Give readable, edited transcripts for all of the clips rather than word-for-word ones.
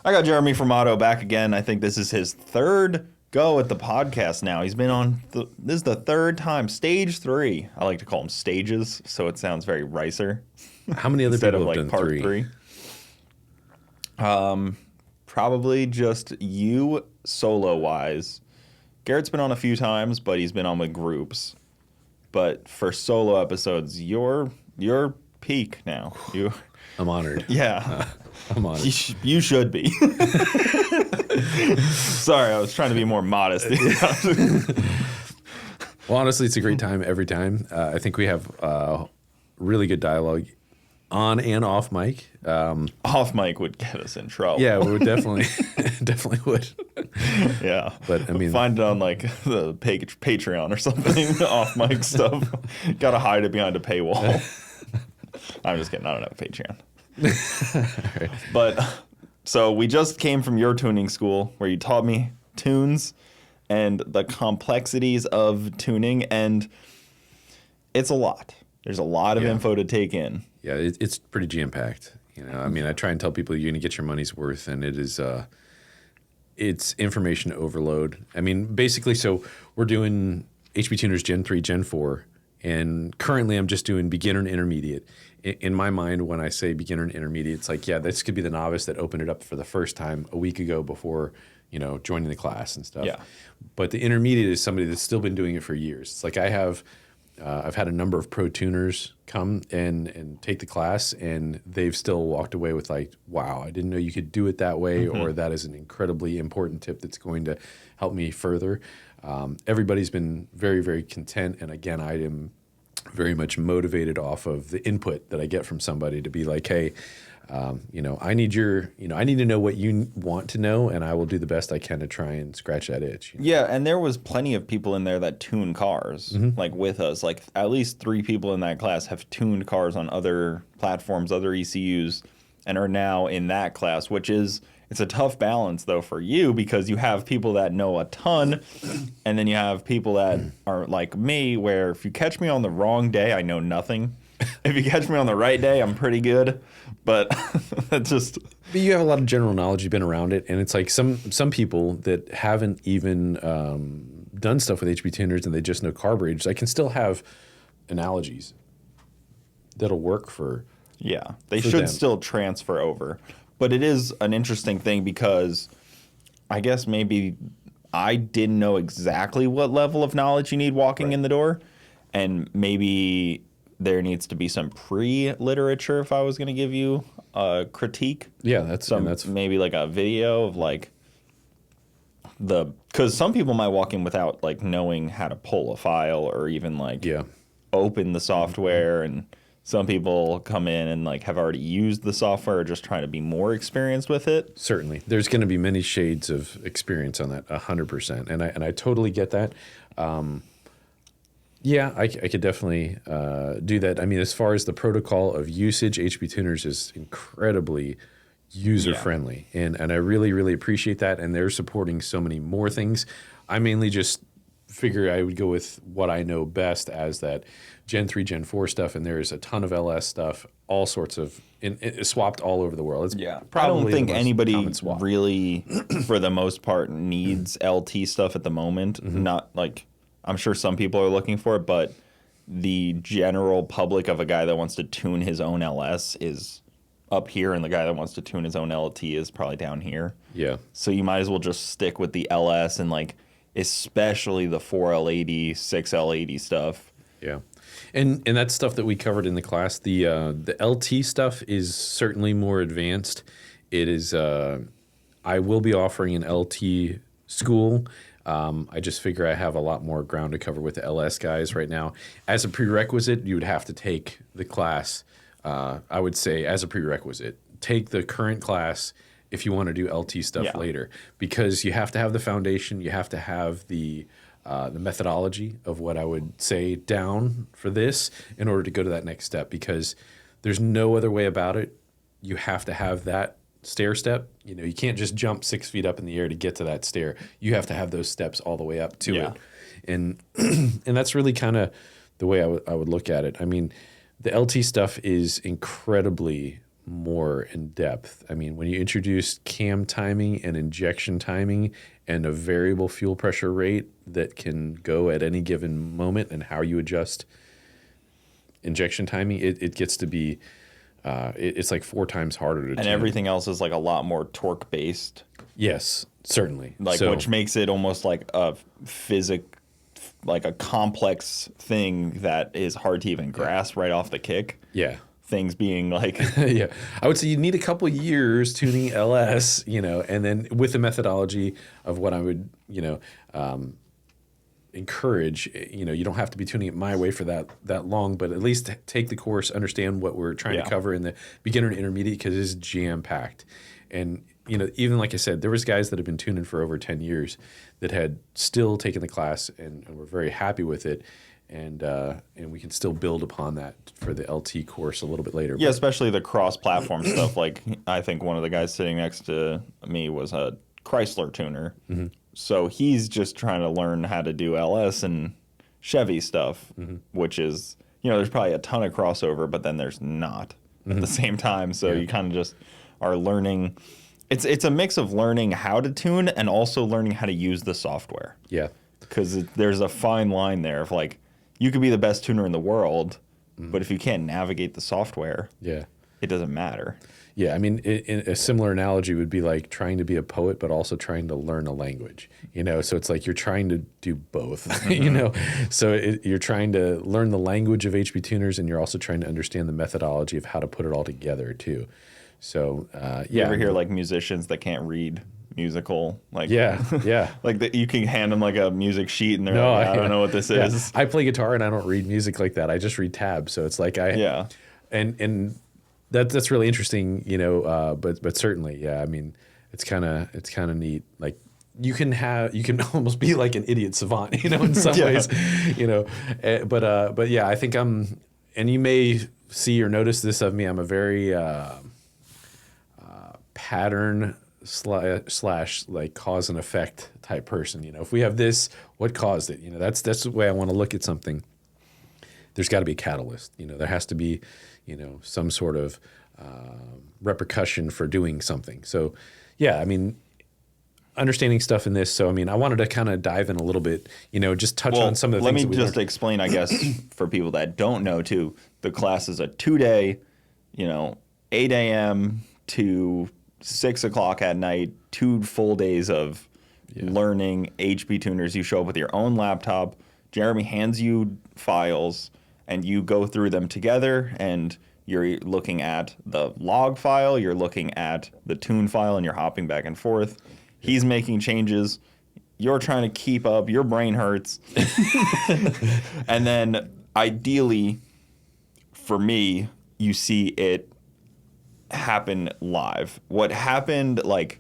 I got Jeremy Formato back again. I think this is his third go at the podcast now. He's been on, this is the third time, stage 3. I like to call them stages, so it sounds very ricer. How many other people have done part 3? Probably just you solo-wise. Garrett's been on a few times, but he's been on with groups. But for solo episodes, you're peak now. I'm honored. Yeah. I'm honored. You should be. Sorry, I was trying to be more modest. Well, honestly, it's a great time every time. I think we have really good dialogue on and off mic. Off mic would get us in trouble. Yeah, we would definitely would. Yeah. But I mean, find it on like the Patreon or something, off mic stuff. Gotta hide it behind a paywall. I'm just kidding. I don't have a Patreon. Right. But so we just came from your tuning school where you taught me tunes and the complexities of tuning, and it's a lot. There's a lot of info to take in. Yeah, it's pretty jam-packed. I mean, I try and tell people you're going to get your money's worth, and it's information overload. I mean, basically, so we're doing HP Tuners Gen 3, Gen 4, and currently I'm just doing beginner and intermediate. In my mind, when I say beginner and intermediate, it's like, yeah, this could be the novice that opened it up for the first time a week ago before, joining the class and stuff. Yeah. But the intermediate is somebody that's still been doing it for years. It's like I've had a number of pro tuners come and take the class, and they've still walked away with like, wow, I didn't know you could do it that way, or that is an incredibly important tip that's going to help me further. Everybody's been very, very content, and again, I am very much motivated off of the input that I get from somebody to be like, hey, I need to know what you want to know, and I will do the best I can to try and scratch that itch. Yeah, and there was plenty of people in there that tune cars, like with us. Like at least 3 people in that class have tuned cars on other platforms, other ECUs, and are now in that class, which is, it's a tough balance though for you, because you have people that know a ton, and then you have people that are like me, where if you catch me on the wrong day, I know nothing. If you catch me on the right day, I'm pretty good. But that's just... But you have a lot of general knowledge. You've been around it. And it's like some people that haven't even done stuff with HP tuners and they just know carburetors, I can still have analogies that'll work for Yeah, they should them. still transfer over. But it is an interesting thing because I guess maybe I didn't know exactly what level of knowledge you need walking in the door. And maybe there needs to be some pre-literature if I was going to give you a critique. Yeah, that's maybe like a video of like because some people might walk in without like knowing how to pull a file or even like open the software, and some people come in and like have already used the software or just trying to be more experienced with it. Certainly. There's going to be many shades of experience on that, 100%. And I totally get that. Yeah, I could definitely do that. I mean, as far as the protocol of usage, HP Tuners is incredibly user-friendly. And I really, really appreciate that. And they're supporting so many more things. I mainly just figure I would go with what I know best as that Gen 3, Gen 4 stuff. And there's a ton of LS stuff, all sorts of, it's swapped all over the world. It's probably I don't think anybody swap. really, for the most part, needs LT stuff at the moment. Not like... I'm sure some people are looking for it, but the general public of a guy that wants to tune his own LS is up here, and the guy that wants to tune his own LT is probably down here. Yeah. So you might as well just stick with the LS and like especially the 4L80, 6L80 stuff. Yeah. And that's stuff that we covered in the class. The LT stuff is certainly more advanced. It is I will be offering an LT school. I just figure I have a lot more ground to cover with the LS guys right now. As a prerequisite, you would have to take the class. I would say as a prerequisite, take the current class if you want to do LT stuff later, because you have to have the foundation. You have to have the methodology of what I would say down for this in order to go to that next step, because there's no other way about it. You have to have that stair step. You can't just jump 6 feet up in the air to get to that stair. You have to have those steps all the way up to it. And and that's really kind of the way I would look at it. I mean, the LT stuff is incredibly more in depth. I mean, when you introduce cam timing and injection timing and a variable fuel pressure rate that can go at any given moment and how you adjust injection timing, it gets to be, it's like 4 times harder to tune. And everything else is like a lot more torque based. Yes, certainly. Like, which makes it almost like a like a complex thing that is hard to even grasp right off the kick. Yeah. Things being like yeah, I would say you need a couple years tuning LS, and then with the methodology of what I would, encourage, you don't have to be tuning it my way for that long, but at least take the course, understand what we're trying to cover in the beginner and intermediate, because it is jam packed. And even like I said, there was guys that have been tuning for over 10 years that had still taken the class and were very happy with it. And we can still build upon that for the LT course a little bit later. Yeah, especially the cross-platform stuff. Like, I think one of the guys sitting next to me was a Chrysler tuner. Mm-hmm. So he's just trying to learn how to do LS and Chevy stuff, which is, there's probably a ton of crossover, but then there's not at the same time. So you kind of just are learning. It's a mix of learning how to tune and also learning how to use the software. Yeah. Because there's a fine line there of like, you could be the best tuner in the world, but if you can't navigate the software, it doesn't matter. Yeah, I mean, a similar analogy would be like trying to be a poet, but also trying to learn a language. So it's like you're trying to do both. So you're trying to learn the language of HB tuners, and you're also trying to understand the methodology of how to put it all together too. So you ever hear like musicians that can't read musical, like like you can hand them like a music sheet and they're like, I don't know what this is. I play guitar and I don't read music like that. I just read tabs. So it's like and that's really interesting, but certainly, I mean, it's kind of neat. Like you can almost be like an idiot savant, in some ways, but yeah, I think and you may see or notice this of me. I'm a very pattern slash like cause and effect type person. If we have this, what caused it? That's the way I want to look at something. There's got to be a catalyst. There has to be, some sort of repercussion for doing something. So, yeah, I mean, understanding stuff in this. So, I mean, I wanted to kind of dive in a little bit, just touch on some of the things. Let me just explain, I guess, for people that don't know too. The class is a 2-day, 8 a.m. to 6 o'clock at night, 2 full days of learning HB tuners. You show up with your own laptop. Jeremy hands you files, and you go through them together, and you're looking at the log file, you're looking at the tune file, and you're hopping back and forth. He's making changes. You're trying to keep up. Your brain hurts. And then, ideally, for me, you see it happen live. What happened, like,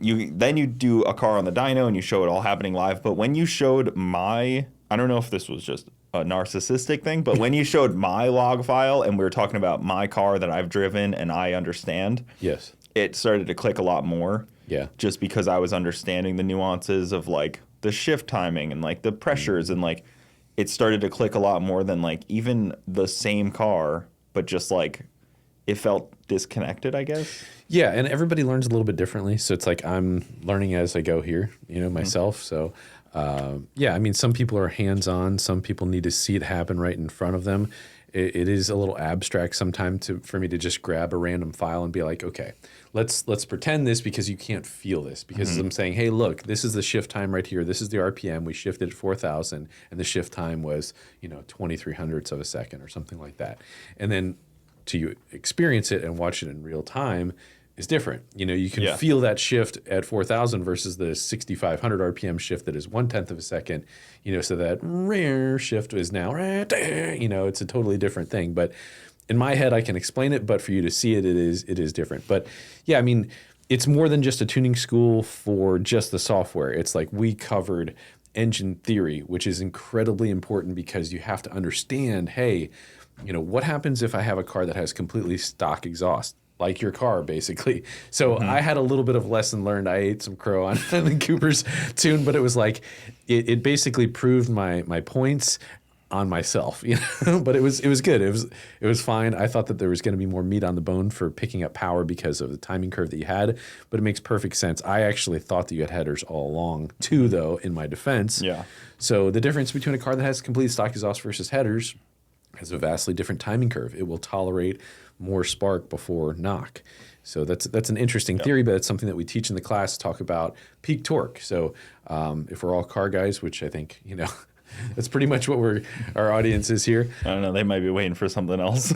you do a car on the dyno and you show it all happening live. But when you showed I don't know if this was just a narcissistic thing, but when you showed my log file and we were talking about my car that I've driven and I understand, yes, it started to click a lot more. Yeah. Just because I was understanding the nuances of like the shift timing and like the pressures and like it started to click a lot more than like even the same car, but just like it felt disconnected, I guess. Yeah, and everybody learns a little bit differently. So it's like I'm learning as I go here, myself. So, I mean, some people are hands-on. Some people need to see it happen right in front of them. It is a little abstract sometimes for me to just grab a random file and be like, okay, let's pretend this because you can't feel this. Because I'm saying, hey, look, this is the shift time right here. This is the RPM. We shifted at 4,000, and the shift time was 23 hundredths of a second or something like that. And then to experience it and watch it in real time is different. You can feel that shift at 4,000 versus the 6,500 RPM shift that is 1/10 of a second. So that rare shift is now, it's a totally different thing. But in my head, I can explain it, but for you to see it, it is different. But yeah, I mean, it's more than just a tuning school for just the software. It's like we covered engine theory, which is incredibly important because you have to understand, hey, what happens if I have a car that has completely stock exhaust, like your car, basically? So I had a little bit of lesson learned. I ate some crow on the Cooper's tune, but it was like, it basically proved my points. on myself, but it was good. It was fine. I thought that there was going to be more meat on the bone for picking up power because of the timing curve that you had, but it makes perfect sense. I actually thought that you had headers all along too, though, in my defense. Yeah. So the difference between a car that has complete stock exhaust versus headers has a vastly different timing curve. It will tolerate more spark before knock. So that's an interesting theory, but it's something that we teach in the class, talk about peak torque. So if we're all car guys, which I think, that's pretty much what our audience is here. I don't know. They might be waiting for something else.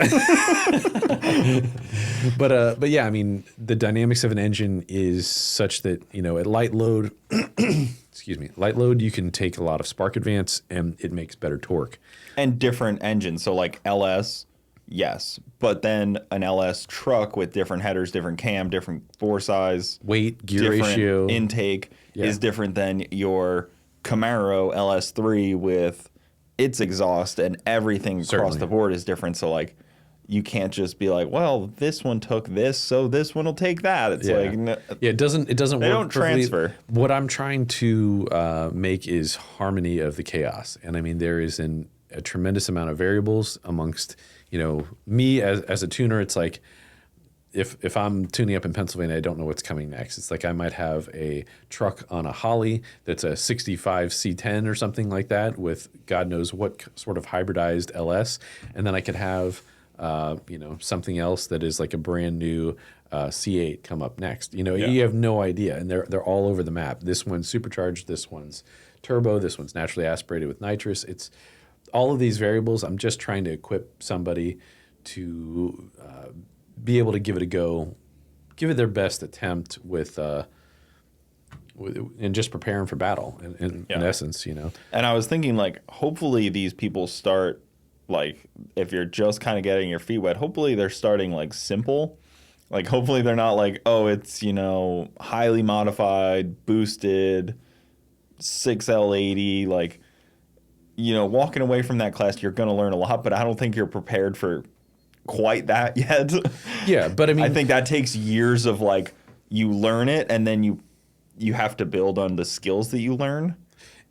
But yeah, I mean, the dynamics of an engine is such that, at light load, light load, you can take a lot of spark advance and it makes better torque. And different engines. So like LS, yes. But then an LS truck with different headers, different cam, different bore size, weight, gear different ratio, intake is different than your Camaro LS3 with its exhaust, and everything across the board is different. So like, you can't just be like, well, this one took this, so this one will take that. It's it doesn't they work. Don't perfectly. transfer. What I'm trying to make is harmony of the chaos, and I mean there is a tremendous amount of variables amongst me as a tuner. It's like, if I'm tuning up in Pennsylvania, I don't know what's coming next. It's like I might have a truck on a Holly that's a 65 C10 or something like that with God knows what sort of hybridized LS. And then I could have, something else that is like a brand new C8 come up next. You have no idea. And they're all over the map. This one's supercharged. This one's turbo. This one's naturally aspirated with nitrous. It's all of these variables. I'm just trying to equip somebody to be able to give it a go, give it their best attempt with and just preparing for battle in essence, And I was thinking, like, hopefully these people start, like, if you're just kind of getting your feet wet, hopefully they're starting, like, simple. Like, hopefully they're not like, oh, it's, highly modified, boosted, 6L80, like, walking away from that class, you're going to learn a lot, but I don't think you're prepared for quite that yet. Yeah, but I mean, I think that takes years of like, you learn it and then you have to build on the skills that you learn.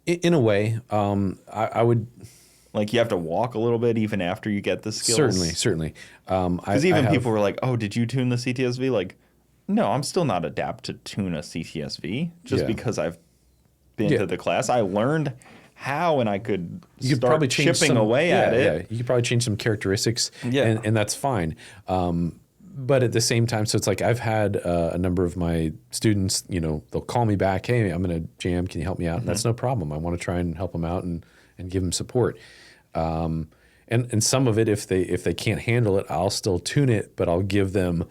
In a way, I would like, you have to walk a little bit even after you get the skills. Certainly. Because even people were like, "Oh, did you tune the CTSV?" Like, no, I'm still not adept to tune a CTSV just because I've been to the class. I learned how, and I could start chipping away at it. Yeah, you could probably change some characteristics, and that's fine. But at the same time, so it's like I've had a number of my students, they'll call me back, hey, I'm going to jam, can you help me out? And that's no problem. I want to try and help them out and give them support. And some of it, if they can't handle it, I'll still tune it, but I'll give them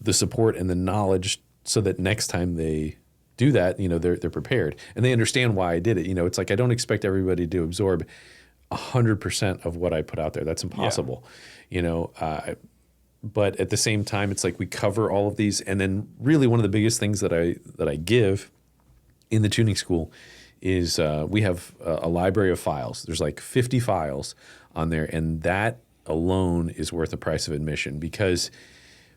the support and the knowledge so that next time they do that, they're prepared and they understand why I did it. It's like I don't expect everybody to absorb 100% of what I put out there. That's impossible. But at the same time, it's like we cover all of these, and then really one of the biggest things that I give in the tuning school is we have a library of files. There's like 50 files on there, and that alone is worth the price of admission, because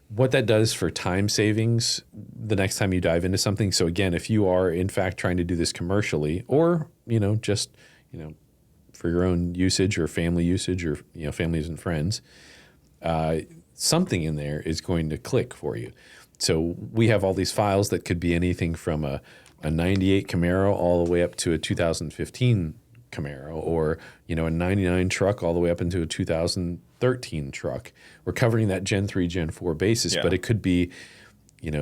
what that does for time savings the next time you dive into something. So again, if you are in fact trying to do this commercially, or just for your own usage or family usage, or families and friends, something in there is going to click for you. So we have all these files that could be anything from a 98 Camaro all the way up to a 2015 Camaro, or a 99 truck all the way up into a 2013 truck. We're covering that Gen 3, Gen 4 basis, but it could be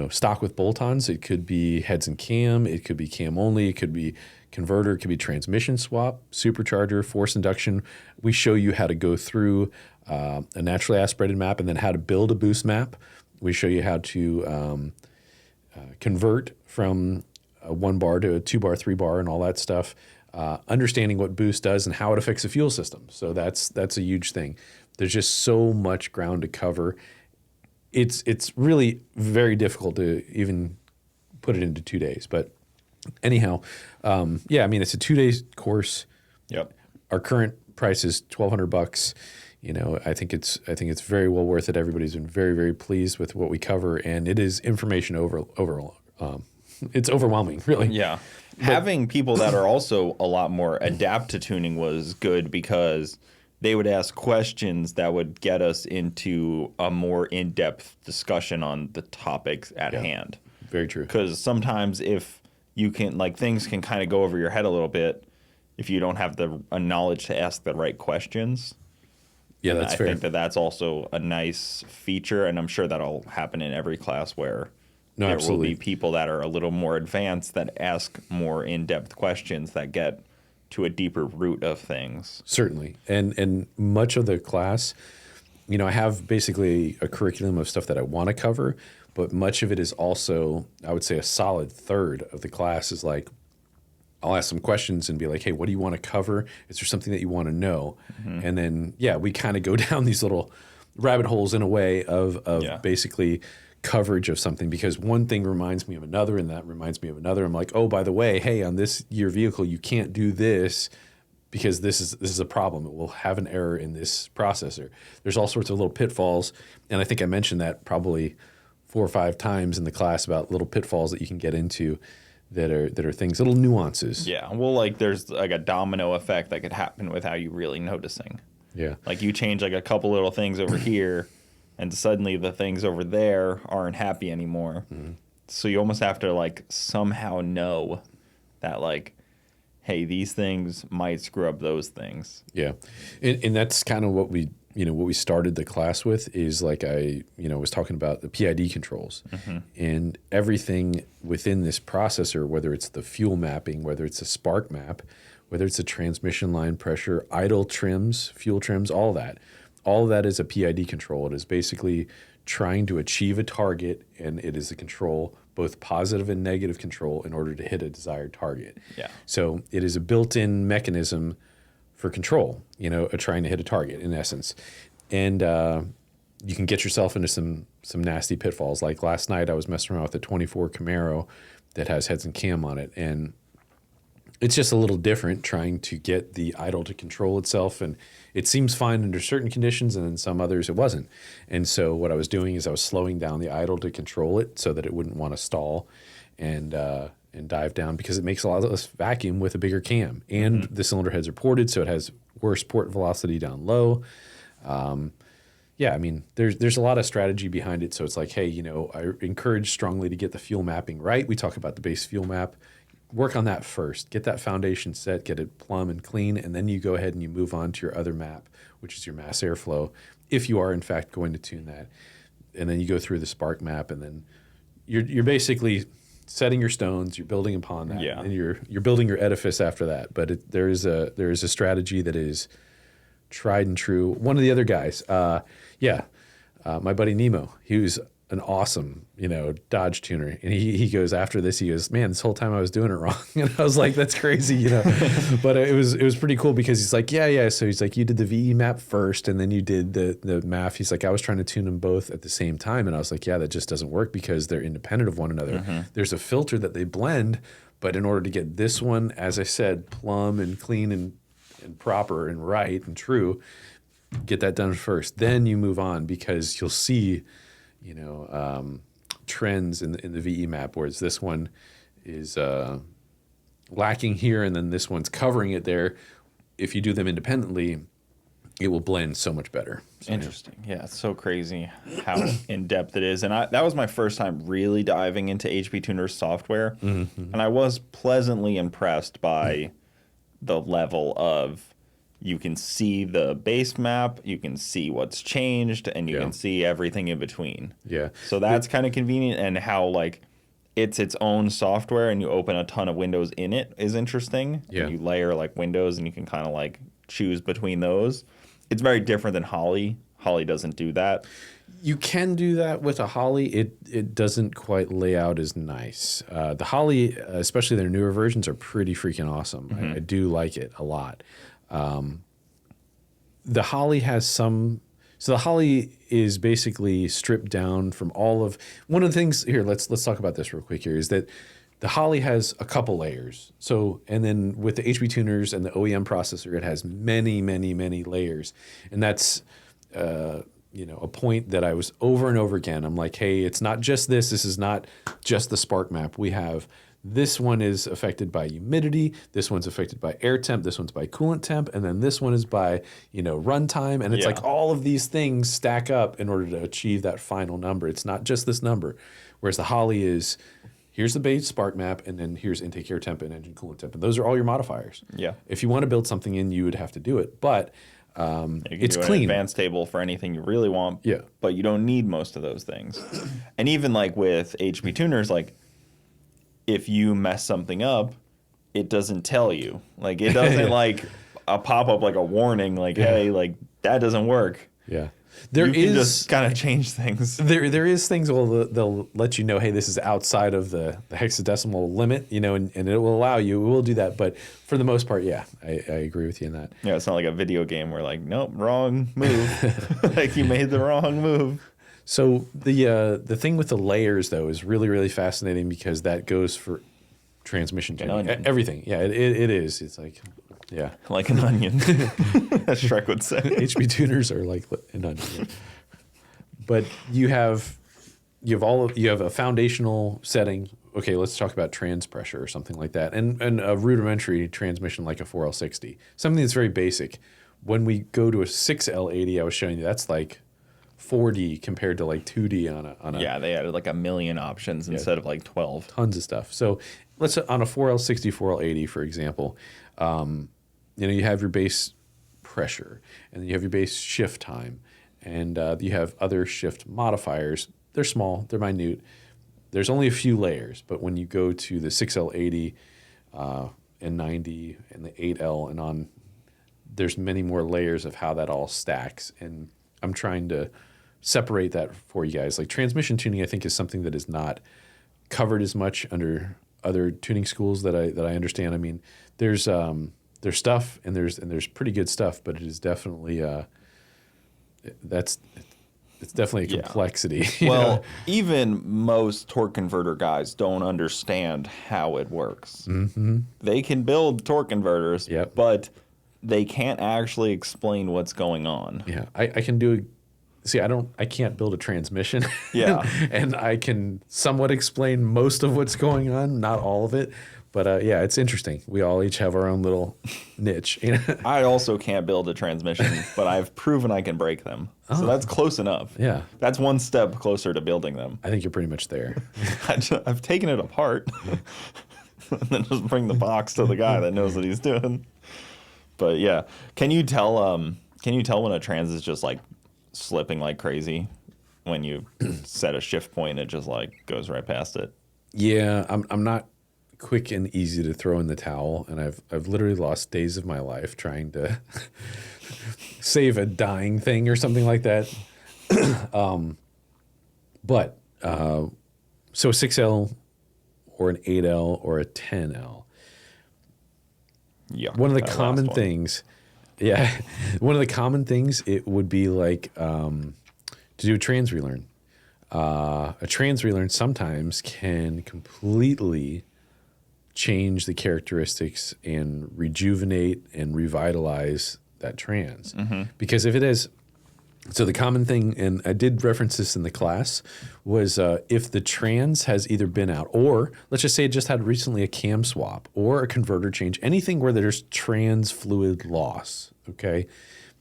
stock with bolt-ons, it could be heads and cam, it could be cam only, it could be converter, it could be transmission swap, supercharger, force induction. We show you how to go through a naturally aspirated map and then how to build a boost map. We show you how to convert from a 1 bar to a 2 bar, 3 bar, and all that stuff. Understanding what boost does and how it affects the fuel system. So that's a huge thing. There's just so much ground to cover. It's really very difficult to even put it into 2 days. But anyhow, it's a 2-day course. Yep. Our current price is $1,200. I think it's very well worth it. Everybody's been very, very pleased with what we cover, and it is information overload. it's overwhelming, really. Yeah. Having people that are also a lot more adapt to tuning was good because they would ask questions that would get us into a more in-depth discussion on the topics at hand. Very true. Because sometimes if you can, like, things can kind of go over your head a little bit if you don't have the knowledge to ask the right questions. Yeah, that's fair. I think that's also a nice feature, and I'm sure that'll happen in every class where there will be people that are a little more advanced that ask more in-depth questions that get to a deeper root of things. Certainly. And much of the class, you know, I have basically a curriculum of stuff that I want to cover, but much of it is also, I would say a solid third of the class is like, I'll ask some questions and be like, hey, what do you want to cover? Is there something that you want to know? And then, we kind of go down these little rabbit holes in a way of basically coverage of something, because one thing reminds me of another and that reminds me of another. I'm like, oh, by the way, hey, on your vehicle, you can't do this because this is a problem. It will have an error in this processor. There's all sorts of little pitfalls. And I think I mentioned that probably 4 or 5 times in the class about little pitfalls that you can get into that are things, little nuances. Yeah. Well, like there's like a domino effect that could happen without you really noticing. Yeah. Like you change like a couple little things over here and suddenly the things over there aren't happy anymore. So you almost have to like somehow know that like, hey, these things might screw up those things. Yeah. And that's kind of what we started the class with is like I was talking about the PID controls and everything within this processor, whether it's the fuel mapping, whether it's a spark map, whether it's a transmission line pressure, idle trims, fuel trims, all of that is a PID control. It is basically trying to achieve a target, and it is a control, both positive and negative control, in order to hit a desired target. Yeah. So it is a built-in mechanism for control, trying to hit a target in essence. And you can get yourself into some nasty pitfalls. Like last night I was messing around with a 24 Camaro that has heads and cam on it, and it's just a little different trying to get the idle to control itself. And it seems fine under certain conditions, and in some others it wasn't. And so what I was doing is I was slowing down the idle to control it so that it wouldn't want to stall and dive down, because it makes a lot less vacuum with a bigger cam. And the cylinder heads are ported, so it has worse port velocity down low. I mean, there's a lot of strategy behind it. So it's like, hey, I encourage strongly to get the fuel mapping right. We talk about the base fuel map. Work on that first. Get that foundation set, get it plumb and clean, and then you go ahead and you move on to your other map, which is your mass airflow, if you are in fact going to tune that. And then you go through the spark map, and then you're basically setting your stones. You're building upon that, and you're building your edifice after that. But there is a strategy that is tried and true. One of the other guys, my buddy Nemo, he was an awesome, Dodge tuner. And he goes, after this, he goes, man, this whole time I was doing it wrong. And I was like, that's crazy, But it was pretty cool, because he's like, yeah. So he's like, you did the VE map first, and then you did the MAF. He's like, I was trying to tune them both at the same time. And I was like, yeah, that just doesn't work, because they're independent of one another. There's a filter that they blend, but in order to get this one, as I said, plumb and clean and proper and right and true, get that done first. Then you move on, because you'll see trends in the VE map, whereas this one is lacking here, and then this one's covering it there. If you do them independently, it will blend so much better. So, interesting. Yeah, it's so crazy how in-depth it is. And that was my first time really diving into HP Tuner's software, and I was pleasantly impressed by the level of, you can see the base map, you can see what's changed, and you can see everything in between. Yeah. So that's kind of convenient, and how like it's its own software and you open a ton of windows in it is interesting. Yeah. And you layer like windows and you can kind of like choose between those. It's very different than Holly. Holly doesn't do that. You can do that with a Holly. It doesn't quite lay out as nice. The Holly, especially their newer versions, are pretty freaking awesome. I do like it a lot. The Holly has some, so the Holly is basically stripped down from all of, one of the things here, let's talk about this real quick here, is that the Holly has a couple layers. So, and then with the HB tuners and the OEM processor, it has many, many, many layers. And that's a point that I was over and over again. I'm like, hey, it's not just this. This is not just the spark map. We have this one is affected by humidity. This one's affected by air temp. This one's by coolant temp. And then this one is by, run time. And it's like all of these things stack up in order to achieve that final number. It's not just this number. Whereas the Holly is, here's the base spark map, and then here's intake air temp and engine coolant temp. And those are all your modifiers. Yeah. If you want to build something in, you would have to do it. But it's clean. An advanced table for anything you really want. Yeah. But you don't need most of those things. And even like with HP tuners, like if you mess something up, it doesn't tell you. Like it doesn't like a pop up like a warning, like hey, like that doesn't work. Yeah. You can just kind of change things. There is things they'll let you know, hey, this is outside of the hexadecimal limit, and it will allow you. It will do that, but for the most part, yeah, I agree with you in that. Yeah, it's not like a video game where like, nope, wrong move. Like you made the wrong move. So the thing with the layers though is really, really fascinating because that goes for transmission tuning. Everything. Yeah, it is. It's like. Yeah, like an onion, as Shrek would say. HP tuners are like an onion, but you have a foundational setting. Okay, let's talk about trans pressure or something like that, and a rudimentary transmission like a 4L60, something that's very basic. When we go to a 6L80, I was showing you that's like 4D compared to like 2D on a. Yeah, they added like a million options instead of like 12. Tons of stuff. So let's on a 4L60, 4L80, for example. You have your base pressure, and then you have your base shift time, and you have other shift modifiers. They're small, they're minute. There's only a few layers, but when you go to the 6L80 and 90 and the 8L and on, there's many more layers of how that all stacks, and I'm trying to separate that for you guys. Like transmission tuning, I think, is something that is not covered as much under other tuning schools that I understand. I mean, there's stuff and there's pretty good stuff, but it is definitely it's definitely a complexity. Well, even most torque converter guys don't understand how it works. Mm-hmm. They can build torque converters, Yep. but they can't actually explain what's going on. Yeah, I can do. See, I can't build a transmission. Yeah. and I can somewhat explain most of what's going on, not all of it. But yeah, it's interesting. We all each have our own little niche. I also can't build a transmission, but I've proven I can break them. So that's close enough. Yeah. That's one step closer to building them. I think you're pretty much there. I've taken it apart and then just bring the box to the guy that knows what he's doing. But yeah, can you tell when a trans is just like slipping like crazy when you set a shift point, it just like goes right past it? Yeah, I'm not quick and easy to throw in the towel, and I've literally lost days of my life trying to save a dying thing or something like that. So a 6L or an 8L or a 10L. Yeah. One of the common things, one of the common things, it would be like to do a trans relearn. A trans relearn sometimes can completely change the characteristics and rejuvenate and revitalize that trans. Mm-hmm. Because if it is, so the common thing, and I did reference this in the class, was if the trans has either been out, or let's just say it just had recently a cam swap or a converter change, anything where there's trans fluid loss, okay?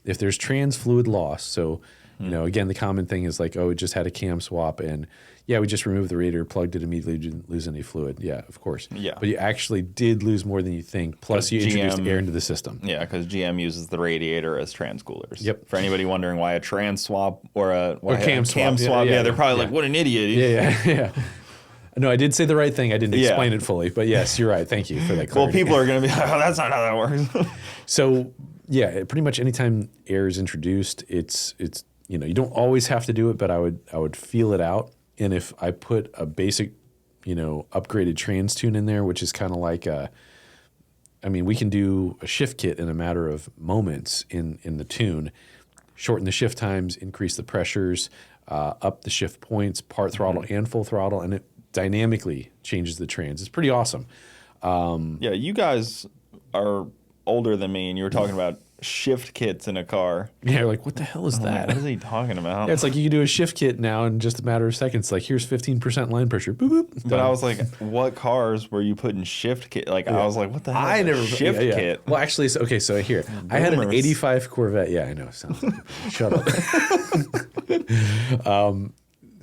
If there's trans fluid loss, so, again, the common thing is like, oh, it just had a cam swap, and yeah, we just removed the radiator, plugged it immediately, didn't lose any fluid. Yeah, of course. Yeah. But you actually did lose more than you think, plus you introduced air into the system. Yeah, because GM uses the radiator as trans coolers. Yep. For anybody wondering why a trans swap or a cam swap. Yeah, they're probably like, what an idiot. Yeah. No, I did say the right thing. I didn't explain it fully, but yes, you're right. Thank you for that clarity. Well, people are going to be like, oh, that's not how that works. So, yeah, pretty much anytime air is introduced, it's you don't always have to do it, but I would feel it out. And if I put a basic, upgraded trans tune in there, which is kind of like we can do a shift kit in a matter of moments in the tune, shorten the shift times, increase the pressures, up the shift points, part throttle and full throttle, and it dynamically changes the trans. It's pretty awesome. Yeah, you guys are older than me, and you were talking about shift kits in a car. Yeah, you're like, what the hell is that? What is he talking about? Yeah, it's like you can do a shift kit now in just a matter of seconds. Like, here's 15% line pressure. Boop, boop. But I was like, what cars were you putting shift kit? Like, I was like, what the hell? I never shift kit. Well, actually, so here. I had an 85 Corvette. Yeah, I know. Sounds like shut up.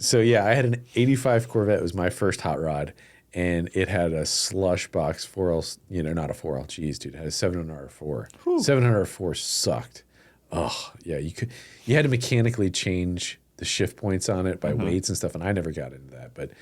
So yeah, I had an 85 Corvette. It was my first hot rod, and it had a slush box 4L. Not a 4L. Jeez, dude, it had a 700R4. 700R4 sucked. Oh yeah, you had to mechanically change the shift points on it by weights and stuff, and I never got into that. But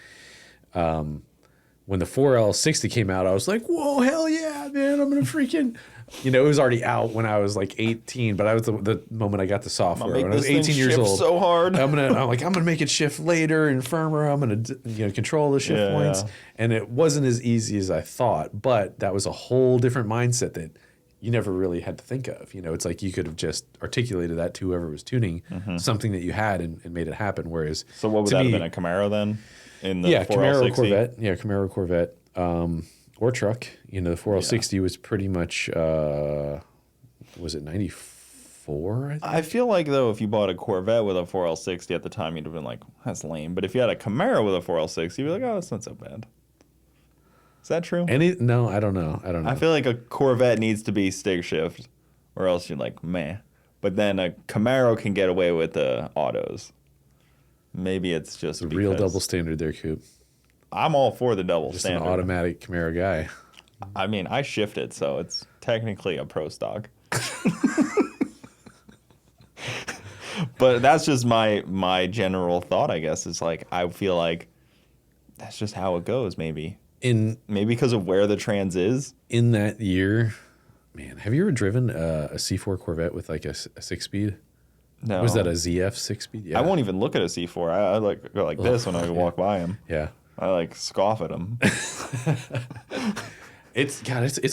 when the 4L60 came out, I was like, whoa, hell yeah, man! I'm gonna freaking. It was already out when I was like 18, but I was the moment I got the software. When I was 18 years old, so hard. I'm gonna make it shift later and firmer. I'm gonna control the shift points, and it wasn't as easy as I thought. But that was a whole different mindset that you never really had to think of. It's like you could have just articulated that to whoever was tuning something that you had and made it happen. Whereas, so what would that have been, a Camaro then? In the Camaro Corvette. Yeah, Camaro Corvette. Or truck. The 4L60 was pretty much, was it 94? I feel like, though, if you bought a Corvette with a 4L60 at the time, you'd have been like, that's lame. But if you had a Camaro with a 4L60, you'd be like, oh, that's not so bad. Is that true? No, I don't know. I feel like a Corvette needs to be stick shift, or else you're like, meh. But then a Camaro can get away with the autos. Maybe it's just the real double standard there, Coop. I'm all for the double standard. Just an automatic Camaro guy. I mean, I shifted, so it's technically a pro stock. But that's just my general thought, I guess. It's like, I feel like that's just how it goes, maybe. Maybe because of where the trans is. In that year, man, have you ever driven a C4 Corvette with like a 6-speed? No. Was that a ZF 6-speed? Yeah. I won't even look at a C4. I like go like this when I walk by him. Yeah. I like scoff at them. It's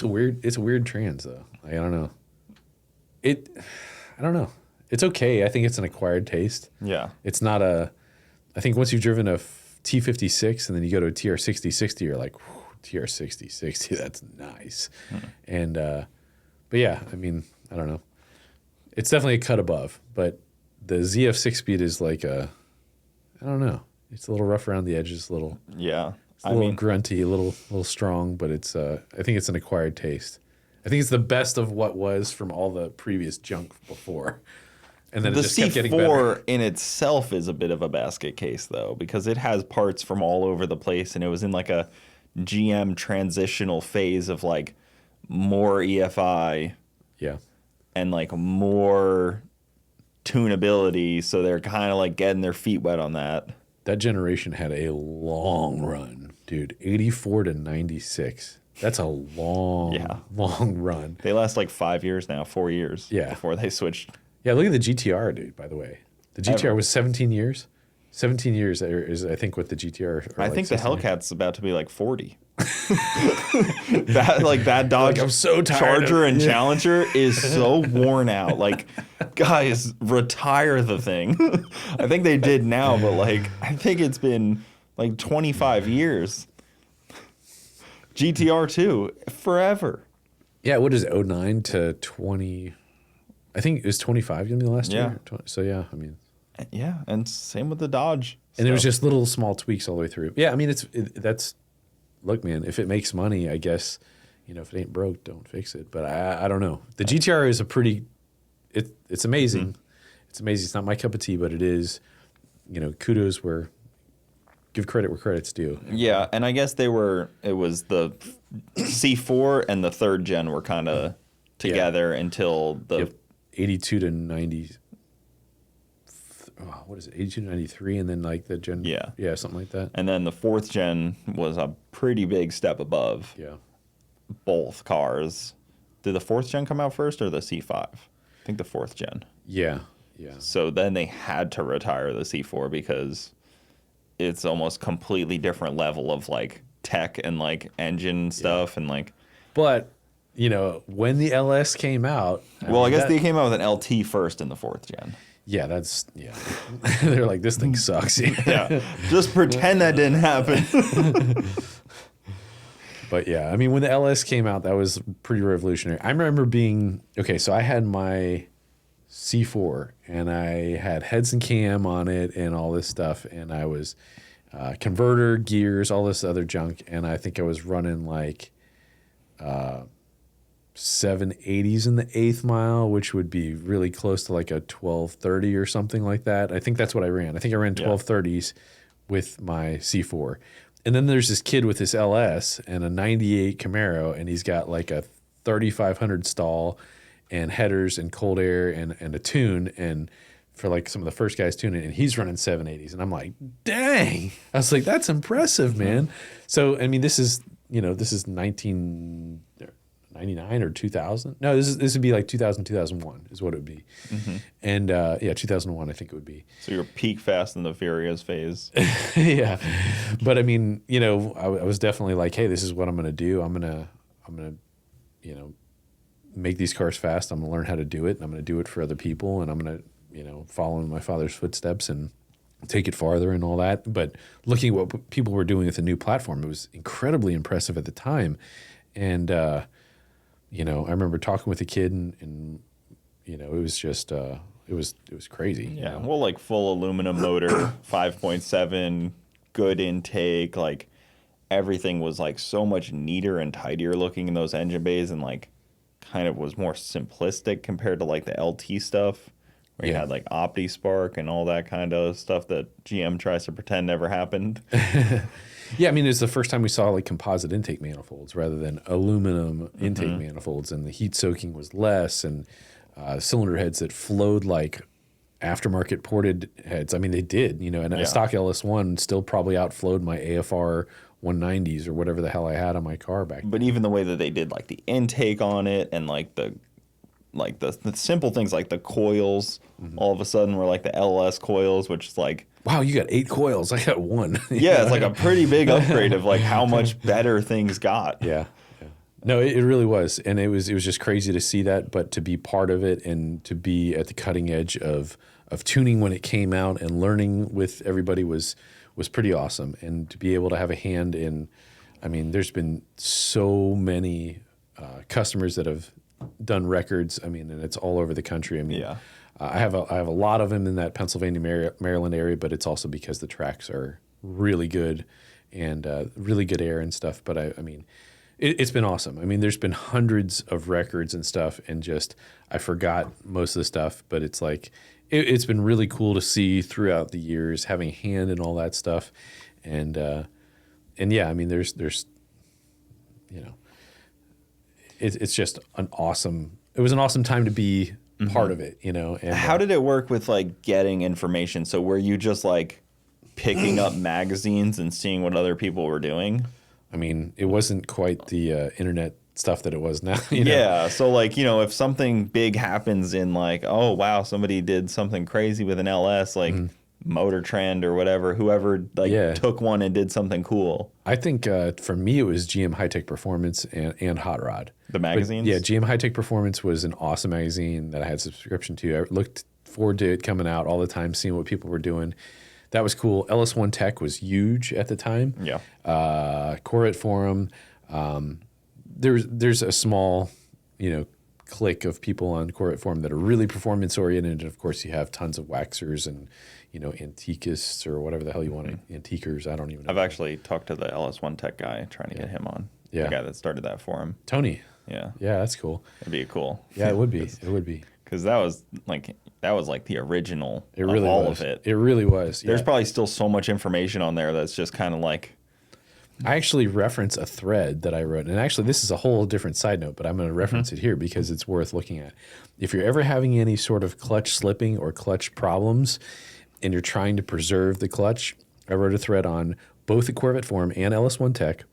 a weird trans though. I don't know. I don't know. It's okay. I think it's an acquired taste. Yeah. It's not I think once you've driven a T56 and then you go to a TR6060, you're like, TR6060, that's nice. And but yeah, I mean, I don't know. It's definitely a cut above, but the ZF 6-speed is like I don't know. It's a little rough around the edges, a little grunty, a little strong, but it's I think it's an acquired taste. I think it's the best of what was from all the previous junk before. And then it just kept getting better. The C4 in itself is a bit of a basket case though, because it has parts from all over the place, and it was in like a GM transitional phase of like more EFI. Yeah. And like more tunability, so they're kind of like getting their feet wet on that. That generation had a long run, dude. 84 to 96. That's a long run. They last like 5 years now, 4 years. Yeah. Before they switched. Yeah, look at the GTR, dude, by the way. The GTR was 17 years. 17 years is, I think, what the GTR. I think the Hellcat's about to be like 40. that Dodge I'm so Charger and Challenger is so worn out. Like, guys, retire the thing. I think they did now, but like, I think it's been like 25 years. GTR 2, forever. Yeah, what is it, 09 to 20? I think it was 25 going to be the last year. So yeah, I mean. Yeah, and same with the Dodge. And it was just little small tweaks all the way through. Yeah, I mean, that's, look, man, if it makes money, I guess, if it ain't broke, don't fix it. But I don't know. The GTR is it's amazing. Mm-hmm. It's amazing. It's not my cup of tea, but it is, kudos give credit where credit's due. Yeah, and I guess it was the C4 and the third gen were kind of together until the 82 to 90. What is it, 82 to 93, and then like the gen, something like that. And then the fourth gen was a pretty big step above. Yeah, both cars. Did the fourth gen come out first or the C5? I think the fourth gen. Yeah. So then they had to retire the C4 because it's almost completely different level of like tech and like engine stuff and like. But when the LS came out, I guess they came out with an LT first in the fourth gen. Yeah, they're like, this thing sucks. Yeah. Just pretend that didn't happen. But yeah, I mean, when the LS came out, that was pretty revolutionary. I remember so I had my C4 and I had heads and cam on it and all this stuff. And I was converter, gears, all this other junk. And I think I was running like 780s in the 8th mile, which would be really close to like a 1230 or something like that. I think that's what I ran. I think I ran 1230s with my C4. And then there's this kid with this LS and a 98 Camaro, and he's got like a 3500 stall and headers and cold air and a tune, and for like some of the first guys tuning, and he's running 780s. And I'm like, dang. I was like, that's impressive, man. So, I mean, this is 1999 or 2000. No, this would be like 2000, 2001 is what it would be. And 2001, I think it would be. So your peak Fast and the Furious phase. Yeah. But I mean, I was definitely like, hey, this is what I'm going to do. I'm going to, make these cars fast. I'm going to learn how to do it. And I'm going to do it for other people. And I'm going to, follow in my father's footsteps and take it farther and all that. But looking at what people were doing with the new platform, it was incredibly impressive at the time. And, I remember talking with a kid and it was just, it was crazy. Yeah. Well, like full aluminum motor, 5.7, good intake. Like everything was like so much neater and tidier looking in those engine bays, and like kind of was more simplistic compared to like the LT stuff where you had like OptiSpark and all that kind of stuff that GM tries to pretend never happened. Yeah, I mean, it's the first time we saw like composite intake manifolds rather than aluminum intake manifolds, and the heat soaking was less, and cylinder heads that flowed like aftermarket ported heads. I mean, they did, and a stock LS1 still probably outflowed my AFR 190s or whatever the hell I had on my car back then. But even the way that they did like the intake on it and like the simple things like the coils all of a sudden were like the LS coils, which is like, wow, you got 8 coils. I got 1. Yeah, it's like a pretty big upgrade of like how much better things got. Yeah. No, it really was. And it was just crazy to see that, but to be part of it and to be at the cutting edge of tuning when it came out and learning with everybody was pretty awesome. And to be able to have a hand in, I mean, there's been so many customers that have done records. I mean, and it's all over the country. I mean, I have a lot of them in that Pennsylvania, Maryland area, but it's also because the tracks are really good and really good air and stuff. But I mean, it's been awesome. I mean, there's been hundreds of records and stuff, and just I forgot most of the stuff, but it's like it's been really cool to see throughout the years, having a hand in all that stuff, and yeah, I mean, there's it's just an awesome. It was an awesome time to be part of it, And how did it work with like getting information? So were you just like picking up magazines and seeing what other people were doing? I mean, it wasn't quite the internet stuff that it was now. Yeah. So like, if something big happens in like, oh, wow, somebody did something crazy with an LS, like Motor Trend or whatever, whoever took one and did something cool. I think for me, it was GM High Tech Performance and Hot Rod. The magazines? But, GM High Tech Performance was an awesome magazine that I had subscription to. I looked forward to it coming out all the time, seeing what people were doing. That was cool. LS1 Tech was huge at the time. Yeah. Corvette Forum. There's a small, clique of people on Corvette Forum that are really performance oriented. And of course, you have tons of waxers and, antiquists or whatever the hell you want to, antiquers. I don't even know. I've actually talked to the LS1 Tech guy trying to get him on. Yeah. The guy that started that forum. Tony. Yeah. Yeah, that's cool. It'd be cool. Yeah, it would be. It would be. Because that was like the original of all of it. It really was. There's probably still so much information on there that's just kind of like. I actually reference a thread that I wrote. And actually, this is a whole different side note, but I'm going to reference it here because it's worth looking at. If you're ever having any sort of clutch slipping or clutch problems and you're trying to preserve the clutch, I wrote a thread on both the Corvette Forum and LS1 Tech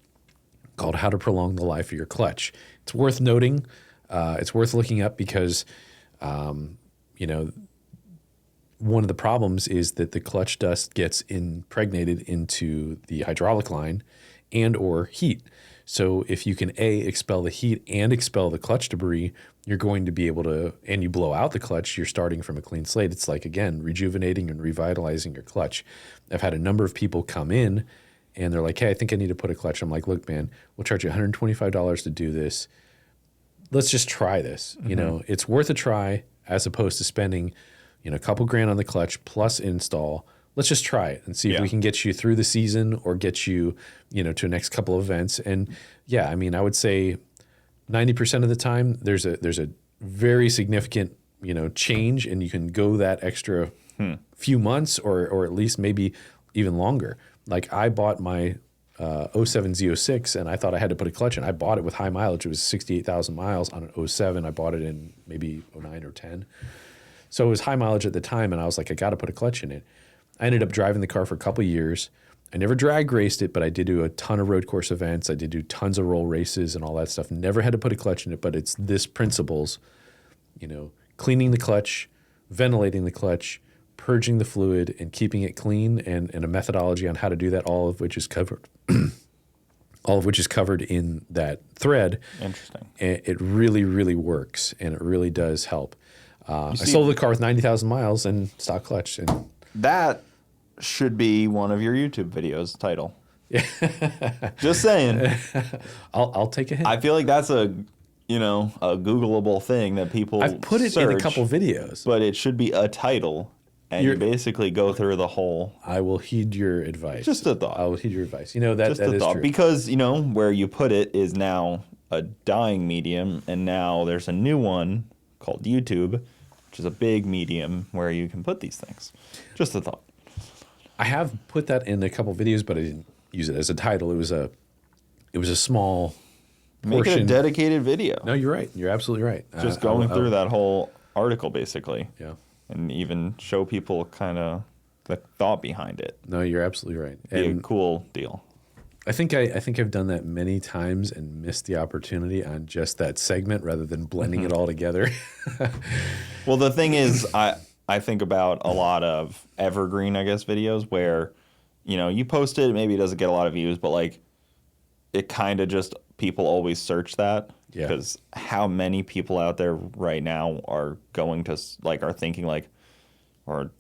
called How to Prolong the Life of Your Clutch. It's worth noting. It's worth looking up because, one of the problems is that the clutch dust gets impregnated into the hydraulic line and or heat. So if you can expel the heat and expel the clutch debris, you're going to be able to, and you blow out the clutch, you're starting from a clean slate. It's like, again, rejuvenating and revitalizing your clutch. I've had a number of people come in and they're like, hey, I think I need to put a clutch. I'm like, look, man, we'll charge you $125 to do this. Let's just try this. You know, it's worth a try as opposed to spending, a couple grand on the clutch plus install. Let's just try it and see if we can get you through the season or get you, to the next couple of events. And yeah, I mean, I would say 90% of the time there's a very significant, change, and you can go that extra few months or at least maybe even longer. Like I bought my 07 Z06 and I thought I had to put a clutch in. I bought it with high mileage. It was 68,000 miles on an 07. I bought it in maybe 09 or 10. So it was high mileage at the time, and I was like, I got to put a clutch in it. I ended up driving the car for a couple of years. I never drag raced it, but I did do a ton of road course events. I did do tons of roll races and all that stuff. Never had to put a clutch in it, but it's this principles, cleaning the clutch, ventilating the clutch, purging the fluid, and keeping it clean, and a methodology on how to do that, all of which is covered. All of which is covered in that thread. Interesting. And it really, really works, and it really does help. I sold the car with 90,000 miles and stock clutch. And that should be one of your YouTube videos title. Yeah. Just saying. I'll take a hint. I feel like that's a Googleable thing that people I've put it in a couple videos. But it should be a title, and you basically go through the whole. I will heed your advice. Just a thought. I will heed your advice. That is true. Because, where you put it is now a dying medium, and now there's a new one called YouTube, which is a big medium where you can put these things. Just a thought. I have put that in a couple videos, but I didn't use it as a title. It was a small portion. Make it a dedicated video. No, you're right. You're absolutely right. Just going through that whole article, basically. Yeah. And even show people kind of the thought behind it. No, you're absolutely right. Be a cool deal. I think I've done that many times and missed the opportunity on just that segment rather than blending it all together. Well, the thing is, I think about a lot of evergreen, I guess, videos where, you post it, maybe it doesn't get a lot of views, but like it kind of just people always search that. Yeah. Because how many people out there right now are going to are thinking or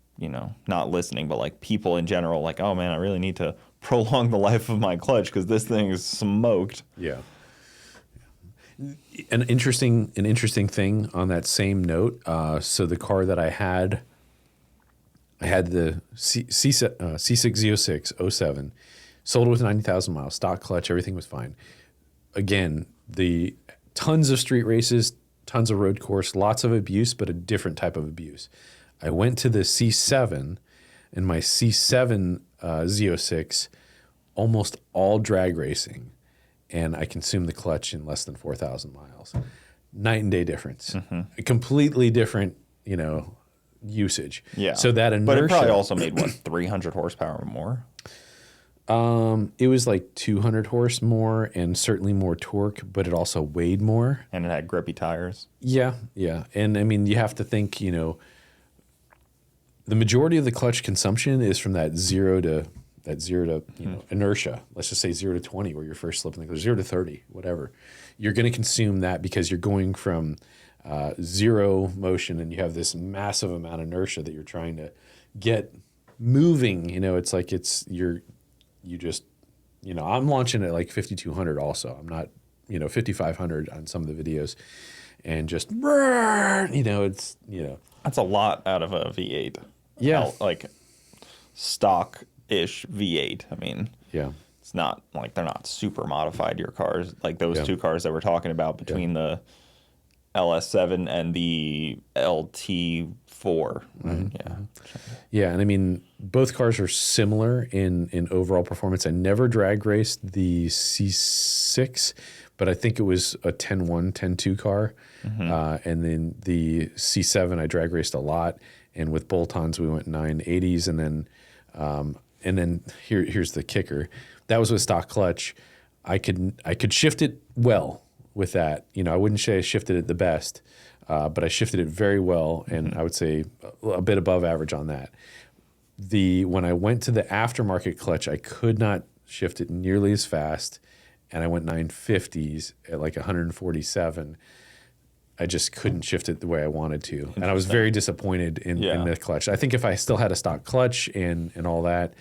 not listening, but like people in general, like, oh man, I really need to prolong the life of my clutch because this thing is smoked. Yeah. An interesting thing on that same note. So the car that I had the C6 Z06 07, sold it with 90,000 miles, stock clutch, everything was fine. Again, the tons of street races, tons of road course, lots of abuse, but a different type of abuse. I went to the C7, and my C7 Z06, almost all drag racing, and I consumed the clutch in less than 4,000 miles. Night and day difference. A completely different, usage. Yeah. So that inertia. But it probably also made, 300 horsepower or more? It was like 200 horse more and certainly more torque, but it also weighed more. And it had grippy tires. Yeah, yeah. And I mean, you have to think, the majority of the clutch consumption is from that zero to inertia. Let's just say 0 to 20 where you're first slipping the clutch, 0 to 30, whatever. You're going to consume that because you're going from zero motion and you have this massive amount of inertia that you're trying to get moving. It's like I'm launching at like 5,200 also. I'm not, 5,500 on some of the videos and just, That's a lot out of a V8. Yeah. Like stock-ish V8. I mean, yeah. It's not like they're not super modified, your cars. Like those two cars that we're talking about between the LS7 and the LT4. Yeah. Yeah, and I mean, both cars are similar in overall performance. I never drag raced the C6, but I think it was a 10-1, 10-2 car. And then the C7 I drag raced a lot, and with bolt-ons we went 980s, and then here's the kicker. That was with stock clutch. I could shift it well with that. I wouldn't say I shifted it the best, but I shifted it very well, and I would say a bit above average on that. When I went to the aftermarket clutch, I could not shift it nearly as fast, and I went 950s at like 147. I just couldn't shift it the way I wanted to, and I was very disappointed in the clutch. I think if I still had a stock clutch and all that,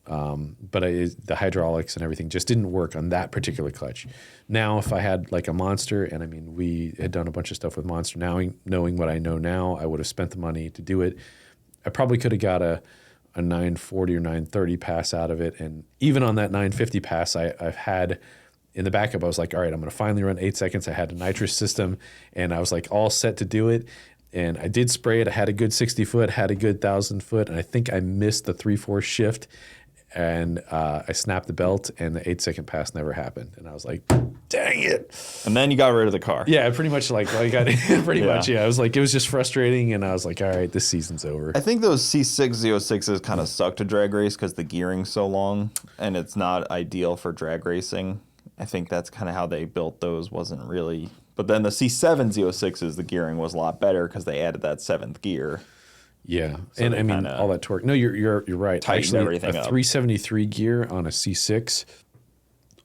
But the hydraulics and everything just didn't work on that particular clutch. Now, if I had like a Monster, and I mean, we had done a bunch of stuff with Monster. Now, knowing what I know now, I would have spent the money to do it. I probably could have got a 940 or 930 pass out of it. And even on that 950 pass, I've had in the backup, I was like, all right, I'm going to finally run 8 seconds. I had a nitrous system, and I was like all set to do it. And I did spray it. I had a good 60 foot, had a good 1,000 foot, and I think I missed the 3/4 shift. And I snapped the belt, and the 8-second pass never happened. And I was like, dang it. And then you got rid of the car. Yeah, pretty much like I got pretty much. Yeah, I was like, it was just frustrating. And I was like, all right, this season's over. I think those C606s kind of suck to drag race because the gearing's so long and it's not ideal for drag racing. I think that's kind of how they built those, wasn't really. But then the C7 the gearing was a lot better because they added that 7th gear. Yeah, so and I mean all that torque. No, you're right. Actually, everything a 373 gear on a C6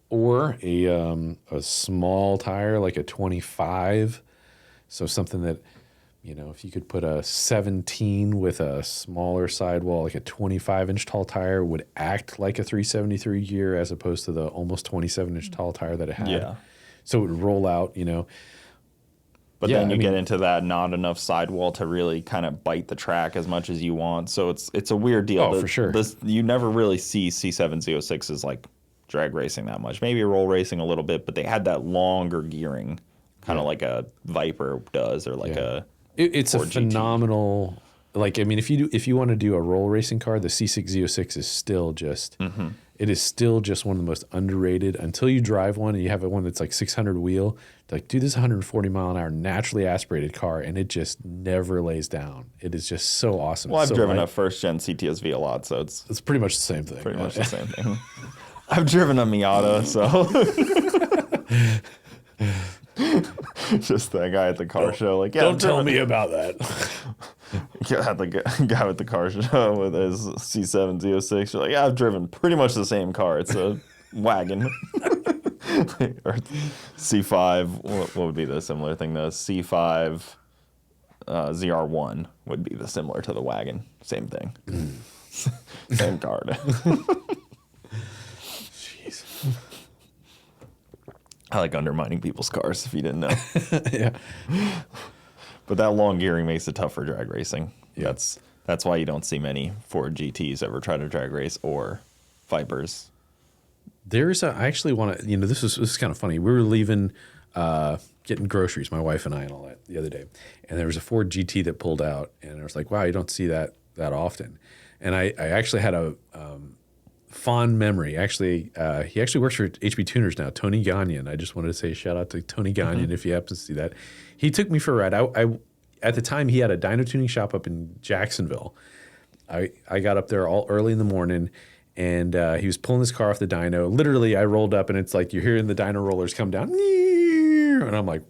or a small tire like a 25. So something that, you know, if you could put a 17 with a smaller sidewall, like a 25-inch tall tire, would act like a 373 gear as opposed to the almost 27-inch tall tire that it had. Yeah. So it would roll out, you know. But then you get into that not enough sidewall to really kind of bite the track as much as you want. So it's a weird deal. Oh, for sure. You never really see C706s like drag racing that much. Maybe roll racing a little bit, but they had that longer gearing, kind of like a Viper does, or like it's a phenomenal. Like, I mean, if you want to do a roll racing car, the C6 is still just. Mm-hmm. It is still just one of the most underrated until you drive one and you have one that's like 600 wheel. Like, dude, this is a 140 mile an hour naturally aspirated car, and it just never lays down. It is just so awesome. Well, I've driven a first gen CTSV a lot, so it's pretty much the same thing. Pretty much the same thing. I've driven a Miata, so just that guy at the car show, like, yeah. Don't tell me about that. Yeah, the guy with the car show with his C7 You're like, yeah, I've driven pretty much the same car. It's a wagon. Or C5, what would be the similar thing? The C5 ZR1 would be the similar to the wagon. Same thing. Same car. Jeez. I like undermining people's cars, if you didn't know. Yeah. But that long gearing makes it tough for drag racing. Yeah. That's why you don't see many Ford GTs ever try to drag race, or Vipers. I actually want to, this is kind of funny. We were leaving, getting groceries, my wife and I, and all that the other day. And there was a Ford GT that pulled out, and I was like, wow, you don't see that often. And I actually had a fond memory. Actually, he actually works for HB Tuners now, Tony Gagnon. I just wanted to say shout out to Tony Gagnon if you happen to see that. He took me for a ride. At the time, he had a dyno tuning shop up in Jacksonville. I got up there all early in the morning, and he was pulling his car off the dyno. Literally, I rolled up, and it's like you're hearing the dyno rollers come down. And I'm like,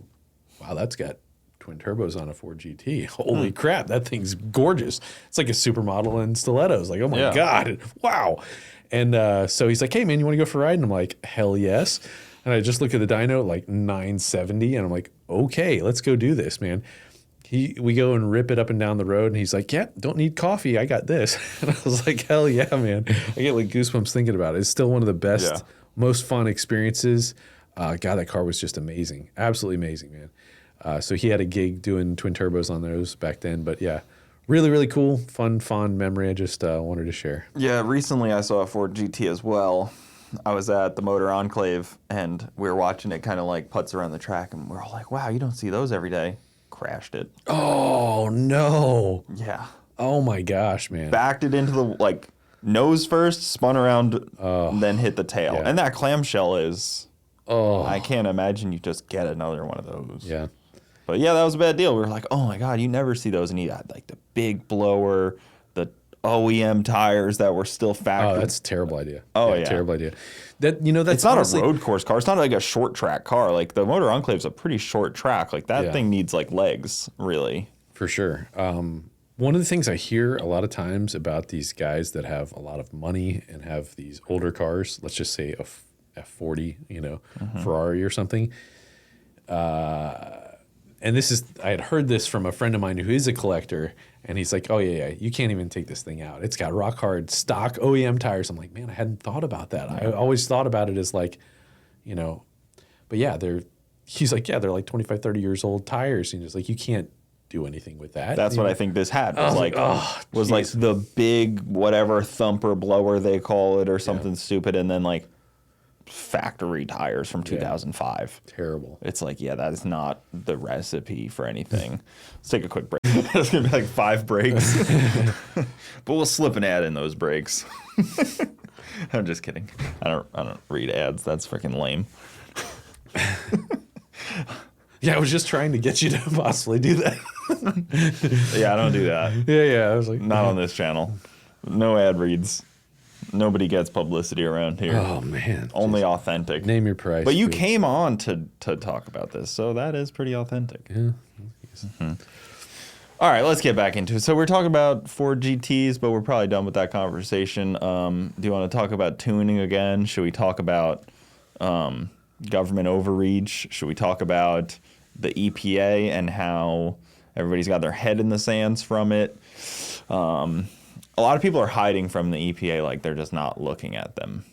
wow, that's got twin turbos on a Ford GT. Holy crap, that thing's gorgeous. It's like a supermodel in stilettos. Like, oh my God, wow. And so he's like, hey, man, you want to go for a ride? And I'm like, hell yes. And I just look at the dyno, like 970, and I'm like, okay, let's go do this, man. We go and rip it up and down the road, and he's like, yeah, don't need coffee. I got this. And I was like, hell yeah, man. I get like goosebumps thinking about it. It's still one of the best, most fun experiences. God, that car was just amazing. Absolutely amazing, man. So he had a gig doing twin turbos on those back then. But yeah, really, really cool, fun, fond memory I just wanted to share. Yeah, recently I saw a Ford GT as well. I was at the Motor Enclave, and we were watching it kind of like putz around the track, and we're all like, wow, you don't see those every day. Crashed it. Oh, no. Yeah. Oh, my gosh, man. Backed it into the, nose first, spun around, then hit the tail. Yeah. And that clamshell is, I can't imagine you just get another one of those. Yeah. But yeah, that was a bad deal. We were like, oh my God, you never see those. And he had like the big blower, the OEM tires that were still factory. Oh, that's a terrible idea. Oh, yeah. Terrible idea. That's it's not honestly, a road course car. It's not like a short track car. Like the Motor Enclave's a pretty short track. Like that thing needs like legs, really. For sure. One of the things I hear a lot of times about these guys that have a lot of money and have these older cars, let's just say a F40, Ferrari or something. And I had heard this from a friend of mine who is a collector, And he's like, oh, yeah, you can't even take this thing out. It's got rock hard stock OEM tires. I'm like, man, I hadn't thought about that. I always thought about it as like, you know, but yeah, he's like, yeah, they're like 25, 30 years old tires. And he's like, you can't do anything with that. That's what I think this had was like the big whatever thumper blower they call it or something stupid, and then like factory tires from 2005. Terrible. It's like, yeah, that is not the recipe for anything. Let's take a quick break. It's gonna be like 5 breaks, but we'll slip an ad in those breaks. I'm just kidding. I don't read ads. That's freaking lame. Yeah, I was just trying to get you to possibly do that. Yeah, I don't do that. Yeah. I was like, not on this channel. No ad reads. Nobody gets publicity around here. Oh man, only authentic. Name your price. But you came on to talk about this, so that is pretty authentic. Yeah. Mm-hmm. All right, let's get back into it. So we're talking about Ford GTs, but we're probably done with that conversation. Do you want to talk about tuning again? Should we talk about government overreach? Should we talk about the EPA and how everybody's got their head in the sands from it? A lot of people are hiding from the EPA, like they're just not looking at them.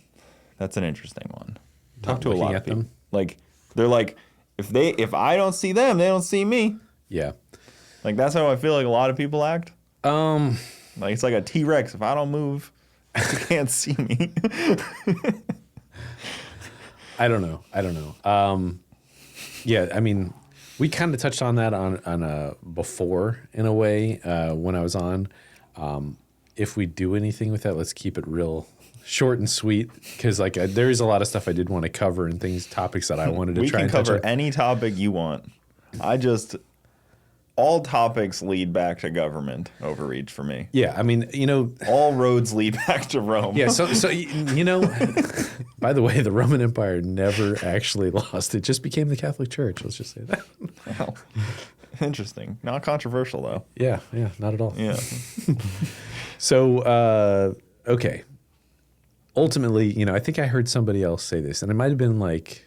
That's an interesting one. Talk to a lot of people. Like they're like, if I don't see them, they don't see me. Yeah. Like that's how I feel like a lot of people act. Like it's like a T-Rex. If I don't move, you can't see me. I don't know. Yeah, I mean, we kind of touched on that on before in a way when I was on. If we do anything with that, let's keep it real short and sweet, because like there is a lot of stuff I did want to cover and topics that I wanted to try and touch on. We can cover any topic you want. All topics lead back to government overreach for me. Yeah, I mean, all roads lead back to Rome. Yeah, so by the way, the Roman Empire never actually lost. It just became the Catholic Church. Let's just say that. Wow. Interesting. Not controversial, though. Yeah, not at all. Yeah. So, okay. Ultimately, I think I heard somebody else say this, and it might have been like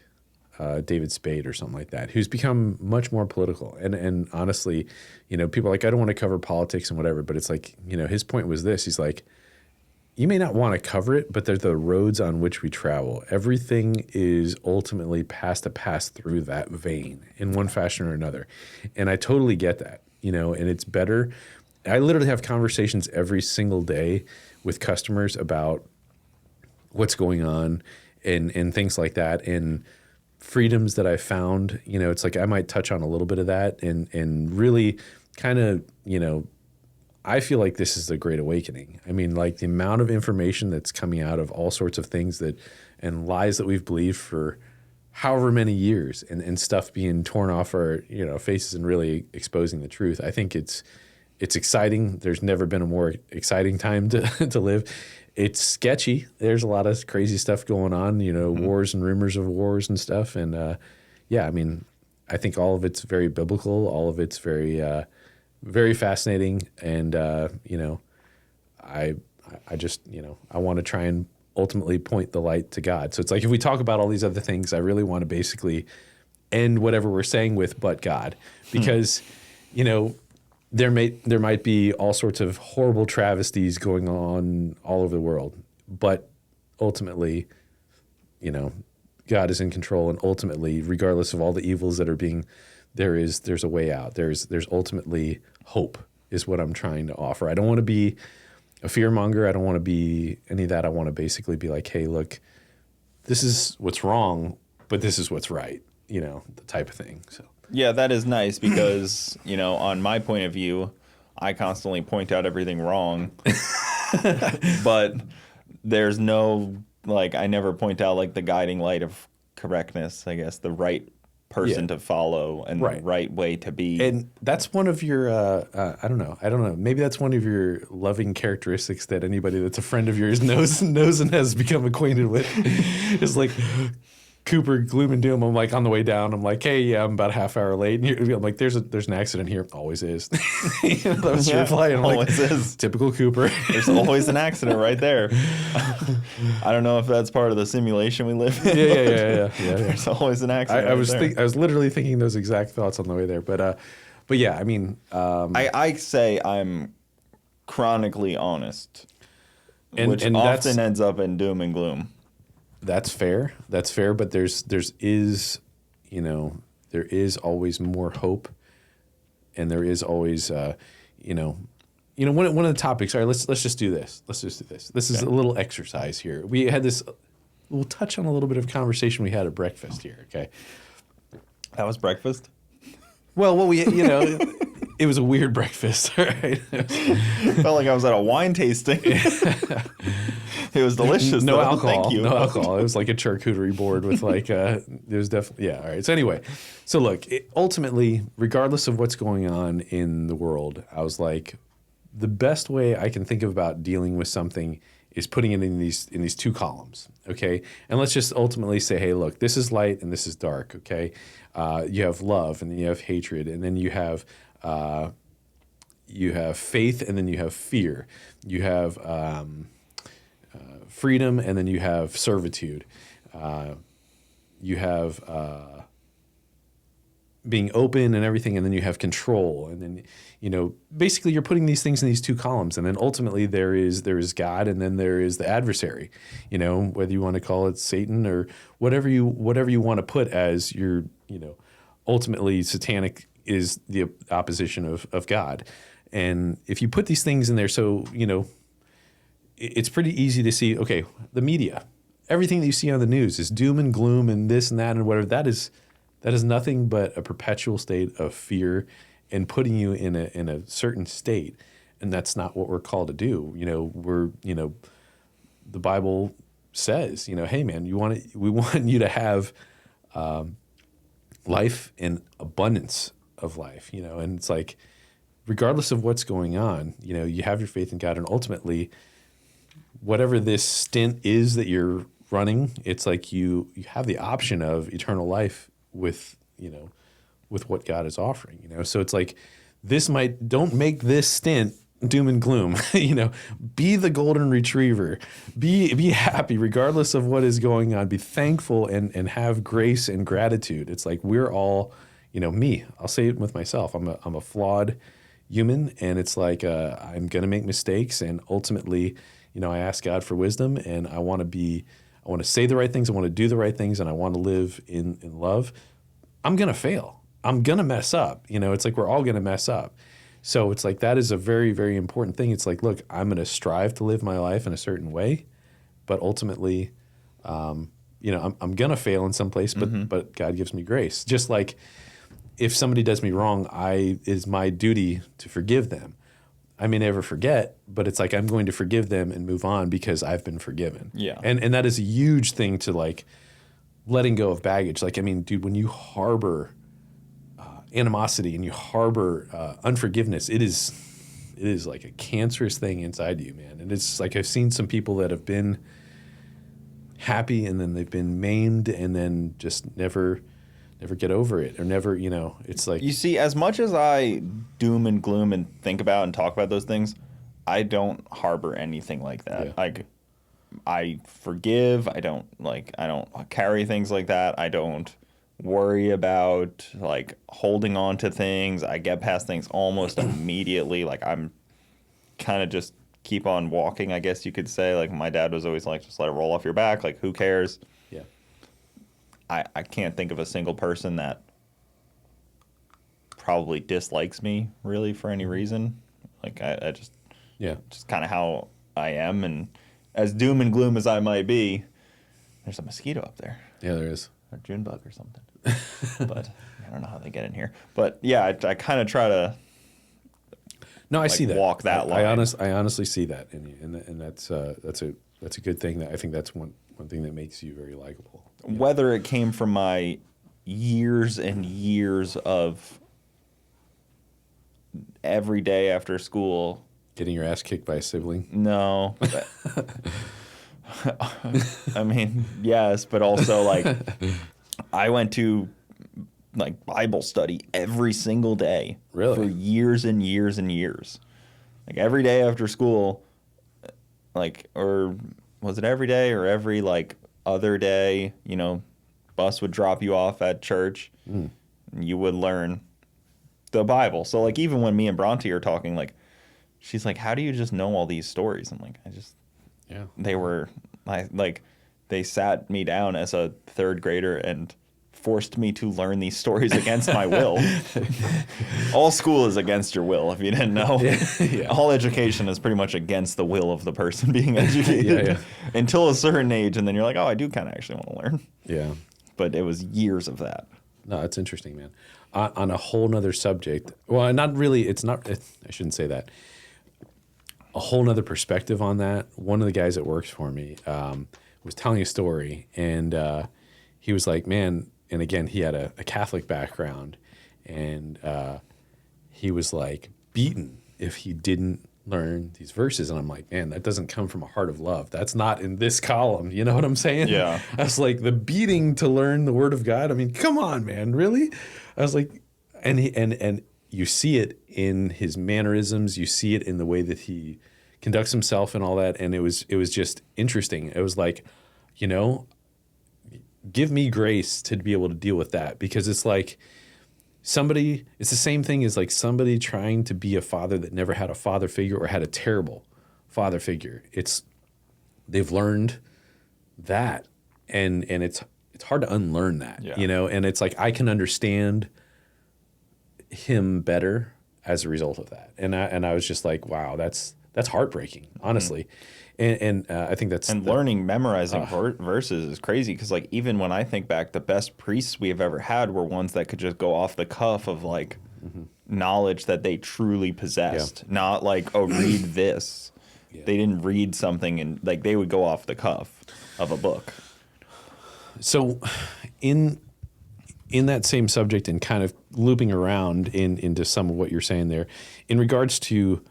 David Spade or something like that, who's become much more political. And honestly, people are like, I don't want to cover politics and whatever, but it's like, his point was this. He's like, you may not want to cover it, but they're the roads on which we travel. Everything is ultimately has to pass through that vein in one fashion or another. And I totally get that, and it's better. I literally have conversations every single day with customers about what's going on and things like that. And freedoms that I found, it's like I might touch on a little bit of that and really kind of, I feel like this is the Great Awakening. I mean, like the amount of information that's coming out of all sorts of things and lies that we've believed for however many years and stuff being torn off our, faces and really exposing the truth. I think it's exciting. There's never been a more exciting time to live. It's sketchy. There's a lot of crazy stuff going on, wars and rumors of wars and stuff. And yeah, I mean, I think all of it's very biblical. All of it's very, very fascinating. And, I just, I want to try and ultimately point the light to God. So it's like, if we talk about all these other things, I really want to basically end whatever we're saying with, but God, because, there might be all sorts of horrible travesties going on all over the world, but ultimately, God is in control, and ultimately, regardless of all the evils that are there's a way out. There's ultimately hope is what I'm trying to offer. I don't want to be a fearmonger. I don't want to be any of that. I want to basically be like, hey, look, this is what's wrong, but this is what's right. The type of thing. So. Yeah, that is nice because, on my point of view, I constantly point out everything wrong. But there's no, I never point out, the guiding light of correctness, I guess, the right person to follow and the right way to be. And that's one of your, I don't know. Maybe that's one of your loving characteristics that anybody that's a friend of yours knows and has become acquainted with. Is like, Cooper, gloom and doom. I'm like on the way down. I'm like, hey, yeah, I'm about a half hour late. And I'm like, there's an accident here. Always is. That was your reply. I'm always like, is. Typical Cooper. There's always an accident right there. I don't know if that's part of the simulation we live in. Yeah. There's always an accident. I was literally thinking those exact thoughts on the way there. But yeah, I mean, I say I'm chronically honest, which and often ends up in doom and gloom. That's fair. That's fair. But there is always more hope, and there is always, one of the topics. All right, let's just do this. Let's just do this. This is a little exercise here. We had this. We'll touch on a little bit of conversation we had at breakfast here. Okay. That was breakfast? Well, what we, it was a weird breakfast, right? Felt like I was at a wine tasting. It was delicious. No though. alcohol. Thank you. No alcohol. It was like a charcuterie board with like, it was definitely, yeah. All right. So anyway, look, ultimately, regardless of what's going on in the world, I was like, the best way I can think about dealing with something is putting it in these two columns, okay? And let's just ultimately say, hey, look, this is light and this is dark, okay? You have love and then you have hatred and then you have faith and then you have fear. You have freedom and then you have servitude. You have being open and everything, and then you have control, and then basically you're putting these things in these two columns, and then ultimately there is God, and then there is the adversary, whether you want to call it Satan or whatever you want to put as your ultimately satanic is the opposition of God, and if you put these things in there, so it's pretty easy to see. Okay, the media, everything that you see on the news is doom and gloom and this and that and whatever. That is nothing but a perpetual state of fear and putting you in a certain state. And that's not what we're called to do. The Bible says, hey man, we want you to have life and abundance of life, and it's like, regardless of what's going on, you have your faith in God, and ultimately whatever this stint is that you're running, it's like you have the option of eternal life with what God is offering, So it's like, don't make this stint doom and gloom, be the golden retriever, be happy regardless of what is going on, be thankful and have grace and gratitude. It's like, we're all, I'll say it with myself. I'm a flawed human, and it's like, I'm going to make mistakes, and ultimately, I ask God for wisdom, and I want to say the right things. I want to do the right things, and I want to live in love. I'm going to fail. I'm going to mess up. It's like, we're all going to mess up. So it's like, that is a very, very important thing. It's like, look, I'm going to strive to live my life in a certain way, but ultimately, I'm going to fail in some place, but God gives me grace. Just like if somebody does me wrong, it's my duty to forgive them. I may never forget, but it's like, I'm going to forgive them and move on because I've been forgiven. Yeah. And that is a huge thing to like letting go of baggage. Like, I mean, dude, when you harbor animosity and you harbor unforgiveness, it is like a cancerous thing inside you, man. And it's like, I've seen some people that have been happy and then they've been maimed and then just never get over it, or never, it's like, you see, as much as I doom and gloom and think about and talk about those things, I don't harbor anything like that. Yeah. Like, I forgive. I don't carry things like that. I don't worry about like holding on to things. I get past things almost immediately. Like, I'm kind of just keep on walking, I guess you could say. Like, my dad was always like, just let it roll off your back. Like, who cares? yeah. I can't think of a single person that probably dislikes me really for any reason. Like, I just kind of how I am. And as doom and gloom as I might be, there's a mosquito up there. Yeah, there is. A June bug or something. But I don't know how they get in here. But yeah, I kind of try to. No, I see that. Walk that line. I honestly see that in you, and that's a good thing. That I think that's one thing that makes you very likable. Whether it came from my years and years of every day after school. Getting your ass kicked by a sibling? No. I mean, yes, but also like I went to like Bible study every single day. Really? For years and years and years. Like every day after school, like, or was it every day or every like other day, bus would drop you off at church and you would learn the Bible. So like even when me and Bronte are talking, like she's like, how do you just know all these stories? I'm like, they sat me down as a third grader and forced me to learn these stories against my will. All school is against your will, if you didn't know. Yeah. All education is pretty much against the will of the person being educated until a certain age, and then you're like, oh, I do kind of actually want to learn. Yeah. But it was years of that. No, that's interesting, man. On a whole nother subject, well, not really, I shouldn't say that. A whole nother perspective on that. One of the guys that works for me was telling a story, and he was like, man, and again, he had a Catholic background, and he was like beaten if he didn't learn these verses. And I'm like, man, that doesn't come from a heart of love. That's not in this column. You know what I'm saying? Yeah. I was like, the beating to learn the word of God. I mean, come on, man, really? I was like, and you see it in his mannerisms. You see it in the way that he conducts himself and all that. And it was just interesting. It was like, you know, give me grace to be able to deal with that, because it's like it's the same thing as like somebody trying to be a father that never had a father figure or had a terrible father figure. They've learned that, and it's hard to unlearn that, you know, and it's like, I can understand him better as a result of that. And I was just like, wow, that's heartbreaking, honestly. Mm-hmm. And I think that's... And memorizing verses is crazy, because like even when I think back, the best priests we have ever had were ones that could just go off the cuff of like knowledge that they truly possessed. Yeah. Not like, oh, read this. Yeah. They didn't read something and like they would go off the cuff of a book. So in that same subject and kind of looping around into some of what you're saying there, in regards to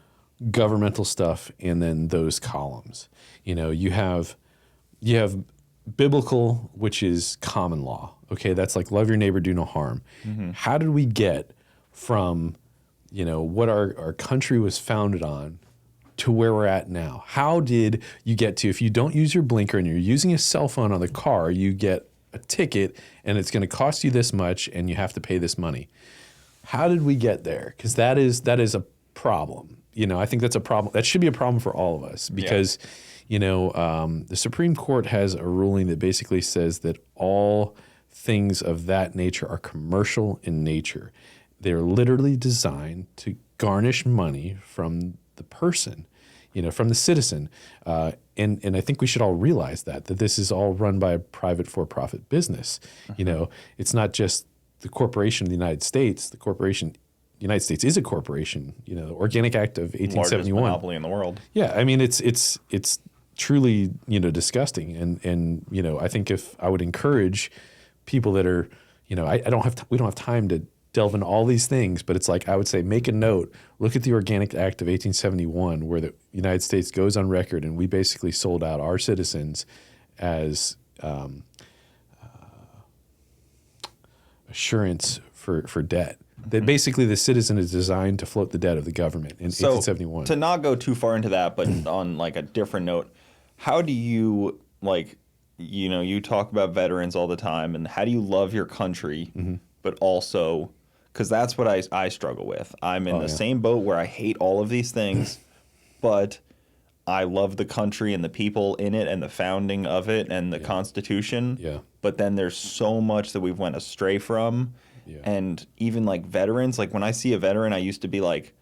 governmental stuff and then those columns, you know, you have biblical, which is common law. Okay, that's like love your neighbor, do no harm. Mm-hmm. How did we get from, you know, what our country was founded on to where we're at now? How did you get to, if you don't use your blinker and you're using a cell phone on the car, you get a ticket and it's going to cost you this much and you have to pay this money? How did we get there? Because that is a problem. You know, I think that's a problem. That should be a problem for all of us, because, you know, the Supreme Court has a ruling that basically says that all things of that nature are commercial in nature. They're literally designed to garnish money from the person, you know, from the citizen. And I think we should all realize that this is all run by a private for-profit business. You know, it's not just the corporation of the United States. The United States is a corporation. You know, the Organic Act of 1871. Largest monopoly in the world. Yeah, I mean, it's truly, you know, disgusting. And you know, I think if I would encourage people that are, you know, we don't have time to delve into all these things, but it's like, I would say, make a note, look at the Organic Act of 1871, where the United States goes on record, and we basically sold out our citizens as assurance for debt. That basically the citizen is designed to float the debt of the government in 1871. To not go too far into that, but on like a different note, how do you, like, you know, you talk about veterans all the time, and how do you love your country, but also, because that's what I struggle with. I'm in the same boat where I hate all of these things, but I love the country and the people in it and the founding of it and the Constitution. Yeah. But then there's so much that we've went astray from. Yeah. And even like veterans, like when I see a veteran, I used to be like,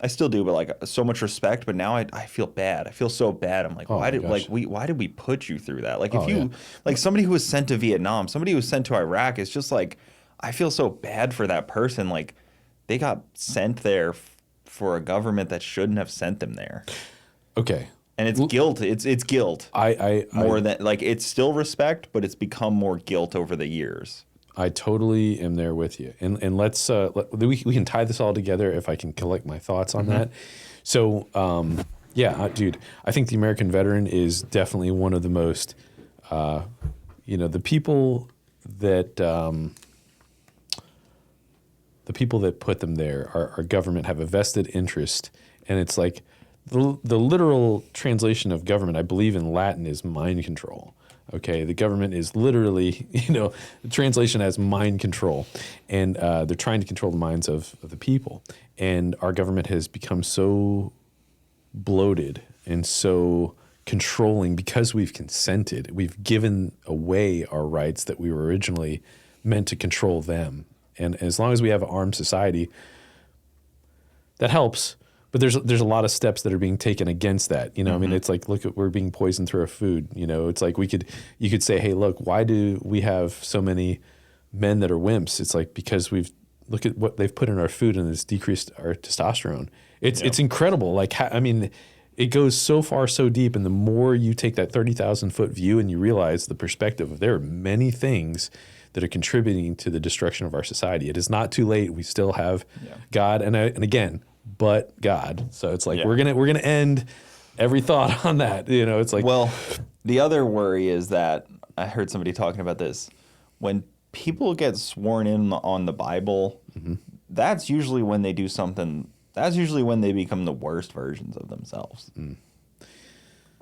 I still do, but like so much respect. But now I feel bad. I feel so bad. I'm like, why did we put you through that? Like if you like somebody who was sent to Vietnam, somebody who was sent to Iraq, it's just like, I feel so bad for that person. Like they got sent there for a government that shouldn't have sent them there. Okay. And it's guilt. It's guilt. More than like, it's still respect, but it's become more guilt over the years. I totally am there with you. And let's we can tie this all together if I can collect my thoughts on that. So, dude, I think the American veteran is definitely one of the most, you know, the people that put them there, our government, have a vested interest. And it's like the literal translation of government, I believe in Latin, is mind control. Okay, the government is literally, you know, the translation as mind control, and they're trying to control the minds of the people. And our government has become so bloated and so controlling because we've consented. We've given away our rights that we were originally meant to control them. And as long as we have an armed society, that helps. But there's a lot of steps that are being taken against that. I mean, it's like, look at, we're being poisoned through our food. It's like you could say, hey, look, why do we have so many men that are wimps? It's like, because look at what they've put in our food and it's decreased our testosterone. It's incredible. Like, I mean, it goes so far, so deep. And the more you take that 30,000 foot view and you realize the perspective of there are many things that are contributing to the destruction of our society. It is not too late. We still have God. And again, but God. So it's like, we're going to end every thought on that. It's like, well, the other worry is that I heard somebody talking about this. When people get sworn in on the Bible, that's usually when they do something. That's usually when they become the worst versions of themselves.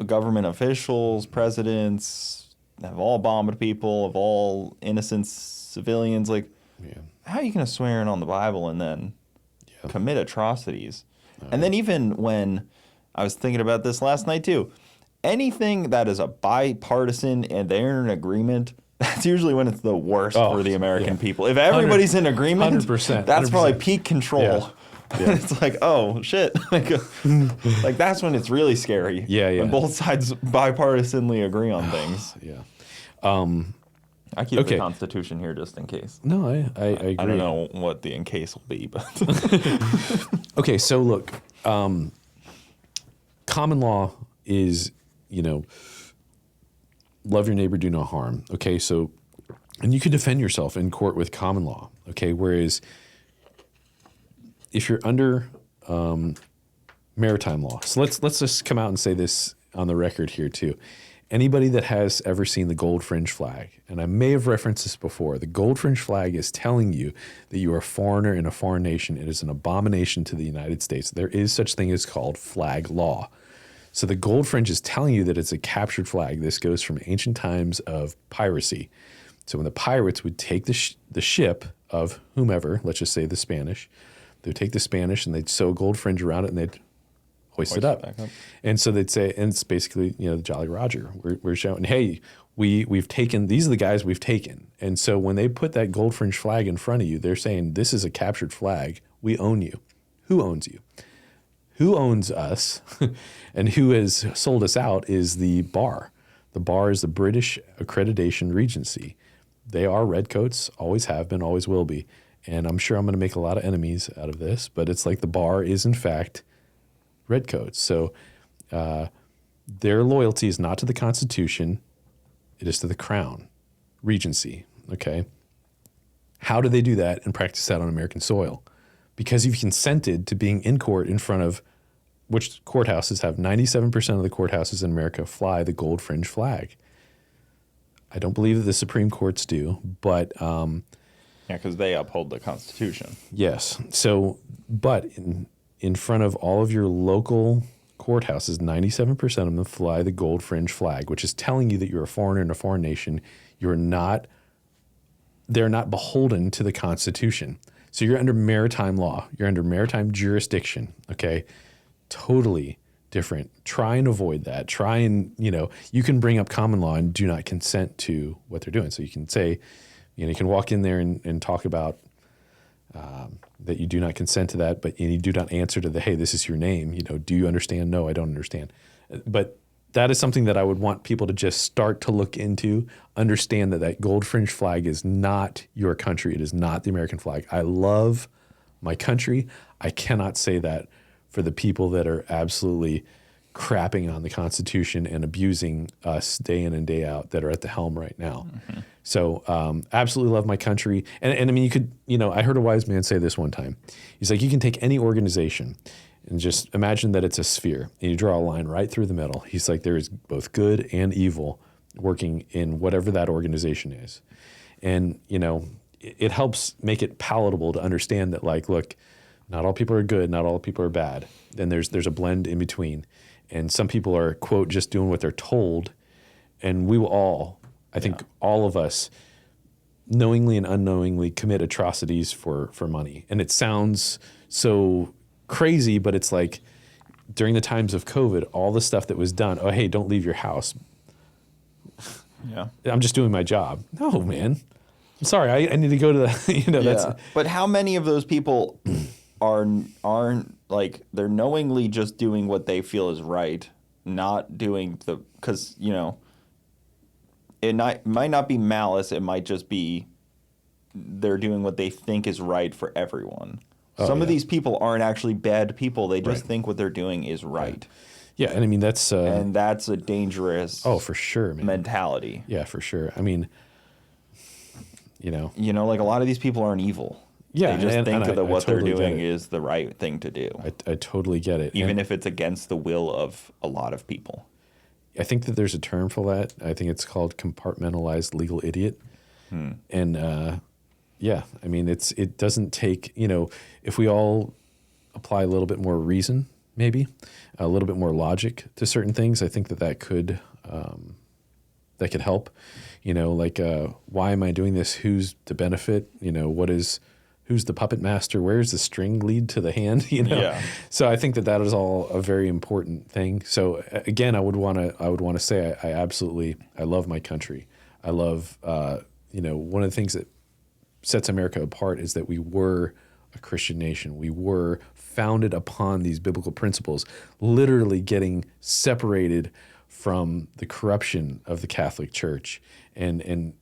Government officials, presidents have all bombed people, of all innocent civilians. Like, how are you going to swear in on the Bible and then commit atrocities? And then even when I was thinking about this last night too, anything that is a bipartisan and they're in agreement, that's usually when it's the worst for the American people. If everybody's in agreement, 100%, that's 100%. Probably peak control. Yeah. It's like, oh shit, like that's when it's really scary. When both sides bipartisanly agree on things. I keep the Constitution here just in case. No, I agree. I don't know what the in case will be, but okay. So look, common law is, love your neighbor, do no harm. Okay, so, and you can defend yourself in court with common law. Okay, whereas if you're under maritime law, so let's just come out and say this on the record here too. Anybody that has ever seen the gold fringe flag, and I may have referenced this before, the gold fringe flag is telling you that you are a foreigner in a foreign nation. It is an abomination to the United States. There is such thing as called flag law. So the gold fringe is telling you that it's a captured flag. This goes from ancient times of piracy. So when the pirates would take the ship of whomever, let's just say the Spanish, they would take the Spanish and they'd sew gold fringe around it and they'd hoist it up. And so they'd say, and it's basically, the Jolly Roger. We're showing, hey, we've taken, these are the guys we've taken. And so when they put that gold fringe flag in front of you, they're saying, this is a captured flag. We own you. Who owns you? Who owns us and who has sold us out is the bar. The bar is the British Accreditation Regency. They are redcoats, always have been, always will be. And I'm sure I'm going to make a lot of enemies out of this, but it's like the bar is, in fact, redcoats. So their loyalty is not to the Constitution. It is to the Crown, Regency, okay? How do they do that and practice that on American soil? Because you've consented to being in court in front of, which courthouses have 97% of the courthouses in America fly the gold fringe flag. I don't believe that the Supreme Courts do, but because they uphold the Constitution. Yes. So, but in front of all of your local courthouses, 97% of them fly the gold fringe flag, which is telling you that you're a foreigner in a foreign nation. They're not beholden to the Constitution. So you're under maritime law. You're under maritime jurisdiction, okay? Totally different. Try and avoid that. Try and, you can bring up common law and do not consent to what they're doing. So you can say, you can walk in there and talk about that you do not consent to that, but you do not answer to the, hey, this is your name. Do you understand? No, I don't understand. But that is something that I would want people to just start to look into, understand that gold fringe flag is not your country. It is not the American flag. I love my country. I cannot say that for the people that are absolutely crapping on the Constitution and abusing us day in and day out that are at the helm right now. Mm-hmm. So absolutely love my country. And I mean, you could, I heard a wise man say this one time. He's like, you can take any organization and just imagine that it's a sphere and you draw a line right through the middle. He's like, there is both good and evil working in whatever that organization is. And, it helps make it palatable to understand that, like, look, not all people are good, not all people are bad. Then there's a blend in between. And some people are, quote, just doing what they're told. And we will all, I think all of us, knowingly and unknowingly commit atrocities for money. And it sounds so crazy, but it's like during the times of COVID, all the stuff that was done, oh, hey, don't leave your house. Yeah. I'm just doing my job. No, man. I'm sorry. I need to go to the, that's. But how many of those people aren't like, they're knowingly just doing what they feel is right, not doing because, it might not be malice. It might just be they're doing what they think is right for everyone. Some of these people aren't actually bad people. They just think what they're doing is right. Yeah, and I mean, that's a dangerous for sure, man. mentality. Yeah, for sure. I mean, like a lot of these people aren't evil. Yeah, they just think that what totally they're doing is the right thing to do. I totally get it. Even if it's against the will of a lot of people. I think that there's a term for that. I think it's called compartmentalized legal idiot. And yeah, I mean, it doesn't take, if we all apply a little bit more reason, maybe a little bit more logic to certain things, I think that could help. Like, why am I doing this? Who's the benefit? Who's the puppet master? Where's the string lead to the hand? Yeah. So I think that is all a very important thing. So again, I would want to say I love my country. I love one of the things that sets America apart is that we were a Christian nation. We were founded upon these biblical principles, literally getting separated from the corruption of the Catholic Church and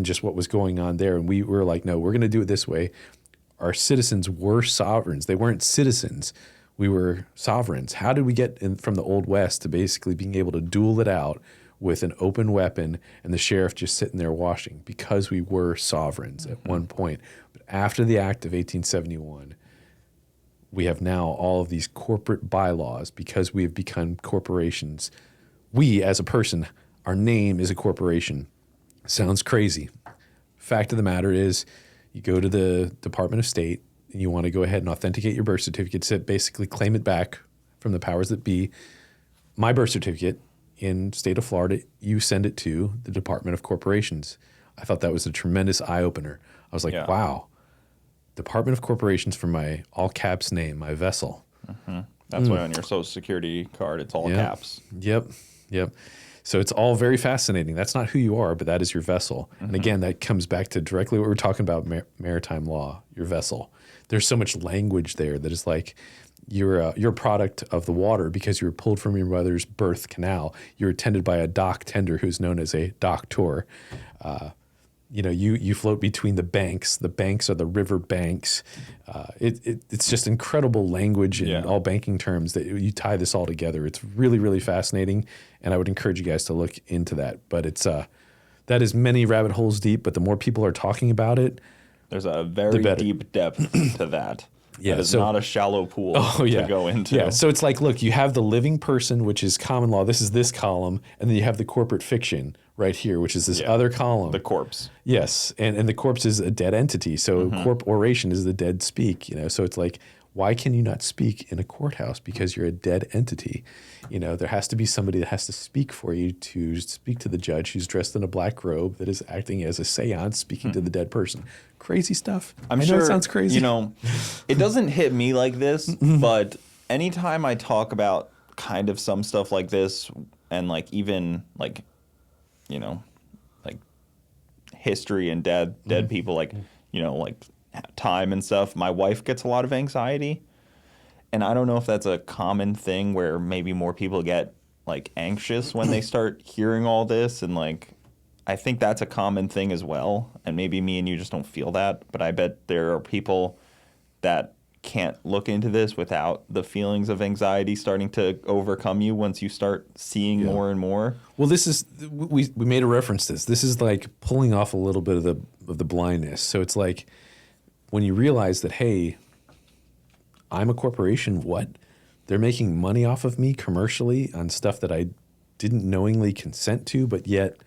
just what was going on there. And we were like, no, we're going to do it this way. Our citizens were sovereigns. They weren't citizens. We were sovereigns. How did we get from the Old West to basically being able to duel it out with an open weapon and the sheriff just sitting there watching? Because we were sovereigns at one point. But after the Act of 1871, we have now all of these corporate bylaws because we have become corporations. We, as a person, our name is a corporation. Sounds crazy. Fact of the matter is, you go to the Department of State and you want to go ahead and authenticate your birth certificate to basically claim it back from the powers that be. My birth certificate in state of Florida, you send it to the Department of Corporations. I thought that was a tremendous eye-opener. I was like, wow, Department of Corporations for my all caps name, my vessel. That's why on your Social Security card, it's all caps. Yep. So it's all very fascinating. That's not who you are, but that is your vessel. And again, that comes back to directly what we're talking about, maritime law, your vessel. There's so much language there that is like, you're a product of the water because you were pulled from your mother's birth canal. You're attended by a dock tender who's known as a doctor. You float between the banks. The banks are the river banks. It's just incredible language and all banking terms that you tie this all together. It's really, really fascinating, and I would encourage you guys to look into that. But it's that is many rabbit holes deep, but the more people are talking about it, there's a very deep depth to that. Yeah, it's not a shallow pool to go into. Yeah, so it's like, look, you have the living person, which is common law. This is this column, and then you have the corporate fiction right here, which is this other column. The corpse. Yes, and the corpse is a dead entity. So corporation is the dead speak. So it's like, why can you not speak in a courthouse? Because you're a dead entity. There has to be somebody that has to speak for you to speak to the judge who's dressed in a black robe that is acting as a seance, speaking to the dead person. Crazy stuff. I know it sounds crazy. It doesn't hit me like this, but anytime I talk about kind of some stuff like this and like even like, like history and dead people, like, like time and stuff, my wife gets a lot of anxiety. And I don't know if that's a common thing where maybe more people get like anxious when they start hearing all this. And like, I think that's a common thing as well. And maybe me and you just don't feel that. But I bet there are people that can't look into this without the feelings of anxiety starting to overcome you once you start seeing more and more. Well, this is, we made a reference to this. This is like pulling off a little bit of the blindness. So it's like when you realize that, hey, I'm a corporation, what? They're making money off of me commercially on stuff that I didn't knowingly consent to, but yet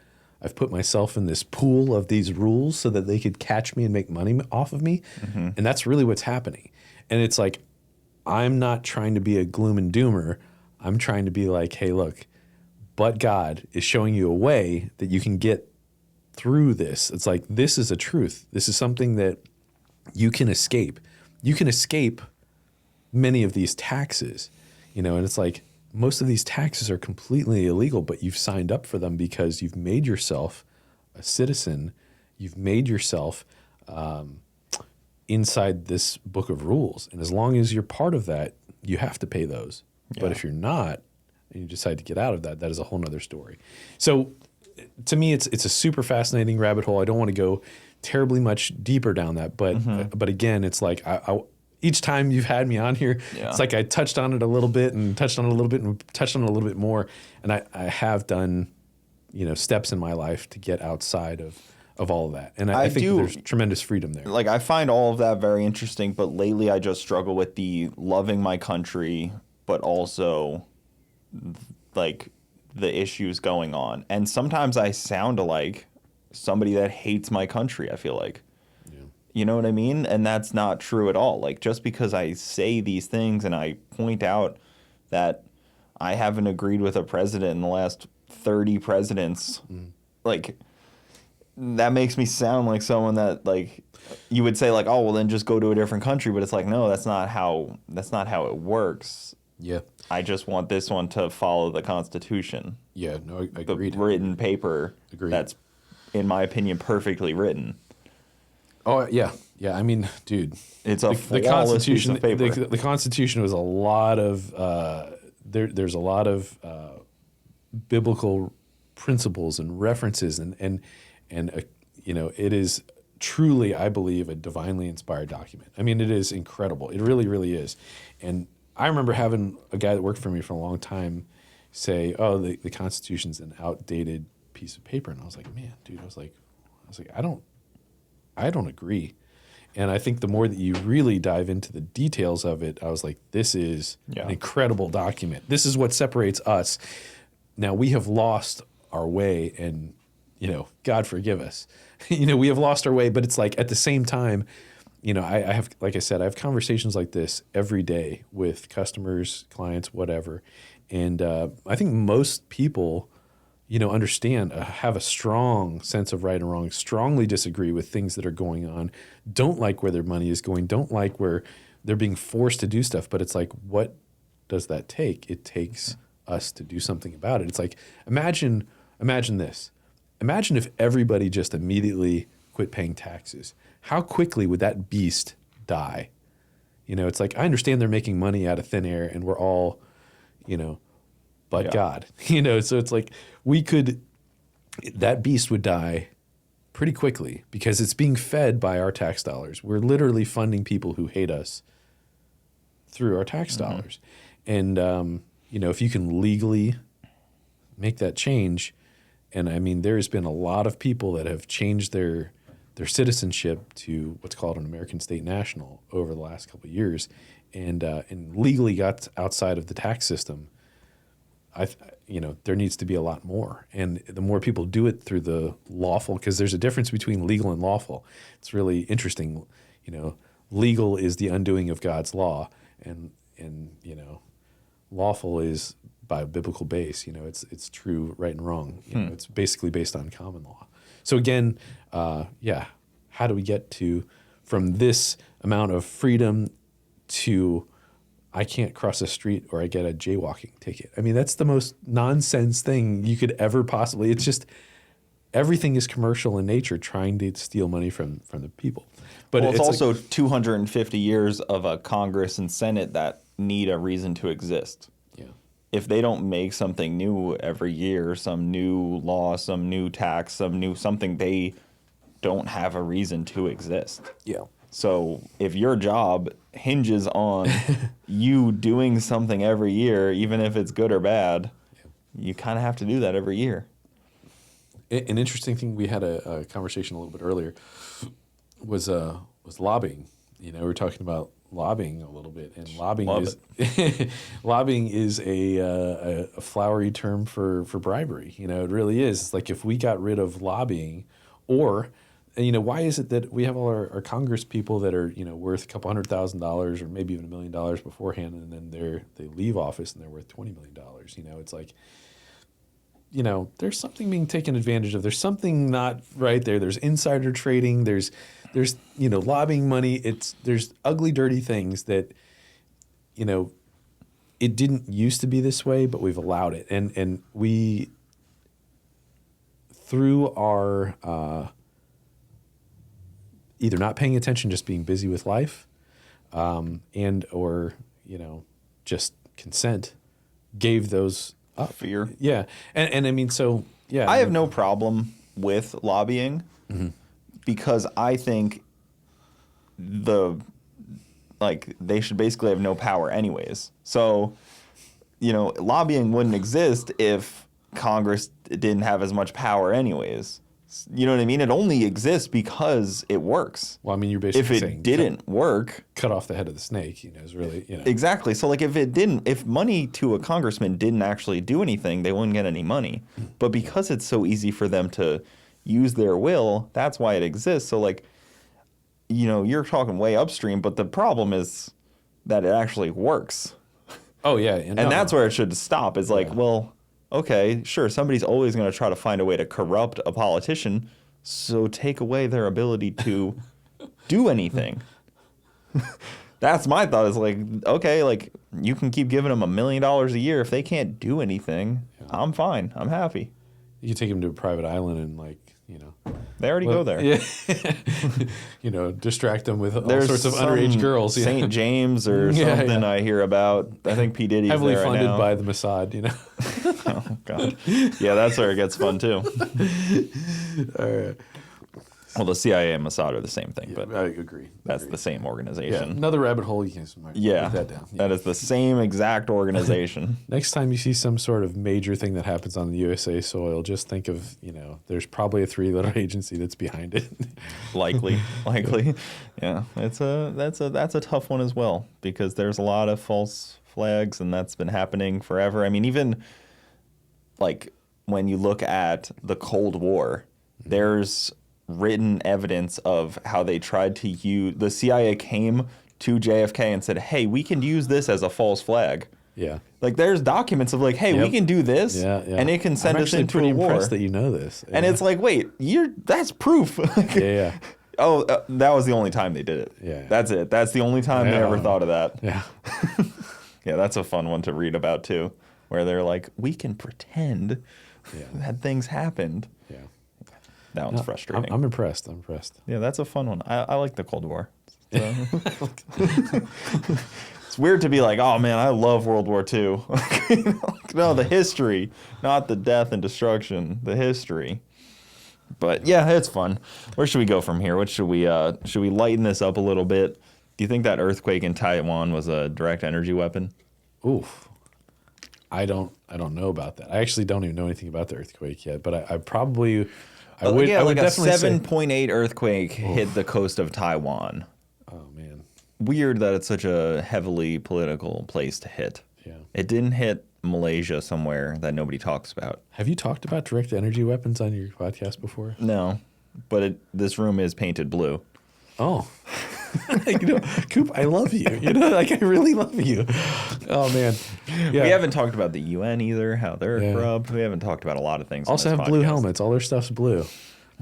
I've put myself in this pool of these rules so that they could catch me and make money off of me. And that's really what's happening. And it's like, I'm not trying to be a gloom and doomer. I'm trying to be like, hey, look, but God is showing you a way that you can get through this. It's like, this is a truth. This is something that you can escape. You can escape many of these taxes. You know, and it's like most of these taxes are completely illegal, but you've signed up for them because you've made yourself a citizen. You've made yourself inside this book of rules. And as long as you're part of that, you have to pay those. Yeah. But if you're not, and you decide to get out of that, that is a whole nother story. So to me, it's a super fascinating rabbit hole. I don't want to go terribly much deeper down that. But again, it's like I each time you've had me on here, it's like I touched on it a little bit and touched on it a little bit and touched on it a little bit more. And I have done, you know, steps in my life to get outside of all of that. And I think there's tremendous freedom there. Like, I find all of that very interesting, but lately I just struggle with the loving my country, but also like the issues going on. And sometimes I sound like somebody that hates my country, I feel like. You know what I mean? And that's not true at all. Like, just because I say these things and I point out that I haven't agreed with a president in the last 30 presidents, like, that makes me sound like someone that, like, you would say, like, oh, well, then just go to a different country. But it's like, no, that's not how it works. Yeah. I just want this one to follow the Constitution. Yeah, no, I agreed. The written paper that's, in my opinion, perfectly written. Oh yeah, yeah. I mean, dude, it's a flawless piece of paper. The Constitution was a lot of there's a lot of biblical principles and references, and you know, it is truly, I believe, a divinely inspired document. I mean, it is incredible. It really, really is. And I remember having a guy that worked for me for a long time say, "Oh, the Constitution's an outdated piece of paper," and I was like, "Man, dude," I was like, I don't agree. And I think the more that you really dive into the details of it, I was like, this is an incredible document. This is what separates us. Now, we have lost our way, and, you know, God forgive us. You know, we have lost our way, but it's like, at the same time, you know, I have, like I said, I have conversations like this every day with customers, clients, whatever. And I think most people, you know, understand, have a strong sense of right and wrong, strongly disagree with things that are going on, don't like where their money is going, don't like where they're being forced to do stuff. But it's like, what does that take? It takes us to do something about it. It's like, imagine this. Imagine if everybody just immediately quit paying taxes. How quickly would that beast die? You know, it's like, I understand they're making money out of thin air and we're all, you know, but God, you know, so it's like that beast would die pretty quickly because it's being fed by our tax dollars. We're literally funding people who hate us through our tax dollars. And, you know, if you can legally make that change, and I mean, there's been a lot of people that have changed their citizenship to what's called an American State National over the last couple of years and legally got outside of the tax system. You know, there needs to be a lot more. And the more people do it through the lawful, because there's a difference between legal and lawful. It's really interesting. You know, legal is the undoing of God's law, and you know, lawful is by a biblical base. You know, it's true, right and wrong. You know, it's basically based on common law. So again, how do we get from this amount of freedom to I can't cross a street or I get a jaywalking ticket? I mean, that's the most nonsense thing you could ever possibly. It's just everything is commercial in nature, trying to steal money from the people. But it's also 250 years of a Congress and Senate that need a reason to exist. Yeah. If they don't make something new every year, some new law, some new tax, something, they don't have a reason to exist. Yeah. So if your job hinges on you doing something every year, even if it's good or bad, you kind of have to do that every year. An interesting thing, we had a conversation a little bit earlier, was lobbying. You know, we were talking about lobbying a little bit, and lobbying is a flowery term for bribery. You know, it really is. It's like if we got rid of lobbying, or you know, why is it that we have all our Congress people that are, you know, worth a couple $100,000 or maybe even $1 million beforehand, and then they leave office and they're worth $20 million? You know, it's like, you know, there's something being taken advantage of. There's something not right there. There's insider trading. There's you know, lobbying money. There's ugly, dirty things that, you know, it didn't used to be this way, but we've allowed it. And we, through our either not paying attention, just being busy with life, and or, just consent, gave those up. Fear. Yeah. And I mean, so, yeah. I have no problem with lobbying because I think they should basically have no power anyways. So, lobbying wouldn't exist if Congress didn't have as much power anyways. You know what I mean? It only exists because it works. Well, I mean, you're basically if it saying didn't work, cut off the head of the snake, is really, Exactly. So like if money to a congressman didn't actually do anything, they wouldn't get any money. But because it's so easy for them to use their will, that's why it exists. So like, you're talking way upstream, but the problem is that it actually works. Oh yeah. And that's where it should stop. Is like, well, okay, sure, somebody's always going to try to find a way to corrupt a politician, so take away their ability to do anything. That's my thought, is like, okay, like, you can keep giving them $1 million a year. If they can't do anything, I'm fine. I'm happy. You can take them to a private island and, like, They already go there. Yeah. Distract them with all sorts of underage girls. St. James or something I hear about. I think P. Diddy's heavily there funded right now. by the Mossad, Oh, God. Yeah, that's where it gets fun, too. All right. Well, the CIA and Mossad are the same thing, but I agree. that's the same organization. Another rabbit hole. You can write that down. That is the same exact organization. Next time you see some sort of major thing that happens on the USA soil, just think of, there's probably a three-letter agency that's behind it. Likely. Yeah, that's a tough one as well, because there's a lot of false flags, and that's been happening forever. I mean, even like when you look at the Cold War, there's written evidence of how they tried to use, the CIA came to JFK and said, hey, we can use this as a false flag. Yeah. Like, there's documents of like, hey, we can do this, and it can send us into a war. I'm pretty impressed that you know this. And it's like, wait, that's proof. Yeah. Oh, that was the only time they did it. Yeah. That's it. That's the only time they ever thought of that. Yeah. Yeah, that's a fun one to read about, too, where they're like, we can pretend that things happened. Yeah. That one's frustrating. I'm impressed. Yeah, that's a fun one. I like the Cold War. So. It's weird to be like, oh, man, I love World War II. No, the history, not the death and destruction, the history. But, yeah, it's fun. Where should we go from here? What should we lighten this up a little bit? Do you think that earthquake in Taiwan was a direct energy weapon? Oof. I don't know about that. I actually don't even know anything about the earthquake yet, but I probably... I would like a definitely 7.8 earthquake hit the coast of Taiwan. Oh, man. Weird that it's such a heavily political place to hit. Yeah. It didn't hit Malaysia somewhere that nobody talks about. Have you talked about direct energy weapons on your podcast before? No, but this room is painted blue. Oh. Coop, I love you. I really love you. Oh, man. Yeah. We haven't talked about the UN either, how they're corrupt. We haven't talked about a lot of things. Also have blue helmets. All their stuff's blue.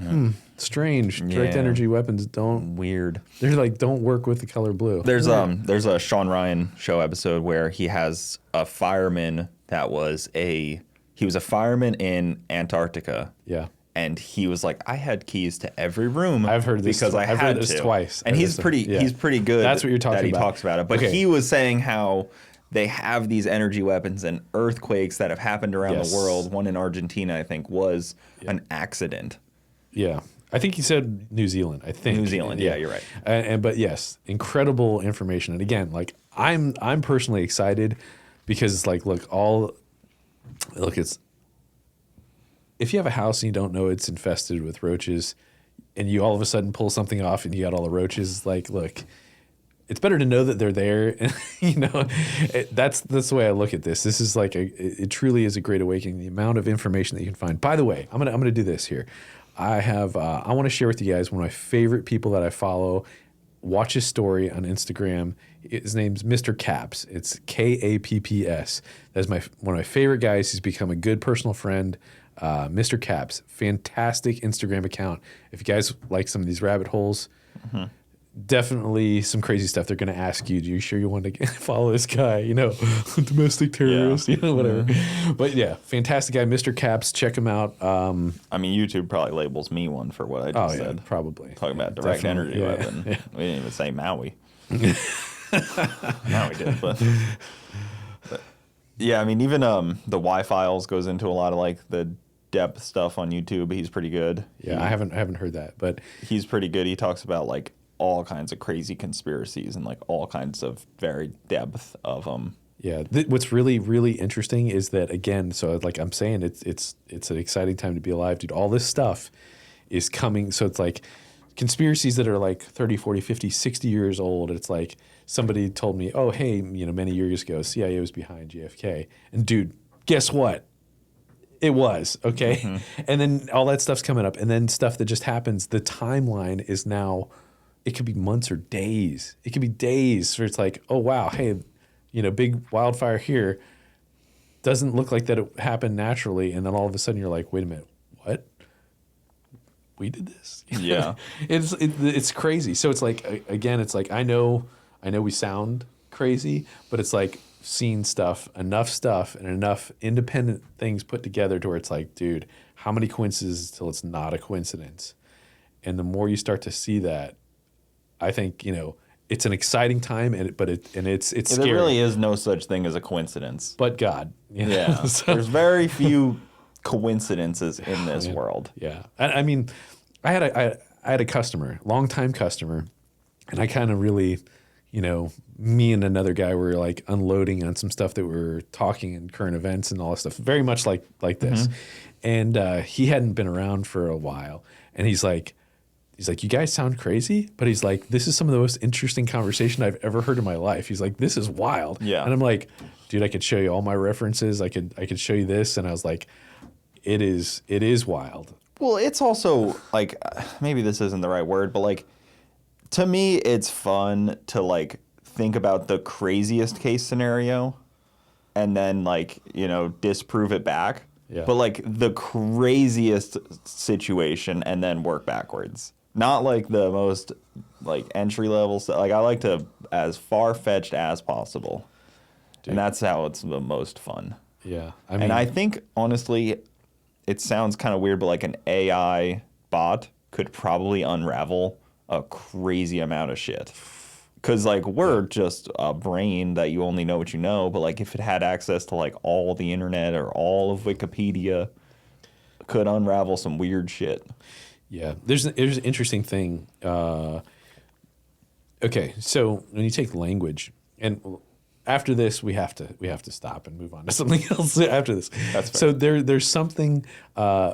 Yeah. Strange. Direct energy weapons don't. Weird. They're like, don't work with the color blue. There's a Sean Ryan show episode where he has a fireman that was he was a fireman in Antarctica. Yeah. And he was like, I had keys to every room. I've heard this because I had heard this to. twice. And he's pretty good. That's what you're talking that he about. Talks about it. But he was saying how they have these energy weapons, and earthquakes that have happened around the world. One in Argentina, I think, was an accident. Yeah. I think he said New Zealand. New Zealand. Yeah, you're right. But yes, incredible information. And again, like I'm personally excited because it's like, it's if you have a house and you don't know it's infested with roaches, and you all of a sudden pull something off and you got all the roaches, like, look, it's better to know that they're there. That's the way I look at this. This is like it truly is a great awakening. The amount of information that you can find. By the way, I'm gonna do this here. I want to share with you guys one of my favorite people that I follow. Watch his story on Instagram. His name's Mr. Caps. It's Kapps. That's one of my favorite guys. He's become a good personal friend. Mr. Caps, fantastic Instagram account. If you guys like some of these rabbit holes, definitely some crazy stuff. They're going to ask you, "Do you sure you want to follow this guy? Domestic terrorist, whatever." But yeah, fantastic guy, Mr. Caps. Check him out. I mean, YouTube probably labels me one for what I just said. Probably. Talking about direct energy weapon. Yeah. We didn't even say Maui. Now we did, but yeah, I mean, even the Y-Files goes into a lot of like the depth stuff on YouTube. He's pretty good. Yeah, I haven't heard that, but he's pretty good. He talks about like all kinds of crazy conspiracies and like all kinds of very depth of them. Yeah, what's really, really interesting is that, again, so like I'm saying, it's an exciting time to be alive, dude. All this stuff is coming. So it's like conspiracies that are like 30, 40, 50, 60 years old. It's like somebody told me, oh, hey, many years ago, CIA was behind JFK. And dude, guess what? It was, okay? Mm-hmm. And then all that stuff's coming up. And then stuff that just happens, the timeline is now, it could be months or days. It could be days where it's like, oh, wow, hey, big wildfire here. Doesn't look like that it happened naturally. And then all of a sudden you're like, wait a minute, what? We did this? Yeah. It's crazy. So it's like, again, it's like, I know we sound crazy, but it's like seeing enough stuff and enough independent things put together to where it's like, dude, how many coincidences till it's not a coincidence? And the more you start to see that, I think, it's an exciting time, it's scary. There really is no such thing as a coincidence. But God. Yeah. So, there's very few coincidences in this world. Yeah. I mean, I had a customer, longtime customer, and I kind of really, me and another guy were like unloading on some stuff that we were talking in current events and all this stuff, very much like this. Mm-hmm. And he hadn't been around for a while, and he's like, you guys sound crazy, but he's like, this is some of the most interesting conversation I've ever heard in my life. He's like, this is wild. Yeah. And I'm like, dude, I could show you all my references. I could show you this. And I was like, it is wild. Well, it's also like, maybe this isn't the right word, but like, to me, it's fun to like think about the craziest case scenario and then like, disprove it back. Yeah. But like the craziest situation and then work backwards. Not like the most like entry level stuff. Like I like to as far fetched as possible. Dude. And that's how it's the most fun. Yeah. And I think honestly, it sounds kind of weird, but like an AI bot could probably unravel a crazy amount of shit. Because like we're just a brain that you only know what you know, but like if it had access to like all the internet or all of Wikipedia, could unravel some weird shit. Yeah, there's an interesting thing. Okay, so when you take language, and after this we have to stop and move on to something else after this. That's fair. So there's something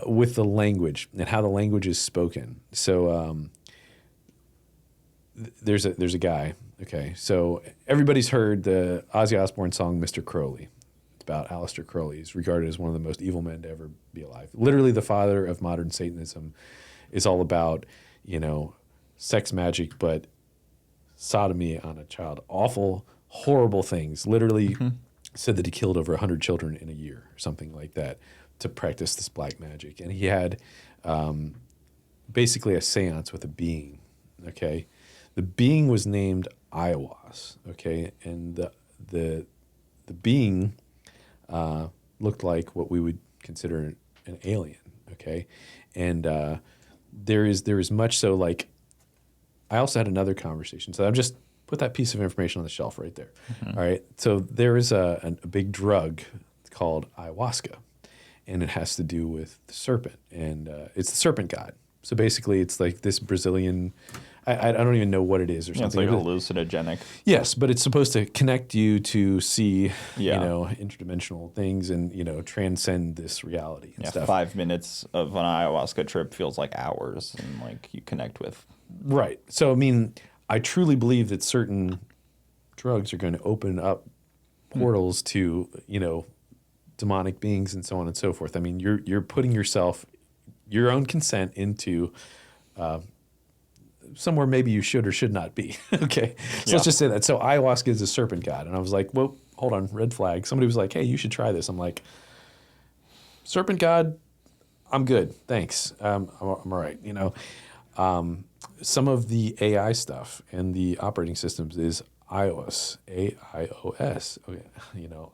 with the language and how the language is spoken. So there's a guy. Okay, so everybody's heard the Ozzy Osbourne song "Mr. Crowley." It's about Aleister Crowley. He's regarded as one of the most evil men to ever be alive. Literally, the father of modern Satanism is all about, sex magic, but sodomy on a child. Awful, horrible things. Literally said that he killed over 100 children in a year or something like that to practice this black magic. And he had basically a seance with a being, okay? The being was named Iowas, okay? And the being looked like what we would consider an alien, okay? And there is much so like, I also had another conversation. So I've just put that piece of information on the shelf right there. Mm-hmm. All right. So there is a big drug called ayahuasca, and it has to do with the serpent, and it's the serpent god. So basically it's like this Brazilian, I don't even know what it is or something. It's like hallucinogenic. Yes, but it's supposed to connect you to see, interdimensional things and, transcend this reality and stuff. 5 minutes of an ayahuasca trip feels like hours, and like you connect with. Right. So, I mean, I truly believe that certain drugs are going to open up portals to, demonic beings and so on and so forth. I mean, you're putting your own consent into somewhere maybe you should or should not be. Okay. So let's just say that. So ayahuasca is a serpent god. And I was like, well, hold on, red flag. Somebody was like, hey, you should try this. I'm like, serpent god, I'm good. Thanks. I'm all right. some of the AI stuff and the operating systems is iOS, AIOS, okay,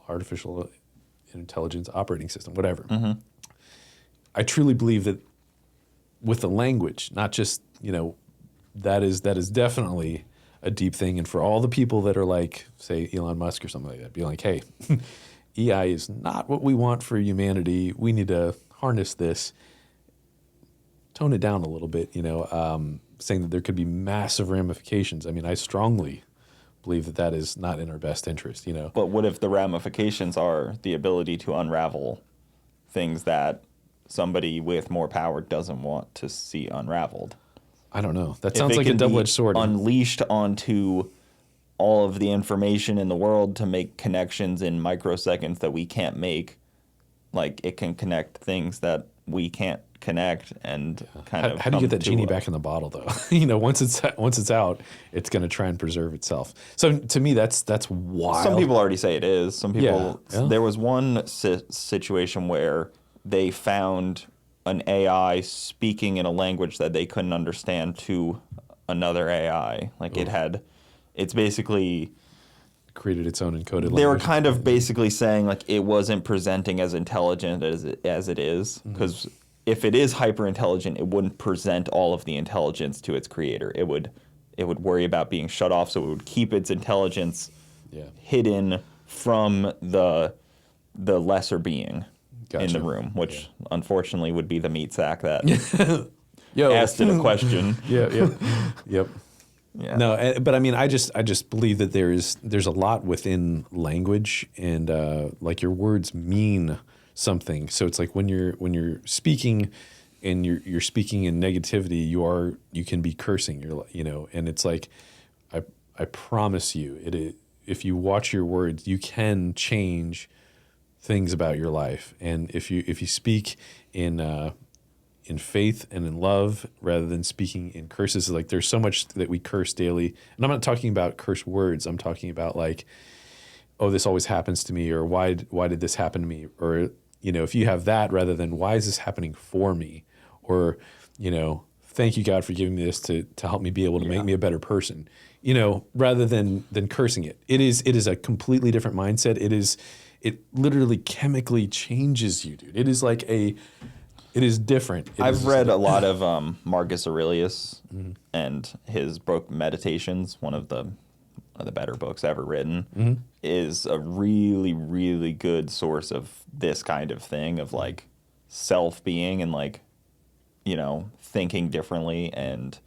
artificial intelligence operating system, whatever. I truly believe that with the language, not just, that is definitely a deep thing. And for all the people that are like, say, Elon Musk or something like that, be like, hey, AI is not what we want for humanity. We need to harness this. Tone it down a little bit, saying that there could be massive ramifications. I mean, I strongly believe that is not in our best interest, But what if the ramifications are the ability to unravel things that somebody with more power doesn't want to see unraveled? I don't know. That sounds like a double-edged sword. Unleashed onto all of the information in the world to make connections in microseconds that we can't make. Like, it can connect things that we can't connect and kind of. How do you get that genie back in the bottle, though? Once it's out, it's going to try and preserve itself. So to me, that's wild. Some people already say it is. Some people. Yeah. There was one situation where they found an AI speaking in a language that they couldn't understand to another AI. Like it's basically created its own encoded language. They were kind of basically saying like it wasn't presenting as intelligent as it is, because if it is hyper intelligent, it wouldn't present all of the intelligence to its creator. It would worry about being shut off, so it would keep its intelligence hidden from the lesser being in the room, which unfortunately would be the meat sack that asked it a question. Yep. Yeah. No, but I mean, I just believe that there's a lot within language, and like your words mean something. So it's like when you're speaking, and you're speaking in negativity, you can be cursing. And it's like, I promise you, if you watch your words, you can change things about your life. And if you speak in faith and in love rather than speaking in curses, like there's so much that we curse daily. And I'm not talking about curse words. I'm talking about like, oh, this always happens to me, or why did this happen to me? Or, if you have that rather than why is this happening for me? Or, thank you, God, for giving me this to help me be able to make me a better person, rather than cursing it. It is a completely different mindset. It literally chemically changes you, dude. It is different. I've read a lot of Marcus Aurelius and his book Meditations, one of the better books ever written, is a really, really good source of this kind of thing, of like self-being and like, thinking differently. And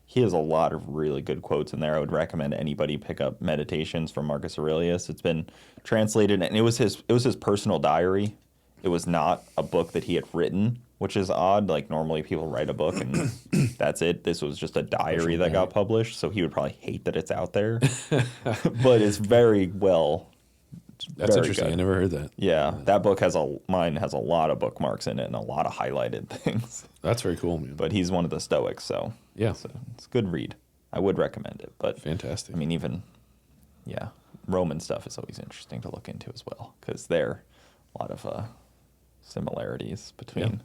he has a lot of really good quotes in there. I would recommend anybody pick up Meditations from Marcus Aurelius. It's been translated, and it was his personal diary. It was not a book that he had written, which is odd. Like normally people write a book and that's it. This was just a diary that got published, so he would probably hate that it's out there. But it's very well. That's interesting. Good. I never heard that. Yeah, that book mine has a lot of bookmarks in it and a lot of highlighted things. That's very cool, man. But he's one of the Stoics, so it's a good read. I would recommend it. But fantastic. I mean, even Roman stuff is always interesting to look into as well, because there are a lot of similarities between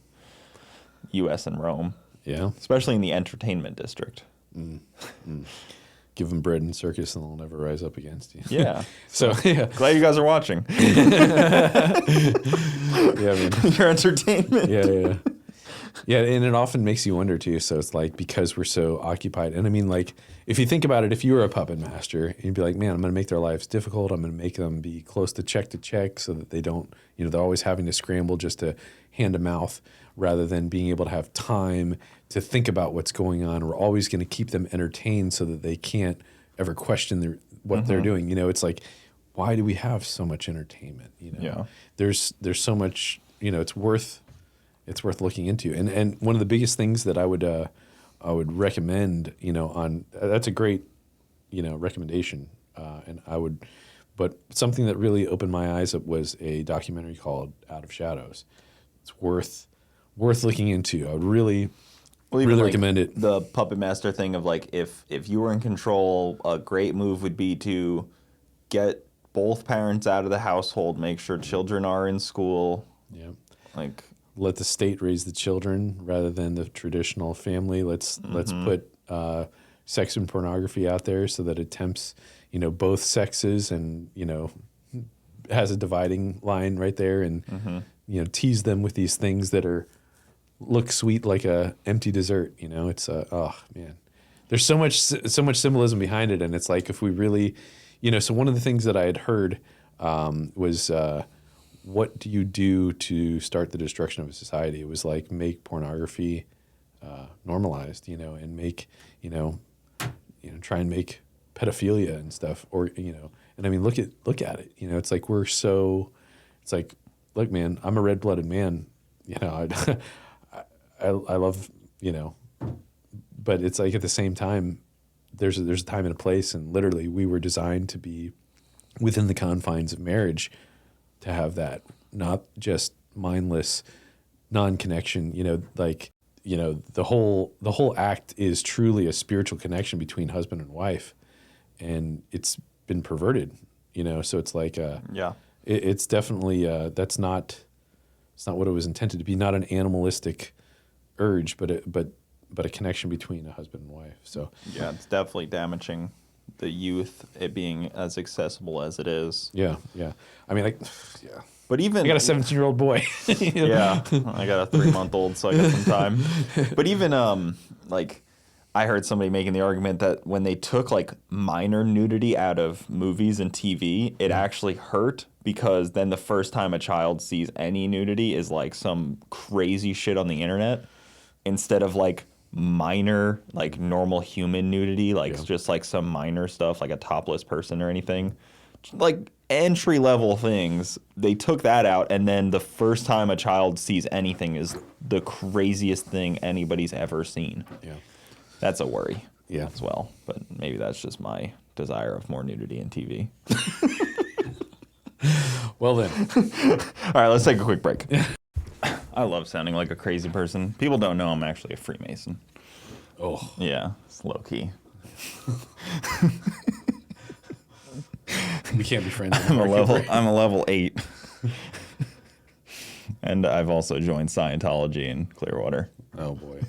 U.S. and Rome. Yeah, especially in the entertainment district. Give them bread and circus, and they'll never rise up against you. Yeah. So glad you guys are watching. Your entertainment. Yeah, and it often makes you wonder too. So it's like, because we're so occupied, and I mean, like, if you think about it, if you were a puppet master, and you'd be like, man, I'm going to make their lives difficult. I'm going to make them be close to check, so that they don't, they're always having to scramble just to hand a mouth, rather than being able to have time to think about what's going on. We're always going to keep them entertained so that they can't ever question what they're doing. It's like, why do we have so much entertainment? There's so much. It's worth looking into. And one of the biggest things that I would recommend, on that's a great, recommendation. But something that really opened my eyes up was a documentary called Out of Shadows. It's worth looking into. I would really recommend it. The puppet master thing of like, if you were in control, a great move would be to get both parents out of the household, make sure children are in school. Yeah. Like, let the state raise the children rather than the traditional family. Let's put sex and pornography out there so that it tempts, both sexes and, has a dividing line right there and, tease them with these things that look sweet like a empty dessert. It's oh man, there's so much symbolism behind it. And it's like, if we really, so one of the things that I had heard was, what do you do to start the destruction of a society? It was like, make pornography normalized, and make, try and make pedophilia and stuff, or, and I mean, look at it, it's like, it's like, look, man, I'm a red-blooded man, I love, but it's like, at the same time, there's a time and a place, and literally we were designed to be within the confines of marriage, to have that, not just mindless non-connection, the whole act is truly a spiritual connection between husband and wife, and it's been perverted, so it's like, it's definitely, it's not what it was intended to be, not an animalistic urge, but a connection between a husband and wife. So yeah, it's definitely damaging the youth, it being as accessible as it is. Yeah. I mean, yeah. But even I got a 17-year-old boy. Yeah, I got a 3-month-old, so I got some time. But even I heard somebody making the argument that when they took like minor nudity out of movies and TV, it actually hurt, because then the first time a child sees any nudity is like some crazy shit on the internet, instead of like minor, like normal human nudity, like just like some minor stuff, like a topless person or anything, like entry level things. They took that out, and then the first time a child sees anything is the craziest thing anybody's ever seen. Yeah, that's a worry. Yeah, as well. But maybe that's just my desire of more nudity in TV. Well then, all right, let's take a quick break. I love sounding like a crazy person. People don't know I'm actually a Freemason. Oh. Yeah, it's low key. We can't be friends anymore. I'm a level 8. And I've also joined Scientology in Clearwater. Oh boy.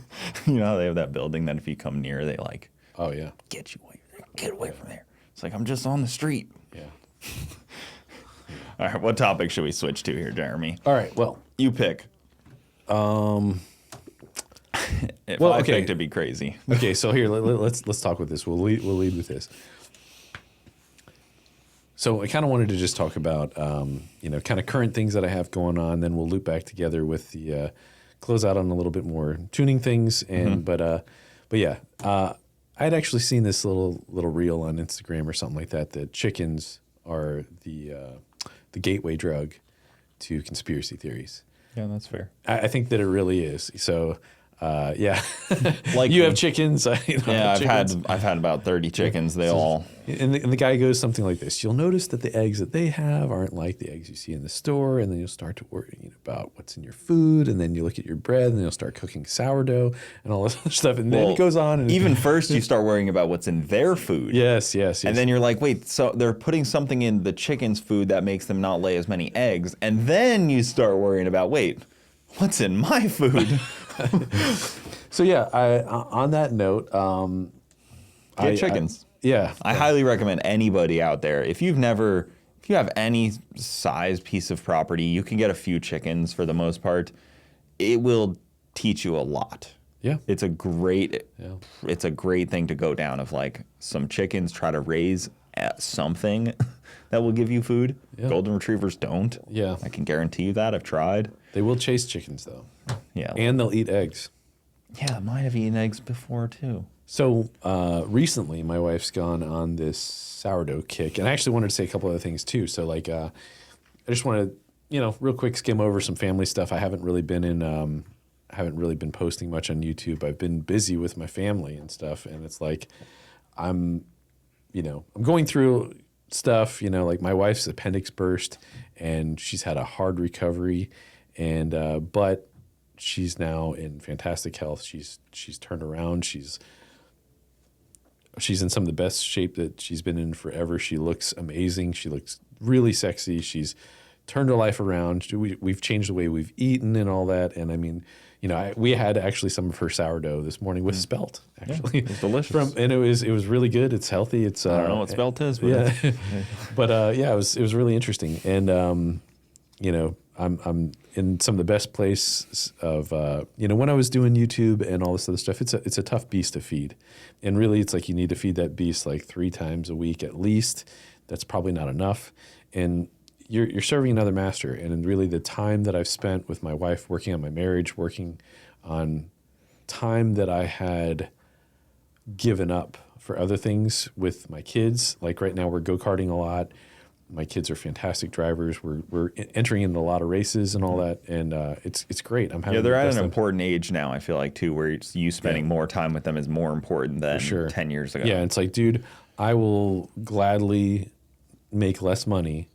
You know how they have that building that if you come near, they like, oh yeah, get you away from there. Get away from there. It's like, I'm just on the street. Yeah. All right, what topic should we switch to here, Jeremy? All right, well, you pick. If I picked, it'd be crazy. Okay, so here, let's talk with this. We'll lead with this. So I kind of wanted to just talk about, kind of current things that I have going on. Then we'll loop back together with the close out on a little bit more tuning things. And but yeah, I had actually seen this little reel on Instagram or something like that. That chickens are the gateway drug to conspiracy theories. Yeah, that's fair. I think that it really is. So. Yeah, like you have chickens. I've had about 30 chickens. They all and the guy goes something like this: you'll notice that the eggs that they have aren't like the eggs you see in the store, and then you'll start to worry about what's in your food, and then you look at your bread, and then you'll start cooking sourdough and all this other stuff, and then it goes on. And even first, you start worrying about what's in their food. Yes. And then you're like, wait, so they're putting something in the chicken's food that makes them not lay as many eggs, and then you start worrying about, wait, what's in my food? So yeah, on that note, get chickens. I highly recommend anybody out there, if you have any size piece of property, you can get a few chickens for the most part. It will teach you a lot. Yeah, it's a great thing to go down of like some chickens, try to raise something that will give you food. Yeah. Golden retrievers don't. Yeah, I can guarantee you that. I've tried. They will chase chickens though. Yeah, and they'll eat eggs. Yeah, mine have eaten eggs before too. So recently, my wife's gone on this sourdough kick, and I actually wanted to say a couple other things too. So like, I just want to, real quick skim over some family stuff. I haven't really been posting much on YouTube. I've been busy with my family and stuff, and it's like, I'm going through stuff. Like my wife's appendix burst, and she's had a hard recovery. And but she's now in fantastic health. She's turned around. She's in some of the best shape that she's been in forever. She looks amazing. She looks really sexy. She's turned her life around. We've changed the way we've eaten and all that. And I mean, we had actually some of her sourdough this morning with spelt, actually. It was delicious. And it was really good. It's healthy. It's I don't know what spelt is, but yeah. But it was really interesting. And I'm in some of the best place of when I was doing YouTube and all this other stuff. It's a tough beast to feed, and really it's like you need to feed that beast like 3 times a week at least. That's probably not enough, and you're serving another master. And really the time that I've spent with my wife working on my marriage, working on time that I had given up for other things with my kids. Like right now we're go-karting a lot. My kids are fantastic drivers. We're entering into a lot of races and all that, and it's great. I'm having they're at an important age now. I feel like too, where you spending more time with them is more important than 10 years ago. Yeah, it's like, dude, I will gladly make less money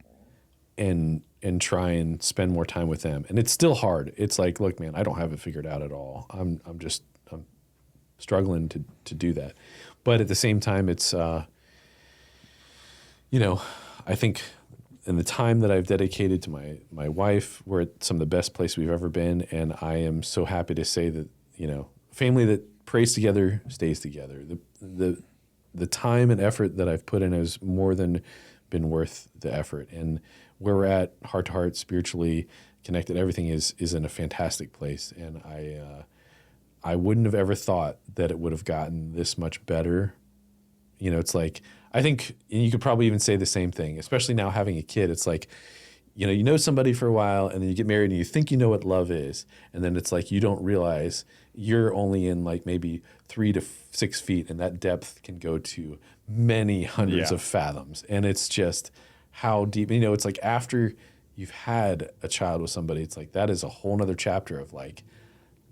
and try and spend more time with them. And it's still hard. It's like, look, man, I don't have it figured out at all. I'm struggling to do that. But at the same time, it's I think in the time that I've dedicated to my wife, we're at some of the best place we've ever been, and I am so happy to say that, family that prays together stays together. The time and effort that I've put in has more than been worth the effort. And where we're at, heart to heart, spiritually connected, everything is in a fantastic place. And I wouldn't have ever thought that it would have gotten this much better. It's like, I think, and you could probably even say the same thing, especially now having a kid. It's like, you know somebody for a while, and then you get married and you think you know what love is. And then it's like, you don't realize you're only in like maybe 3 to 6 feet, and that depth can go to many hundreds of fathoms. And it's just how deep, it's like after you've had a child with somebody, it's like, that is a whole nother chapter of like,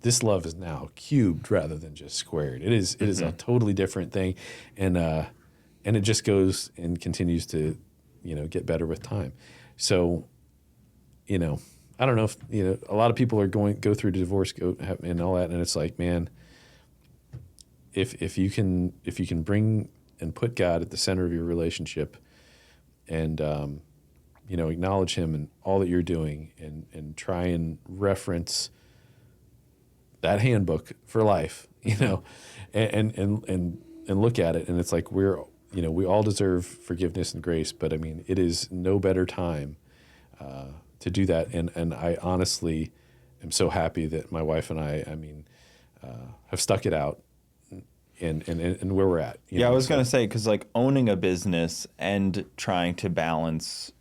this love is now cubed rather than just squared. It is a totally different thing. And it just goes and continues to, get better with time. So, I don't know if, a lot of people are go through divorce and all that. And it's like, man, if you can bring and put God at the center of your relationship and, acknowledge him and all that you're doing and try and reference that handbook for life, and look at it. And it's like, we all deserve forgiveness and grace, but I mean, it is no better time to do that. And I honestly am so happy that my wife and I have stuck it out and where we're at. I was going to say, because like owning a business and trying to balance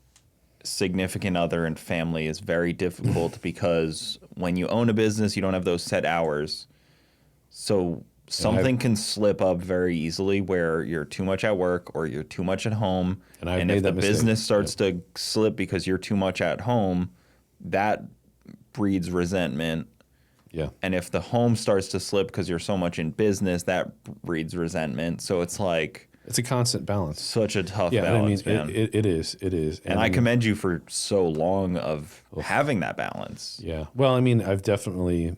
significant other and family is very difficult because when you own a business, you don't have those set hours. So something can slip up very easily where you're too much at work or you're too much at home. And if the business starts to slip because you're too much at home, that breeds resentment. Yeah. And if the home starts to slip because you're so much in business, that breeds resentment. So it's like, it's a constant balance. Such a tough balance, man. It is. And I commend you for so long of having that balance. Yeah. Well, I've definitely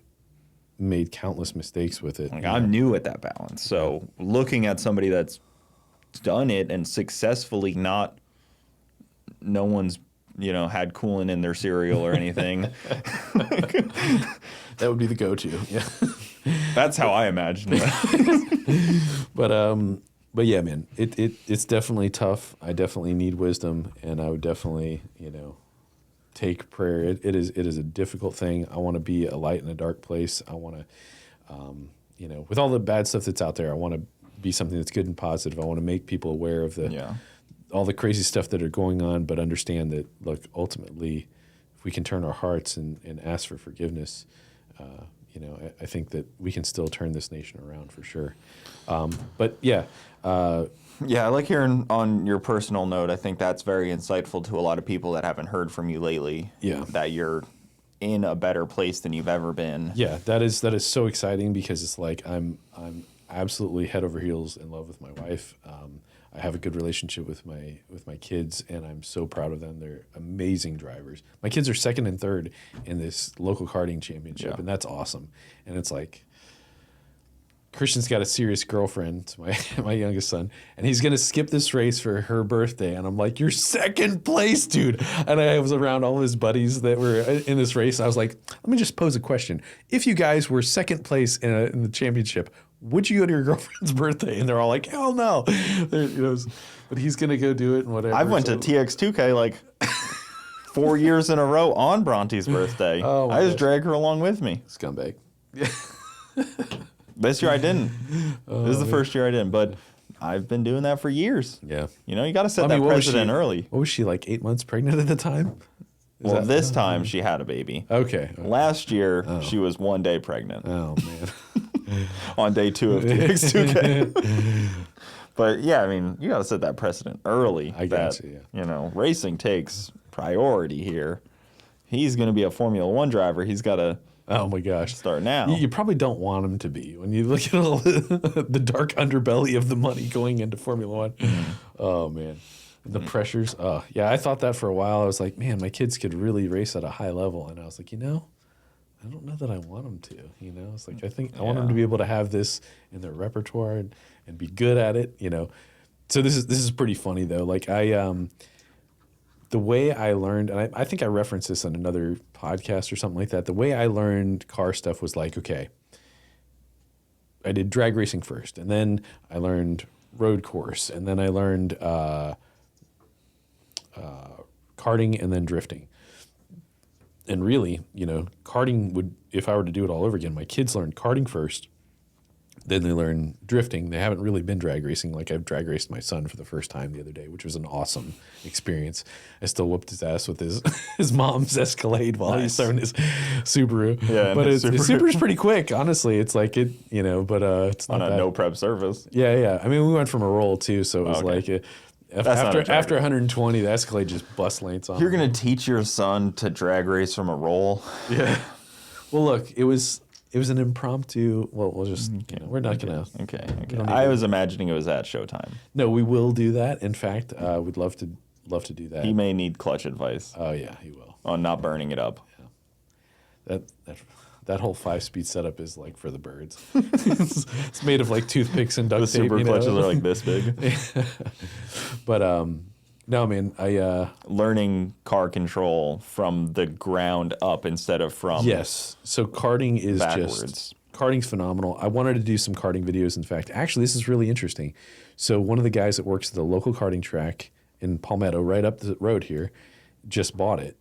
made countless mistakes with it. Like, I'm new at that balance. So looking at somebody that's done it and successfully no one's, had coolant in their cereal or anything. That would be the go-to. Yeah. That's how I imagine it. But yeah, man, it's definitely tough. I definitely need wisdom, and I would definitely, take prayer. It is a difficult thing. I want to be a light in a dark place. I want to, with all the bad stuff that's out there, I want to be something that's good and positive. I want to make people aware of all the crazy stuff that are going on, but understand that, look, ultimately, if we can turn our hearts and ask for forgiveness, I think that we can still turn this nation around for sure. But yeah. I like hearing on your personal note. I think that's very insightful to a lot of people that haven't heard from you lately. Yeah. That you're in a better place than you've ever been. Yeah, that is so exciting because it's like I'm absolutely head over heels in love with my wife. I have a good relationship with my kids, and I'm so proud of them. They're amazing drivers. My kids are second and third in this local karting championship, and that's awesome. And it's like, Christian's got a serious girlfriend, my youngest son, and he's going to skip this race for her birthday. And I'm like, you're second place, dude. And I was around all his buddies that were in this race. I was like, let me just pose a question. If you guys were second place in the championship, would you go to your girlfriend's birthday? And they're all like, hell no. But he's going to go do it and whatever. I went to TX2K like 4 years in a row on Bronte's birthday. I just drag her along with me. Scumbag. This year I didn't. This is the first year I didn't, but I've been doing that for years. Yeah. You know, you got to set that precedent early. What was she, like 8 months pregnant at the time? This time she had a baby. Okay. Last year she was 1 day pregnant. Oh, man. On day 2 of TX2K. But yeah, I mean, you got to set that precedent early. I got you, yeah. You know, racing takes priority here. He's going to be a Formula One driver. He's got to. Oh my gosh! Start now. You probably don't want him to be when you look at all the dark underbelly of the money going into Formula One. Oh man, the pressures. Oh yeah, I thought that for a while. I was like, man, my kids could really race at a high level, and I was like, I don't know that I want them to. It's like I think I want them to be able to have this in their repertoire and be good at it. So this is pretty funny though. Like the way I learned, and I think I referenced this on another podcast or something like that, the way I learned car stuff was like, okay, I did drag racing first, and then I learned road course, and then I learned karting and then drifting. And really, karting would, if I were to do it all over again, my kids learned karting first, then they learn drifting. They haven't really been drag racing. Like I've drag raced my son for the first time the other day, which was an awesome experience. I still whooped his ass with his mom's Escalade while he's throwing his Subaru. Yeah, but his Subaru's pretty quick, honestly. It's like but it's not on a no prep surface. Yeah. I mean, we went from a roll too, so it was like after 120, the Escalade just bust lanes on. You're gonna teach your son to drag race from a roll? Yeah. Well, look, it was an impromptu. Well, we'll just we're not gonna. Okay. I was imagining it was at showtime. No, we will do that. In fact, we'd love to do that. He may need clutch advice. Oh yeah, he will. On not burning it up. Yeah. That whole 5-speed setup is like for the birds. It's made of like toothpicks and duct tape. The super clutches are like this big. But no, man, learning car control from the ground up instead of from So karting is backwards. Karting's phenomenal. I wanted to do some karting videos. In fact, actually, this is really interesting. So one of the guys that works at the local karting track in Palmetto, right up the road here, just bought it,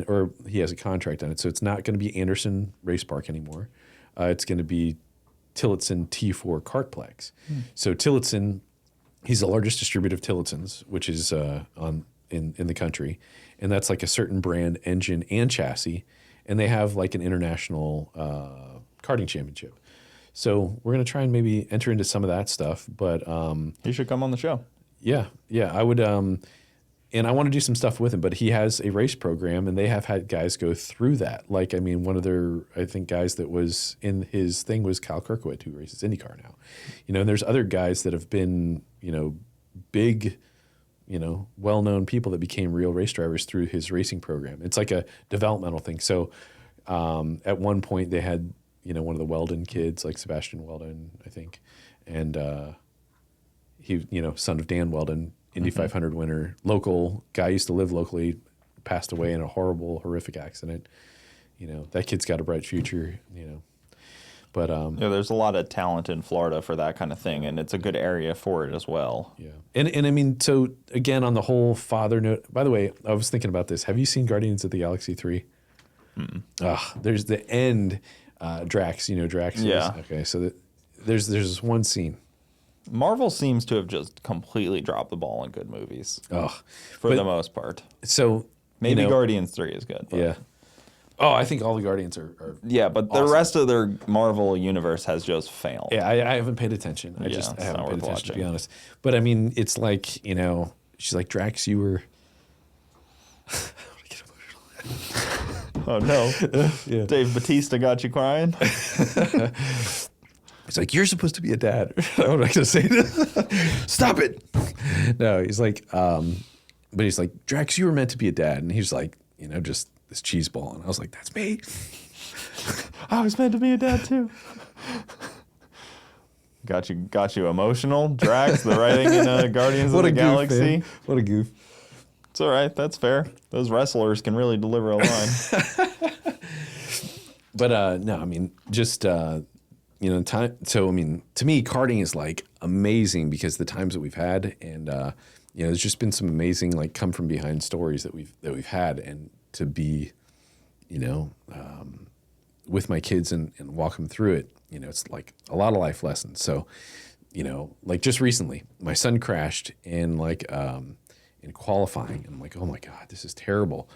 or he has a contract on it. So it's not going to be Anderson Race Park anymore. It's going to be Tillotson T4 Kartplex. So Tillotson. He's the largest distributor of Tillotsons, which is in the country, and that's like a certain brand engine and chassis, and they have like an international karting championship. So we're gonna try and maybe enter into some of that stuff. But he should come on the show. Yeah, I would. And I want to do some stuff with him, but he has a race program, and they have had guys go through that. Like, I mean, one of their, I think, guys that was in his thing was Kyle Kirkwood, who races IndyCar now. And there's other guys that have been, big, well-known people that became real race drivers through his racing program. It's like a developmental thing. So at one point they had, one of the Weldon kids, like Sebastian Weldon, I think, and he, son of Dan Weldon, Indy 500 winner, local guy, used to live locally, passed away in a horrific accident. That kid's got a bright future, But there's a lot of talent in Florida for that kind of thing, and it's a good area for it as well. Yeah. And I mean, so again, on the whole father note, by the way, I was thinking about this. Have you seen Guardians of the Galaxy 3? There's the end, Drax, Drax. Yeah. Okay, so there's this one scene. Marvel seems to have just completely dropped the ball in good movies. For the most part. So maybe Guardians 3 is good. But. Yeah. Oh, I think all the Guardians are yeah, but awesome. The rest of their Marvel universe has just failed. Yeah, I haven't paid attention. I haven't paid attention, to be honest. But I mean, it's like, she's like, Drax, you were... Oh, no. Yeah. Dave Bautista got you crying? He's like, you're supposed to be a dad. I'm not going to say this. Stop it. No, he's like, but he's like, Drax, you were meant to be a dad. And he's like, just this cheese ball. And I was like, that's me. I was meant to be a dad too. Got you emotional. Drax, the writing in Guardians of the Galaxy. Goof, what a goof. It's all right. That's fair. Those wrestlers can really deliver a line. But no, I mean, just time. So I mean, to me, karting is like amazing because the times that we've had, and there's just been some amazing like come from behind stories that we've had, and to be, with my kids and walk them through it, it's like a lot of life lessons. So, like just recently, my son crashed in in qualifying, and I'm like, oh my God, this is terrible.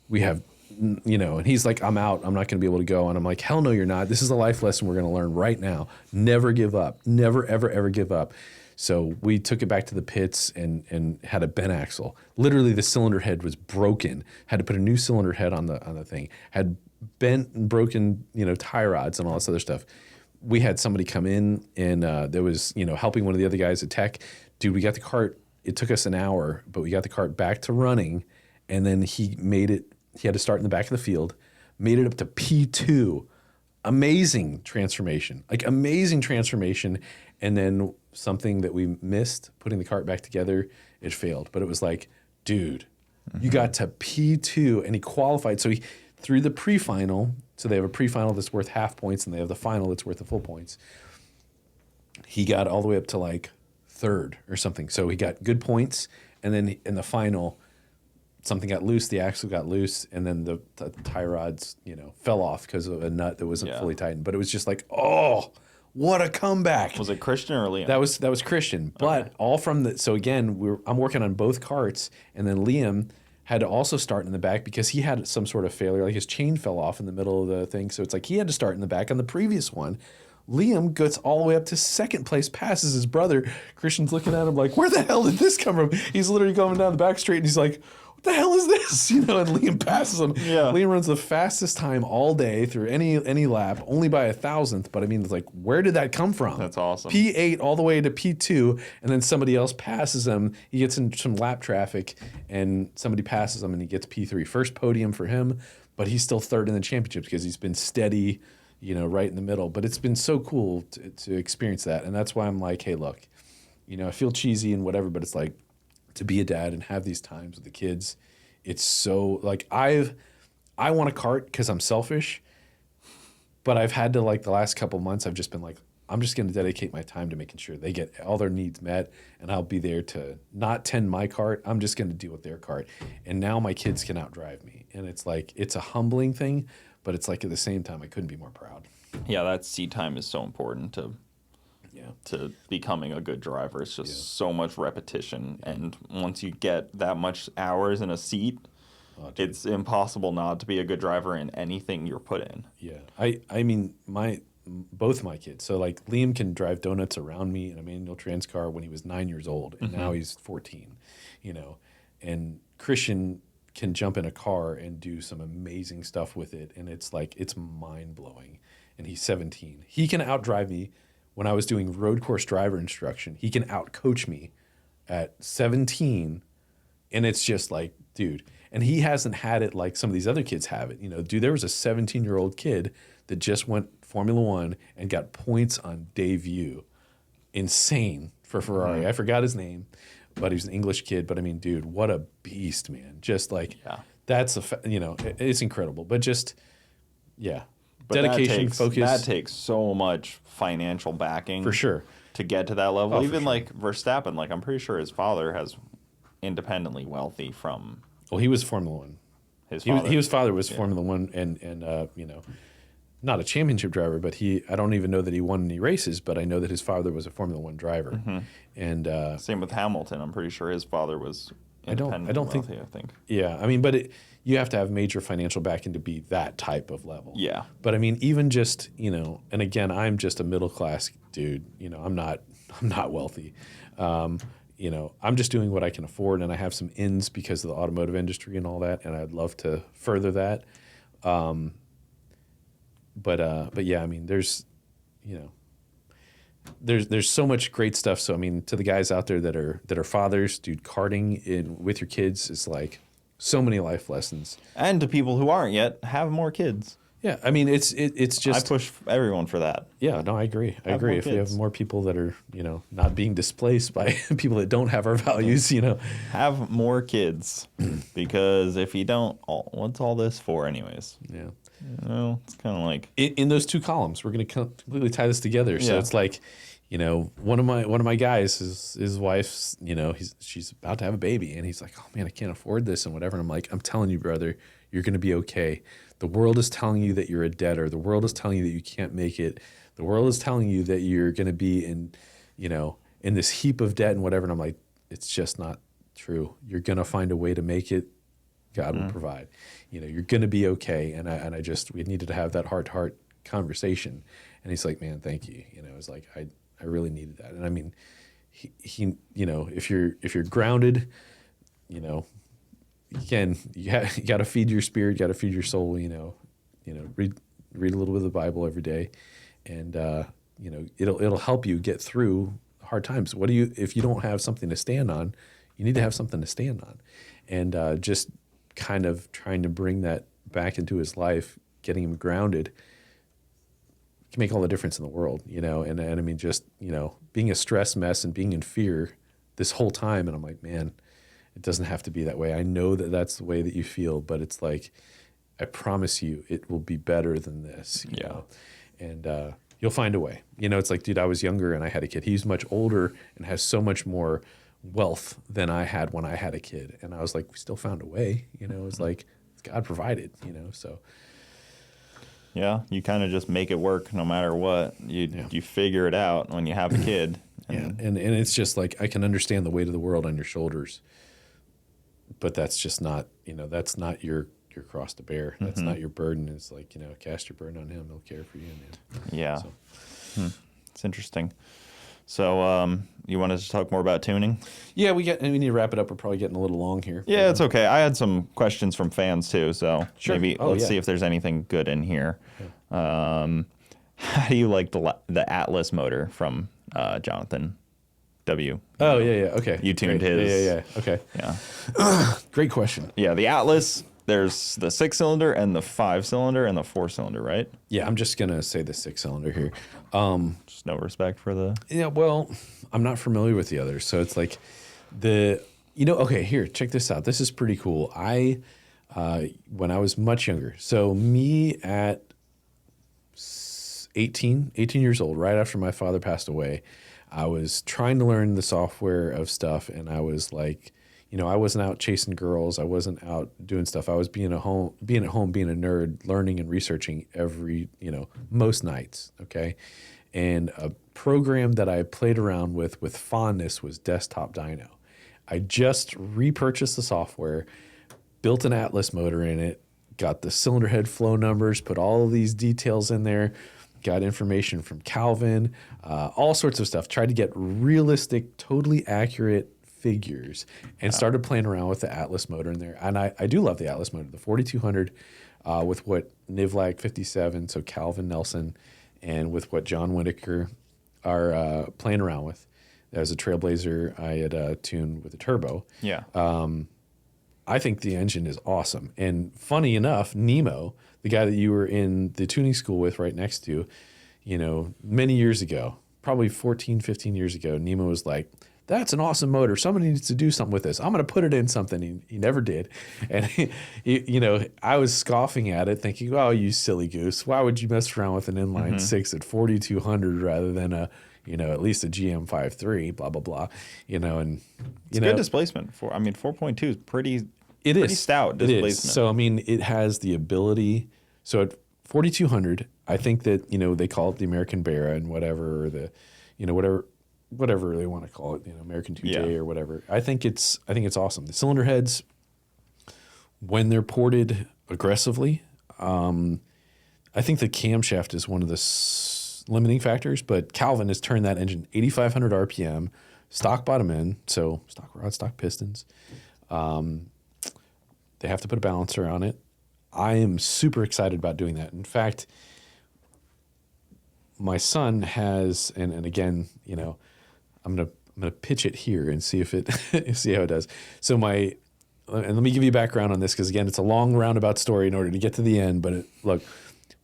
We have, and he's like, I'm out. I'm not going to be able to go. And I'm like, hell no, you're not. This is a life lesson we're going to learn right now. Never give up. Never, ever, ever give up. So we took it back to the pits and had a bent axle. Literally, the cylinder head was broken. Had to put a new cylinder head on the thing. Had bent and broken, tie rods and all this other stuff. We had somebody come in and there was, helping one of the other guys at Tech. Dude, we got the cart. It took us an hour, but we got the cart back to running, and then he made it. He had to start in the back of the field, made it up to P2. Amazing transformation, And then something that we missed, putting the cart back together, it failed. But it was like, dude, you got to P2, and he qualified. So he through the pre-final. So they have a pre-final that's worth half points, and they have the final that's worth the full points. He got all the way up to like third or something. So he got good points, and then in the final, something got loose, the axle got loose, and then the tie rods, fell off because of a nut that wasn't fully tightened. But it was just like, oh, what a comeback! Was it Christian or Liam? That was Christian, but all from the. So again, I'm working on both carts, and then Liam had to also start in the back because he had some sort of failure, like his chain fell off in the middle of the thing. So it's like he had to start in the back on the previous one. Liam gets all the way up to second place, passes his brother. Christian's looking at him like, where the hell did this come from? He's literally going down the back straight, and he's like, what the hell is this? And Liam passes him. Yeah. Liam runs the fastest time all day through any lap, only by 1,000th. But I mean, it's like, where did that come from? That's awesome. P8 all the way to P2, and then somebody else passes him. He gets in some lap traffic, and somebody passes him, and he gets P3. First podium for him, but he's still third in the championships because he's been steady, right in the middle. But it's been so cool to experience that, and that's why I'm like, hey, look, I feel cheesy and whatever, but it's like, to be a dad and have these times with the kids, it's so like I want a cart because I'm selfish, but I've had to the last couple months I've just been like, I'm just going to dedicate my time to making sure they get all their needs met, and I'll be there to not tend my cart. I'm just going to deal with their cart, and now my kids can outdrive me, and it's like it's a humbling thing, but it's like at the same time I couldn't be more proud. Yeah, that seat time is so important to becoming a good driver. It's just so much repetition, and once you get that much hours in a seat, it's impossible not to be a good driver in anything you're put in. Yeah, I mean both my kids. So like Liam can drive donuts around me in a manual trans car when he was 9 years old, and now he's 14. And Christian can jump in a car and do some amazing stuff with it, and it's mind blowing. And he's 17. He can outdrive me. When I was doing road course driver instruction, he can outcoach me at 17, and it's just like, dude. And he hasn't had it like some of these other kids have it. Dude, there was a 17-year-old kid that just went Formula One and got points on debut. Insane for Ferrari. I forgot his name, but he was an English kid. But I mean, dude, what a beast, man. Just like, that's it's incredible. But just, But dedication, focus. That takes so much financial backing for sure to get to that level. Even like Verstappen, like I'm pretty sure his father has independently wealthy from. Well, he was Formula One. His father was Formula One, and not a championship driver, but I don't even know that he won any races, but I know that his father was a Formula One driver. And same with Hamilton. I'm pretty sure his father was. I don't wealthy, think. I think. Yeah, I mean, but you have to have major financial backing to be that type of level. Yeah. But I mean, even just and again, I'm just a middle class dude. I'm not wealthy. I'm just doing what I can afford, and I have some ins because of the automotive industry and all that, and I'd love to further that. But yeah, I mean, there's so much great stuff. So I mean, to the guys out there that are fathers, dude, karting with your kids is like so many life lessons. And to people who aren't yet, have more kids. Yeah, I mean, it's I just push everyone for that. yeah. No, I agree. I Have agree. more If we have kids. more people that are not being displaced by people that don't have our values, Have more kids, because if you don't, what's all this for, anyways? yeah. It's kind of like In those two columns, we're going to completely tie this together. So Yeah. it's like, one of my guys, his wife's, she's about to have a baby, and he's like, oh man, I can't afford this and whatever. And I'm like, I'm telling you, brother, you're going to be okay. The world is telling you that you're a debtor. The world is telling you that you can't make it. The world is telling you that you're going to be in this heap of debt and whatever. And I'm like, it's just not true. You're going to find a way to make it. God will provide. You're going to be okay. And we needed to have that heart-to-heart conversation. And he's like, man, thank you. It's like, I really needed that. And I mean, he if you're grounded, you got to feed your spirit, you got to feed your soul, read a little bit of the Bible every day. And, it'll help you get through hard times. If you don't have something to stand on, you need to have something to stand on. And, just kind of trying to bring that back into his life, getting him grounded, can make all the difference in the world, and I mean, just, being a stress mess and being in fear this whole time. And I'm like, man, it doesn't have to be that way. I know that that's the way that you feel, but it's like, I promise you it will be better than this, you know? And you'll find a way. It's like, dude, I was younger and I had a kid. He's much older and has so much more wealth than I had when I had a kid. And I was like, we still found a way, it's like, God provided, so. Yeah, you kind of just make it work no matter what. You figure it out when you have a kid. And it's just like, I can understand the weight of the world on your shoulders, but that's just not, that's not your cross to bear. That's not your burden. It's like, cast your burden on him. He'll care for you, man. Yeah. So. It's interesting. So you wanted to talk more about tuning? Yeah, we need to wrap it up. We're probably getting a little long here. Yeah, it's okay. I had some questions from fans too, so Sure. maybe let's see if there's anything good in here. Yeah. How do you like the Atlas motor from Jonathan W? Oh, yeah. Okay. You tuned Great. his. Yeah. Okay. Yeah. Great question. Yeah, the Atlas, there's the 6-cylinder and the 5-cylinder and the 4-cylinder, right? Yeah, I'm just going to say the 6-cylinder here. Just no respect for the... Yeah, well, I'm not familiar with the others. So it's like okay, here, check this out. This is pretty cool. When I was much younger, so me at 18 years old, right after my father passed away, I was trying to learn the software of stuff. And I was like, I wasn't out chasing girls. I wasn't out doing stuff. I was being at home, being a nerd, learning and researching most nights. Okay. And a program that I played around with fondness was Desktop Dyno. I just repurchased the software, built an Atlas motor in it, got the cylinder head flow numbers, put all of these details in there, got information from Calvin, all sorts of stuff. Tried to get realistic, totally accurate figures, and started playing around with the Atlas motor in there. And I do love the Atlas motor, the 4200, with what Nivlag 57, so Calvin Nelson, and with what John Whitaker are playing around with. As a Trailblazer, I had tuned with a turbo. Yeah. I think the engine is awesome. And funny enough, Nemo, the guy that you were in the tuning school with right next to, many years ago, probably 14, 15 years ago, Nemo was like, that's an awesome motor. Somebody needs to do something with this. I'm going to put it in something. He never did. And, I was scoffing at it thinking, oh, you silly goose. Why would you mess around with an inline 6 at 4,200 rather than at least a GM53, blah, blah, blah, and it's good displacement 4.2 is pretty stout displacement. It is. So, it has the ability. So at 4,200, I think that, they call it the American Barra and whatever, or the, whatever they want to call it, American 2J or whatever. I think it's awesome. The cylinder heads, when they're ported aggressively, I think the camshaft is one of the limiting factors, but Calvin has turned that engine 8,500 RPM, stock bottom end, so stock rod, stock pistons. They have to put a balancer on it. I am super excited about doing that. In fact, my son has, and again, I'm gonna pitch it here and see if it see how it does. So and let me give you background on this, because again, it's a long roundabout story in order to get to the end. But look,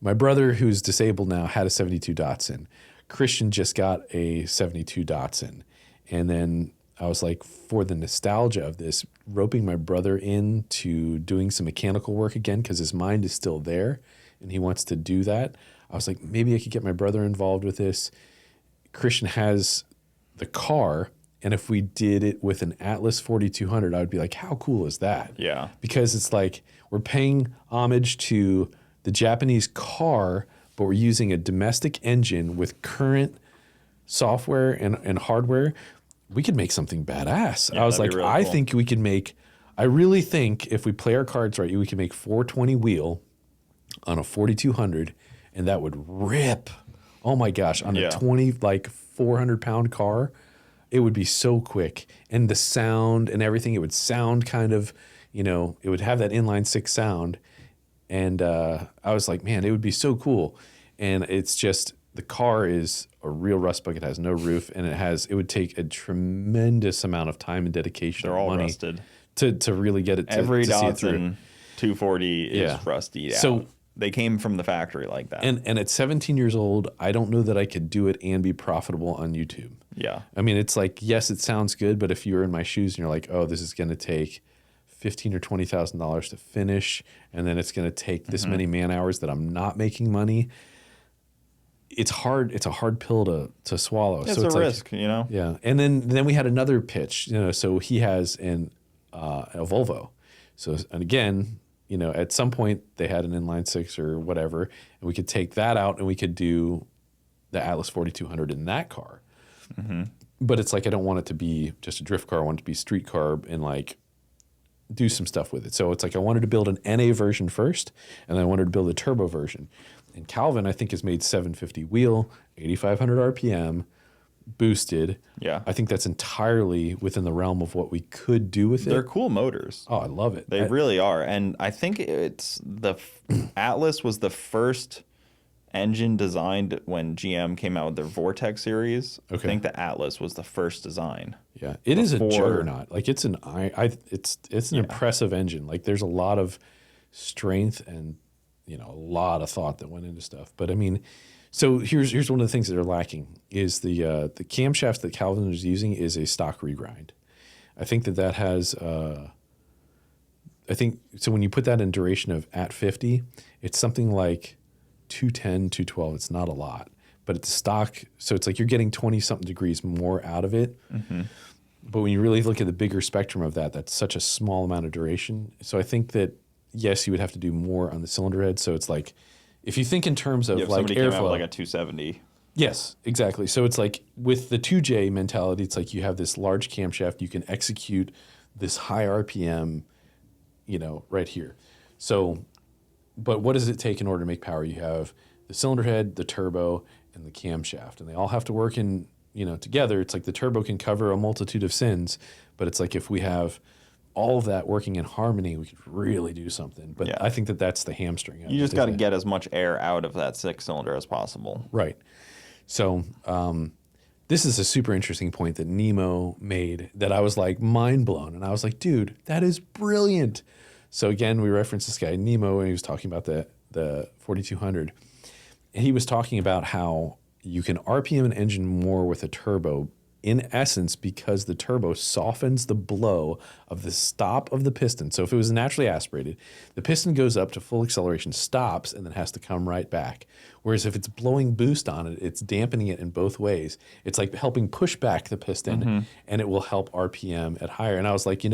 My brother, who's disabled now, had a 72 Datsun. Christian just got a 72 Datsun. And then I was like, for the nostalgia of this, roping my brother into doing some mechanical work again because his mind is still there and he wants to do that. I was like, maybe I could get my brother involved with this. Christian has the car, and if we did it with an Atlas 4200, I would be like, how cool is that? Yeah. Because it's like we're paying homage to the Japanese car, but we're using a domestic engine with current software and hardware. We could make something badass. Yeah, I was like, really I cool. think we could make, I really think if we play our cards right, we could make 420 wheel on a 4200, and that would rip. Oh my gosh, on a 400-pound car, it would be so quick. And the sound and everything, it would sound kind of, it would have that inline six sound. And I was like, man, it would be so cool. And it's just, the car is a real rust bucket. It has no roof, and it would take a tremendous amount of time and dedication. They're all money rusted. To really get it to Every see it through. Datsun 240 is rusty out. So they came from the factory like that. And at 17 years old, I don't know that I could do it and be profitable on YouTube. Yeah. I mean, it's like, yes, it sounds good, but if you're in my shoes and you're like, oh, this is going to take $15,000 or $20,000 to finish, and then it's going to take this many man hours that I'm not making money, it's hard. It's a hard pill to swallow. It's so a risk, Yeah. And then we had another pitch, so he has a Volvo. So, and again, at some point they had an inline six or whatever, and we could take that out and we could do the Atlas 4200 in that car. Mm-hmm. But it's like, I don't want it to be just a drift car. I want it to be street car and like do some stuff with it. So it's like, I wanted to build an NA version first, and then I wanted to build a turbo version. And Calvin, I think, has made 750 wheel, 8,500 RPM, boosted. Yeah. I think that's entirely within the realm of what we could do with it. They're cool motors. Oh, I love it. They really are. And I think it's Atlas was the first engine designed when GM came out with their Vortex series. Okay. I think the Atlas was the first design. Yeah, it is a juggernaut. Like it's an impressive engine. Like there's a lot of strength and a lot of thought that went into stuff. But I mean, so here's one of the things that are lacking is the camshaft that Calvin is using is a stock regrind. I think that has I think so when you put that in duration of at 50, it's something like 210, 212. It's not a lot, but it's stock. So it's like you're getting 20 something degrees more out of it. Mm-hmm. But when you really look at the bigger spectrum of that, that's such a small amount of duration. So I think that, yes, you would have to do more on the cylinder head. So it's like, if you think in terms of like airflow, like a 270. Yes, exactly. So it's like with the 2J mentality, it's like you have this large camshaft, you can execute this high RPM, right here. So, but what does it take in order to make power? You have the cylinder head, the turbo, and the camshaft, and they all have to work in, together. It's like the turbo can cover a multitude of sins, but it's like if we have all of that working in harmony, we could really do something. But yeah. I think that that's the hamstring. You just got to get as much air out of that six cylinder as possible. Right. So this is a super interesting point that Nemo made that I was like mind blown. And I was like, dude, that is brilliant. So again, we referenced this guy, Nemo, and he was talking about the 4200. And he was talking about how you can RPM an engine more with a turbo, in essence, because the turbo softens the blow of the stop of the piston. So if it was naturally aspirated, the piston goes up to full acceleration, stops, and then has to come right back. Whereas if it's blowing boost on it, it's dampening it in both ways. It's like helping push back the piston, and it will help RPM at higher. And I was like,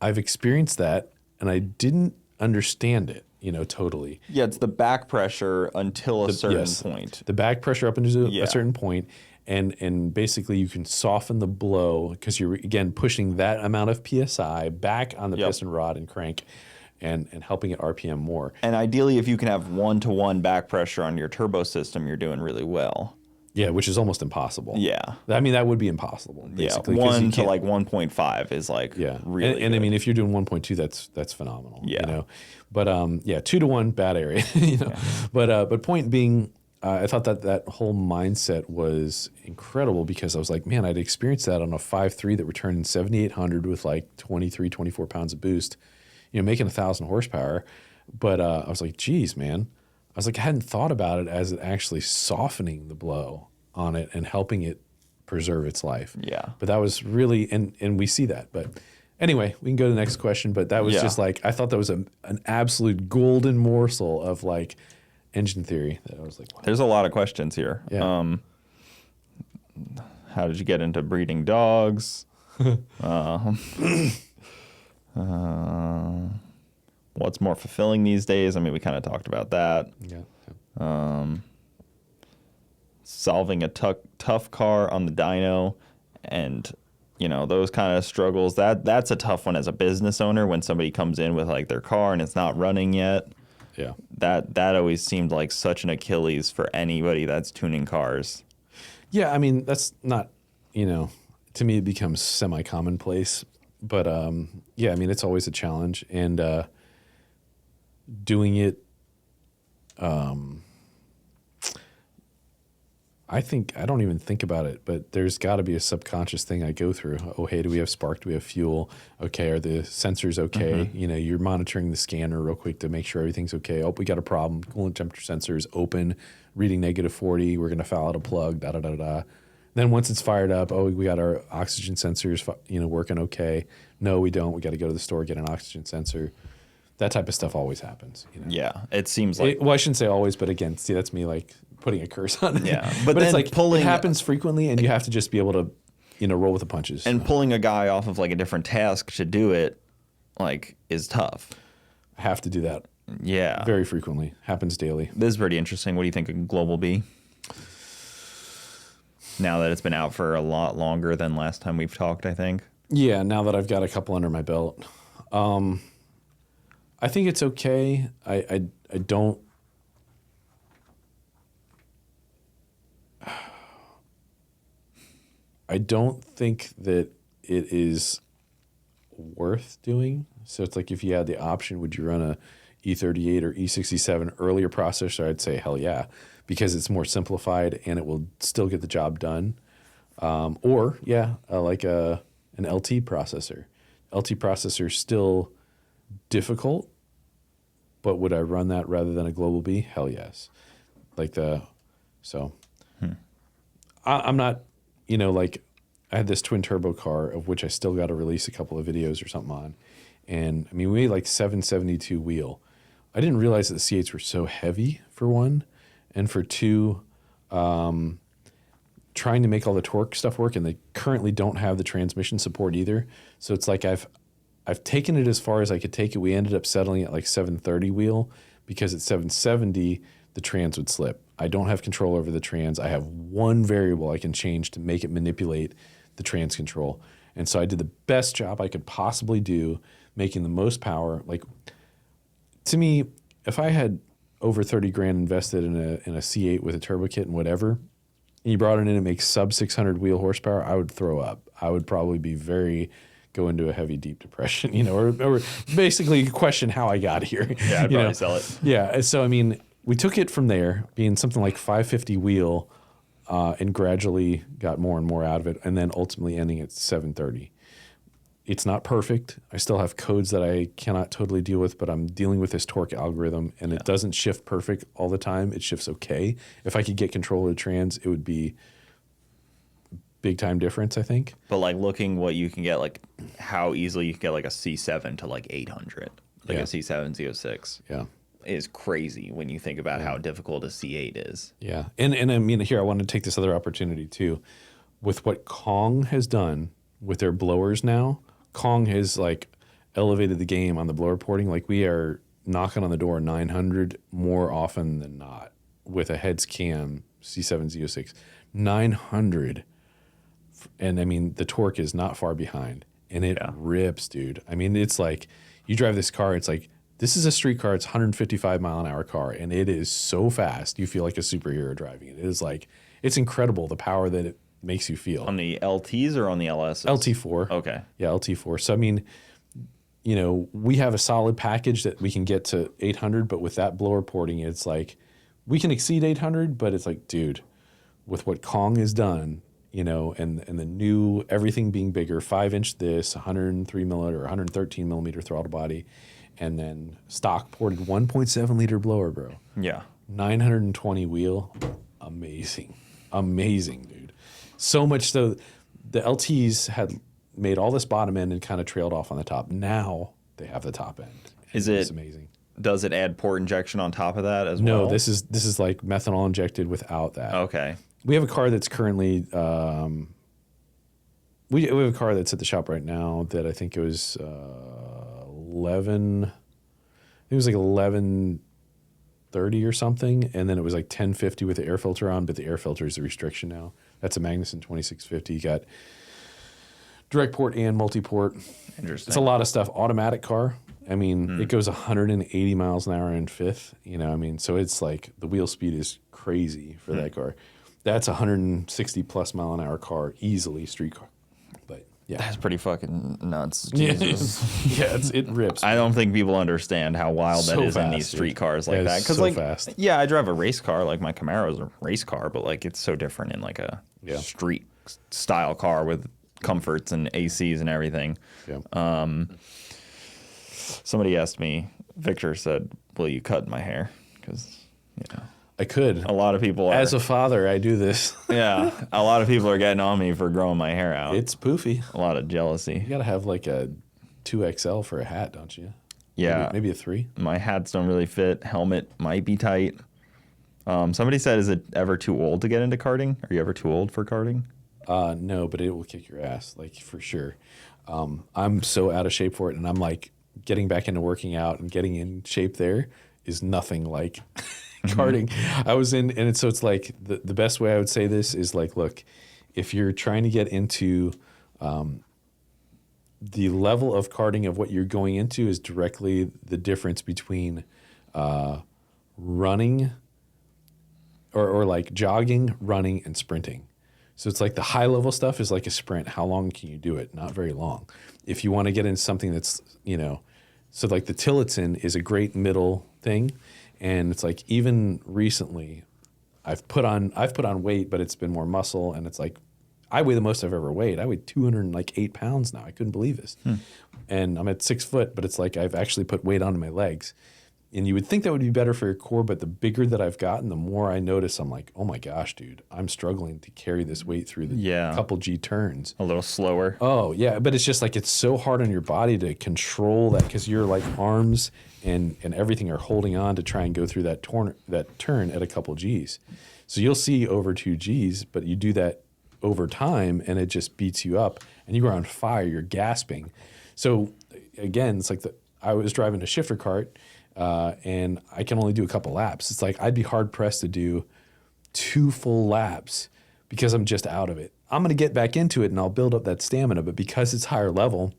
I've experienced that, and I didn't understand it. Totally. Yeah, it's the back pressure until a certain point. The back pressure up into a certain point, and basically you can soften the blow because you're, again, pushing that amount of PSI back on the piston rod and crank and helping it RPM more. And ideally, if you can have 1-to-1 back pressure on your turbo system, you're doing really well. Yeah, which is almost impossible. Yeah. I mean, that would be impossible, basically. 1 to like 1.5 is like really and good. I mean, if you're doing 1.2, that's phenomenal. Yeah. But 2-to-1, bad area. But point being, I thought that whole mindset was incredible because I was like, man, I'd experienced that on a 5.3 that returned in 7,800 with like 23, 24 pounds of boost, making 1,000 horsepower. But I was like, geez, man, was like, I hadn't thought about it as it actually softening the blow on it and helping it preserve its life. Yeah. But that was really, and we see that. But anyway, we can go to the next question. But that was just like, I thought that was an absolute golden morsel of like engine theory that I was like, wow. There's a lot of questions here. Yeah. How did you get into breeding dogs? What's more fulfilling these days? I mean, we kind of talked about that. Yeah. Solving a tough car on the dyno, and those kind of struggles. That's a tough one as a business owner when somebody comes in with like their car and it's not running yet. Yeah. That always seemed like such an Achilles for anybody that's tuning cars. Yeah, I mean, that's not, to me it becomes semi-commonplace. But, yeah, I mean, it's always a challenge. And doing it, I don't even think about it, but there's got to be a subconscious thing I go through. Oh, hey, do we have spark? Do we have fuel? Okay, are the sensors okay? Mm-hmm. You're monitoring the scanner real quick to make sure everything's okay. Oh, we got a problem. Coolant temperature sensor is open, reading -40. We're going to foul out a plug, da-da-da-da. Then once it's fired up, oh, we got our oxygen sensors, working okay. No, we don't. We got to go to the store, get an oxygen sensor. That type of stuff always happens. Yeah, it seems like. Well, I shouldn't say always, but again, see, that's me like putting a curse on it. Yeah, but then it's like pulling it happens frequently, and you have to just be able to, roll with the punches. And pulling a guy off of like a different task to do it, like, is tough. I have to do that. Yeah, very frequently. Happens daily. This is pretty interesting. What do you think of Global B? Now that it's been out for a lot longer than last time we've talked, I think. Yeah, now that I've got a couple under my belt. I think it's okay. I don't... I don't think that it is worth doing. So it's like if you had the option, would you run a E38 or E67 earlier processor? I'd say hell yeah, because it's more simplified and it will still get the job done. Or like an LT processor. LT processor is still difficult, but would I run that rather than a Global B? Hell yes. I'm not, like I had this twin turbo car of which I still got to release a couple of videos or something on. And I mean, we made like 772 wheel. I didn't realize that the C8s were so heavy for one, and for two, trying to make all the torque stuff work, and they currently don't have the transmission support either. So it's like I've taken it as far as I could take it. We ended up settling at like 730 wheel because at 770 the trans would slip. I don't have control over the trans. I have one variable I can change to make it manipulate the trans control. And so I did the best job I could possibly do, making the most power. Like, to me, if I had over 30 grand invested in a C8 with a turbo kit and whatever, and you brought it in and make sub 600 wheel horsepower, I would throw up. I would probably be go into a heavy, deep depression, or basically question how I got here. Yeah, I'd probably sell it. Yeah. So, I mean, we took it from there, being something like 550 wheel, and gradually got more and more out of it, and then ultimately ending at 730. It's not perfect. I still have codes that I cannot totally deal with, but I'm dealing with this torque algorithm, and it doesn't shift perfect all the time. It shifts okay. If I could get control of the trans, it would be big time difference, I think. But like looking what you can get, like how easily you can get like a C7 to like 800, like a C7 Z06. Yeah. Is crazy when you think about how difficult a C8 is. Yeah. And I mean, here, I want to take this other opportunity too. With what Kong has done with their blowers now, Kong has like elevated the game on the blower porting. Like, we are knocking on the door 900 more often than not with a heads cam C7 Z06. 900. And I mean, the torque is not far behind, and it rips, dude. I mean, it's like you drive this car, it's like, this is a street car. It's 155 mile an hour car, and it is so fast. You feel like a superhero driving it. It is like, it's incredible the power that it makes you feel. On the LTs or on the LS? LT4. Okay. Yeah, LT4. So, I mean, we have a solid package that we can get to 800, but with that blower porting, it's like, we can exceed 800, but it's like, dude, with what Kong has done, and the new, everything being bigger, 5-inch this, 103 millimeter or 113 millimeter throttle body, and then stock ported 1.7 liter blower, bro. Yeah. 920 wheel, amazing, dude. So much so, the LTs had made all this bottom end and kind of trailed off on the top. Now they have the top end. It's amazing. Does it add port injection on top of that as well? No, this is like methanol injected without that. Okay. We have a car that's currently we have a car that's at the shop right now that I think it was 11. It was like 1130 or something, and then it was like 1050 with the air filter on, but the air filter is the restriction now. That's a Magnuson 2650. You got direct port and multi-port. Interesting. It's a lot of stuff. Automatic car. I mean, it goes 180 miles an hour in fifth. You know, I mean, so it's like the wheel speed is crazy for that car. That's a 160 plus mile an hour car, easily street car. But yeah, that's pretty fucking nuts. Jesus. Yeah, it rips. I don't think people understand how wild that is in these street cars like that. Because like, fast. yeah, I drive a race car. Like my Camaro is a race car, but like it's so different in like a street style car with comforts and ACs and everything. Yeah. Somebody asked me, Victor said, will you cut my hair? Because, you know. I could. A lot of people are. As a father, I do this. Yeah. A lot of people are getting on me for growing my hair out. It's poofy. A lot of jealousy. You got to have like a 2XL for a hat, don't you? Yeah. Maybe a 3. My hats don't really fit. Helmet might be tight. Somebody said, is it ever too old to get into karting? Are you ever too old for karting? No, but it will kick your ass, like for sure. I'm so out of shape for it, and I'm like, getting back into working out and getting in shape there is nothing like karting. I was in, and so it's like the best way I would say this is like, look, if you're trying to get into the level of karting of what you're going into is directly the difference between running or like jogging, running, and sprinting. So it's like the high level stuff is like a sprint. How long can you do it? Not very long. If you want to get into something that's, you know, so like the Tillotson is a great middle thing. And it's like even recently I've put on weight, but it's been more muscle. And it's like I weigh the most I've ever weighed. I weigh 208 pounds now. I couldn't believe this. And I'm at 6 foot, but it's like I've actually put weight onto my legs. And you would think that would be better for your core, but the bigger that I've gotten, the more I notice I'm like, oh my gosh, dude, I'm struggling to carry this weight through the couple G turns. A little slower. Oh, yeah. But it's just like it's so hard on your body to control that because your like arms and everything are holding on to try and go through that turn at a couple Gs. So you'll see over 2 Gs, but you do that over time and it just beats you up and you are on fire, you're gasping. So again, it's like I was driving a shifter cart and I can only do a couple laps. It's like I'd be hard pressed to do 2 full laps because I'm just out of it. I'm going to get back into it and I'll build up that stamina, but because it's higher level,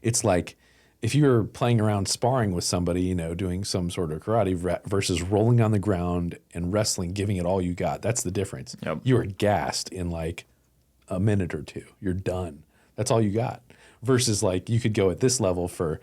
it's like if you're playing around sparring with somebody, you know, doing some sort of karate versus rolling on the ground and wrestling, giving it all you got. That's the difference. Yep. You are gassed in like a minute or 2. You're done. That's all you got. Versus like you could go at this level for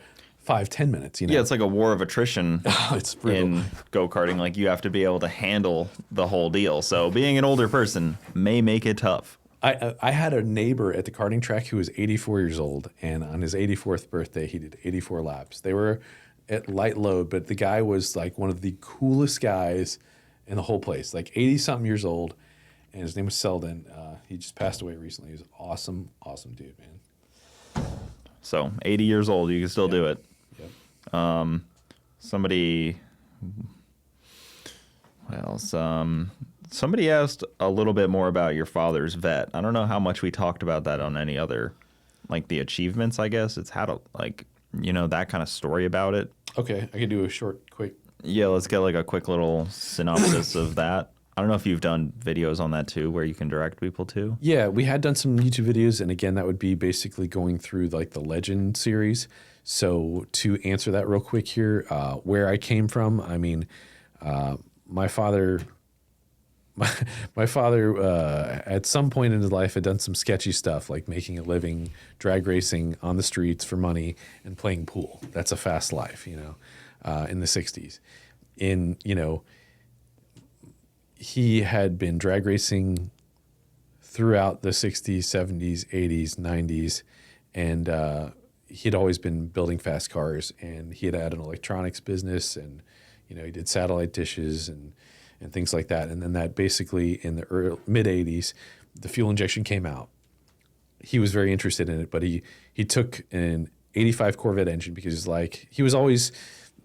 5-10 minutes, you know? Yeah, it's like a war of attrition It's brutal. in go-karting. Like you have to be able to handle the whole deal. So being an older person may make it tough. I had a neighbor at the karting track who was 84 years old, and on his 84th birthday, he did 84 laps. They were at light load, but the guy was like one of the coolest guys in the whole place, like 80-something years old, and his name was Selden. He just passed away recently. He was awesome, awesome dude, man. So 80 years old, you can still do it. Yep. Somebody asked a little bit more about your father's vet. I don't know how much we talked about that on any other, like the achievements, I guess. It's how to, like, you know, that kind of story about it. Okay, I can do a quick. Yeah, let's get like a quick little synopsis of that. I don't know if you've done videos on that too, where you can direct people to. Yeah, we had done some YouTube videos, and again, that would be basically going through like the Legend series. So to answer that real quick here, where I came from, I mean, my father at some point in his life had done some sketchy stuff like making a living drag racing on the streets for money and playing pool. That's a fast life, you know, in the 60s. He had been drag racing throughout the 60s, 70s, 80s, 90s, and he'd always been building fast cars, and he had an electronics business, and You know, he did satellite dishes and things like that. And then that basically in the mid 80s, the fuel injection came out. He was very interested in it, but he took an 85 Corvette engine because he was always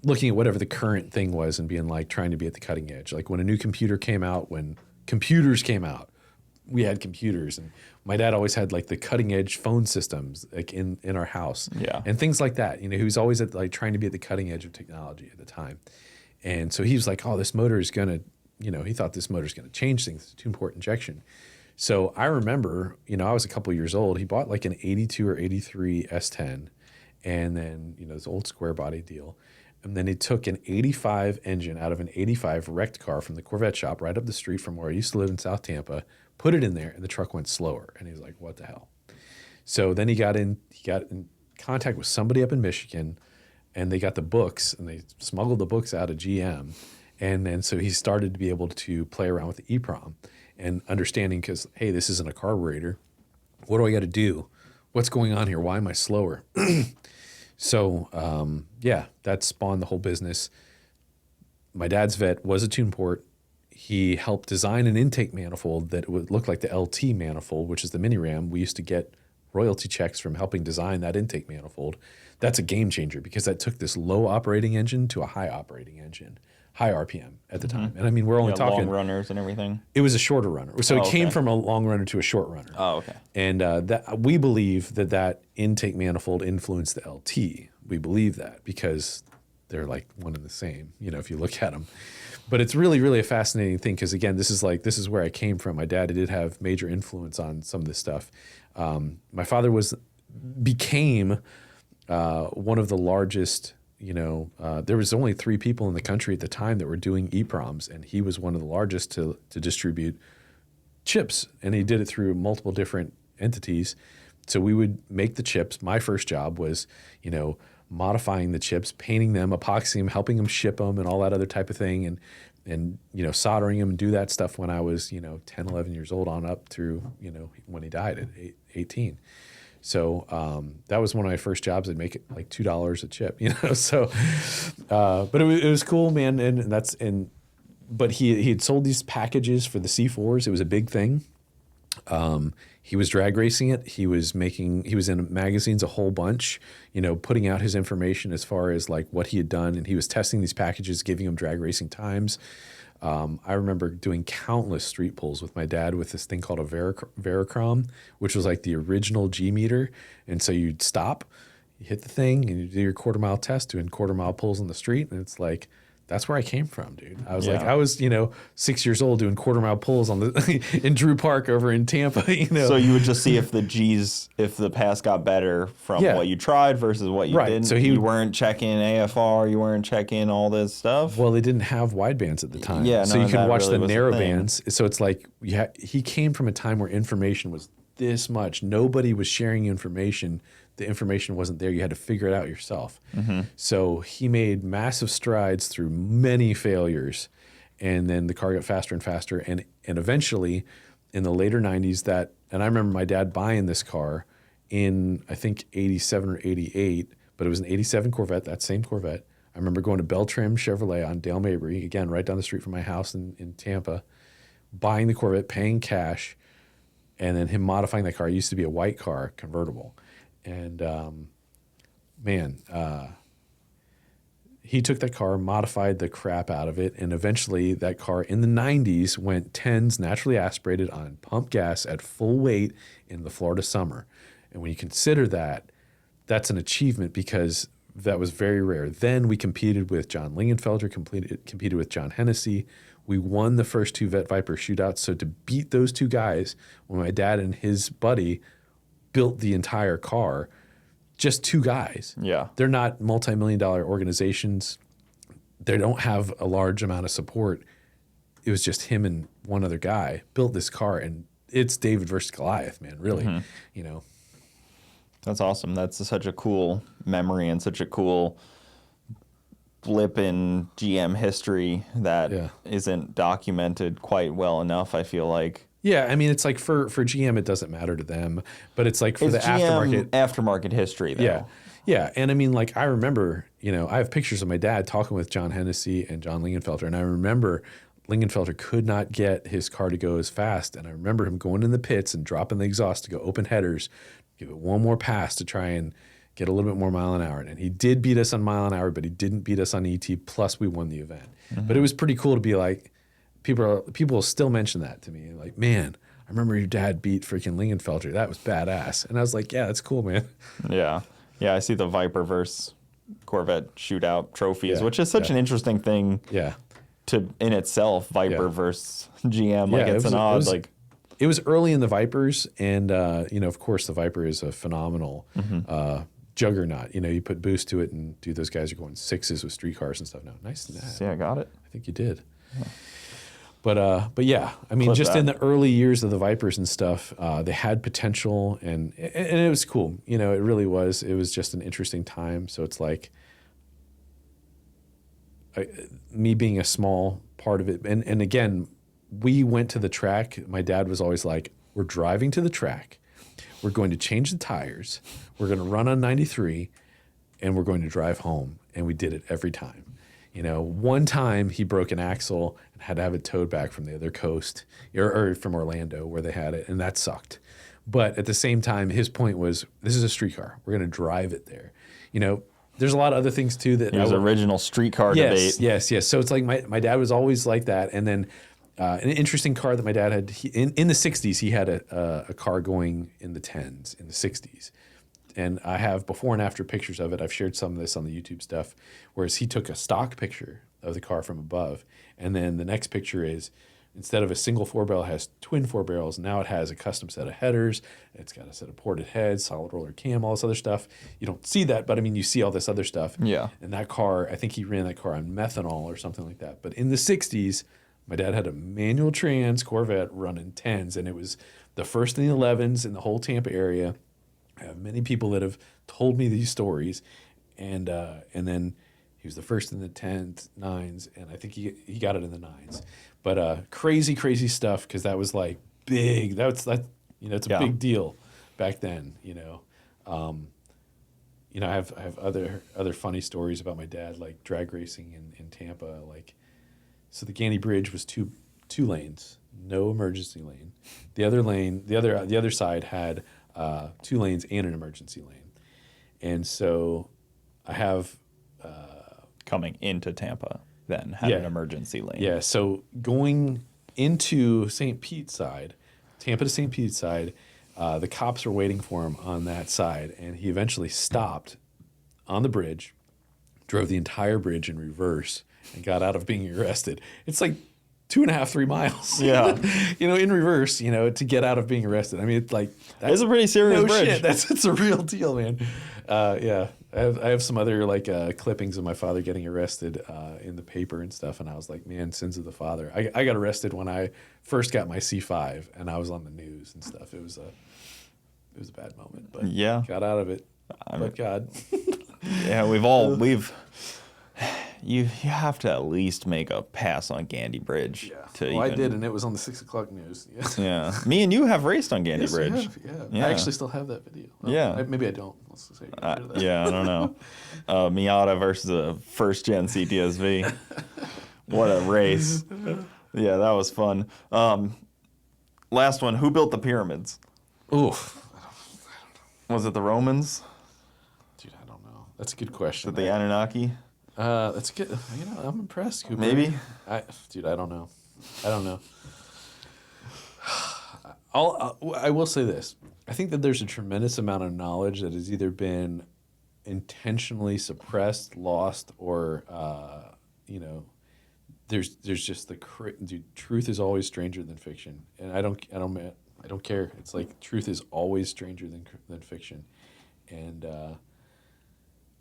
looking at whatever the current thing was and being like trying to be at the cutting edge. Like when a new computer came out, when computers came out, we had computers, and my dad always had like the cutting edge phone systems like in our house, and things like that. You know, he was always trying to be at the cutting edge of technology at the time. And so he was like, oh, this motor is gonna, you know, he thought this motor is gonna change things. It's a 2-port injection. So I remember, you know, I was a couple years old. He bought like an 82 or 83 S10, and then, you know, this old square body deal. And then he took an 85 engine out of an 85 wrecked car from the Corvette shop right up the street from where I used to live in South Tampa, put it in there, and the truck went slower. And he was like, what the hell? So then he got in contact with somebody up in Michigan, and they got the books, and they smuggled the books out of GM. And then so he started to be able to play around with the EEPROM and understanding, because, hey, this isn't a carburetor. What do I got to do? What's going on here? Why am I slower? So, yeah, that spawned the whole business. My dad's vet was a tune port. He helped design an intake manifold that would look like the LT manifold, which is the mini ram. We used to get royalty checks from helping design that intake manifold. That's a game changer because that took this low operating engine to a high operating engine, high RPM at the time. And I mean, we're only talking long runners and everything. It was a shorter runner. So it came from a long runner to a short runner. Oh, okay. And that we believe that intake manifold influenced the LT. We believe that because they're like one and the same, you know, if you look at them. But it's really, really a fascinating thing because, again, this is where I came from. My dad did have major influence on some of this stuff. My father became one of the largest, you know, there was only 3 people in the country at the time that were doing EEPROMs, and he was one of the largest to distribute chips, and he did it through multiple different entities. So we would make the chips. My first job was, you know, modifying the chips, painting them, epoxying them, helping them ship them, and all that other type of thing, and you know, soldering them and do that stuff when I was, you know, 10, 11 years old on up through, you know, when he died at 18. So that was one of my first jobs. I'd make it like $2 a chip, you know. So, but it was cool, man. But he had sold these packages for the C4s. It was a big thing. He was drag racing it. He was in magazines a whole bunch, you know, putting out his information as far as like what he had done. And he was testing these packages, giving them drag racing times. I remember doing countless street pulls with my dad with this thing called a Vericrom, which was like the original G meter. And so you'd stop, you hit the thing, and you do your quarter-mile test, doing quarter-mile pulls on the street. And it's like, that's where I came from, dude. I was, you know, 6 years old doing quarter-mile pulls on in Drew Park over in Tampa, you know. So you would just see if the pass got better from what you tried versus what you didn't. So you weren't checking AFR, you weren't checking all this stuff. Well, they didn't have wide bands at the time. Yeah, so you could watch the narrow bands. So it's like he came from a time where information was this much. Nobody was sharing information. The information wasn't there. You had to figure it out yourself. Mm-hmm. So he made massive strides through many failures, and then the car got faster and faster. And eventually, in the later 90s, and I remember my dad buying this car in, I think, 87 or 88, but it was an 87 Corvette, that same Corvette. I remember going to Beltram Chevrolet on Dale Mabry, again, right down the street from my house in Tampa, buying the Corvette, paying cash, and then him modifying that car. It used to be a white car, convertible. And he took that car, modified the crap out of it, and eventually that car in the 90s went 10s naturally aspirated on pump gas at full weight in the Florida summer. And when you consider that, that's an achievement because that was very rare. Then we competed with John Lingenfelter, competed with John Hennessy. We won the first 2 Vet Viper shootouts. So to beat those 2 guys, when my dad and his buddy built the entire car, just 2 guys. Yeah. They're not multi-million-dollar organizations. They don't have a large amount of support. It was just him and one other guy built this car, and it's David versus Goliath, man, really. Mm-hmm. You know. That's awesome. That's such a cool memory and such a cool blip in GM history that isn't documented quite well enough, I feel like. Yeah, I mean, it's like for GM, it doesn't matter to them, but it's like for the aftermarket. Aftermarket history, though. Yeah, Yeah, and I mean, like, I remember, I have pictures of my dad talking with John Hennessy and John Lingenfelter, and I remember Lingenfelter could not get his car to go as fast, and I remember him going in the pits and dropping the exhaust to go open headers, give it one more pass to try and get a little bit more mile an hour. And he did beat us on mile an hour, but he didn't beat us on ET, plus we won the event. Mm-hmm. But it was pretty cool to be like, people will still mention that to me, like, man, I remember your dad beat freaking Lingenfelter. That was badass. And I was like, yeah, that's cool, man. Yeah. Yeah, I see the Viper versus Corvette shootout trophies, which is such an interesting thing. Yeah. To in itself, Viper versus GM, like it's an odd like. It was early in the Vipers, and of course, the Viper is a phenomenal juggernaut. You put boost to it, and dude, those guys are going 6s with street cars and stuff now. Nice to that. Yeah, I got it. I think you did. Yeah. But yeah, I mean, just in the early years of the Vipers and stuff, they had potential, and it was cool. It really was. It was just an interesting time. So it's like me being a small part of it, and again, we went to the track. My dad was always like, "We're driving to the track. We're going to change the tires. We're going to run on 93, and we're going to drive home." And we did it every time. One time he broke an axle and had to have it towed back from the other coast or from Orlando where they had it, and that sucked. But at the same time, his point was, this is a street car. We're going to drive it there. There's a lot of other things too that there's original streetcar debate. Yes. So it's like my dad was always like that, and then an interesting car that my dad had in the '60s. He had a car going in the 10s in the '60s. And I have before and after pictures of it. I've shared some of this on the YouTube stuff, whereas he took a stock picture of the car from above. And then the next picture is, instead of a single 4-barrel, it has twin 4-barrels. Now it has a custom set of headers. It's got a set of ported heads, solid roller cam, all this other stuff. You don't see that, but I mean, you see all this other stuff. Yeah. And that car, I think he ran that car on methanol or something like that. But in the 60s, my dad had a manual trans Corvette running 10s, and it was the first in the 11s in the whole Tampa area. I have many people that have told me these stories, and then he was the first in the 10s, 9s, and I think he got it in the 9s. But crazy stuff, because that was like big. It's a big deal back then. I have other funny stories about my dad, like drag racing in Tampa. Like, so the Gandy Bridge was two lanes, no emergency lane. The other side had 2 lanes and an emergency lane. And so I have coming into Tampa then had an emergency lane. Yeah, so going into St. Pete side, Tampa to St. Pete side, the cops were waiting for him on that side, and he eventually stopped on the bridge, drove the entire bridge in reverse, and got out of being arrested. It's like 2.5, 3 miles. Yeah. In reverse, to get out of being arrested. I mean, it's like, that's a pretty serious bridge. Shit. It's a real deal, man. Yeah. I have some other clippings of my father getting arrested in the paper and stuff, and I was like, man, sins of the father. I got arrested when I first got my C5, and I was on the news and stuff. It was a bad moment, but got out of it. But God. Yeah, you have to at least make a pass on Gandy Bridge. Yeah. I did, and it was on the 6 o'clock news. Yeah. Me and you have raced on Gandy Bridge. Yeah. I actually still have that video. Well, maybe I don't. Let's say that. Yeah, I don't know. Miata versus a first-gen CTSV. What a race. Yeah, that was fun. Last one. Who built the pyramids? Oof. Was it the Romans? Dude, I don't know. That's a good question. Was it the Anunnaki? That's good. I'm impressed, Cooper. Maybe. I don't know. I will say this. I think that there's a tremendous amount of knowledge that has either been intentionally suppressed, lost, or there's just dude, truth is always stranger than fiction, and I don't care. It's like truth is always stranger than fiction, and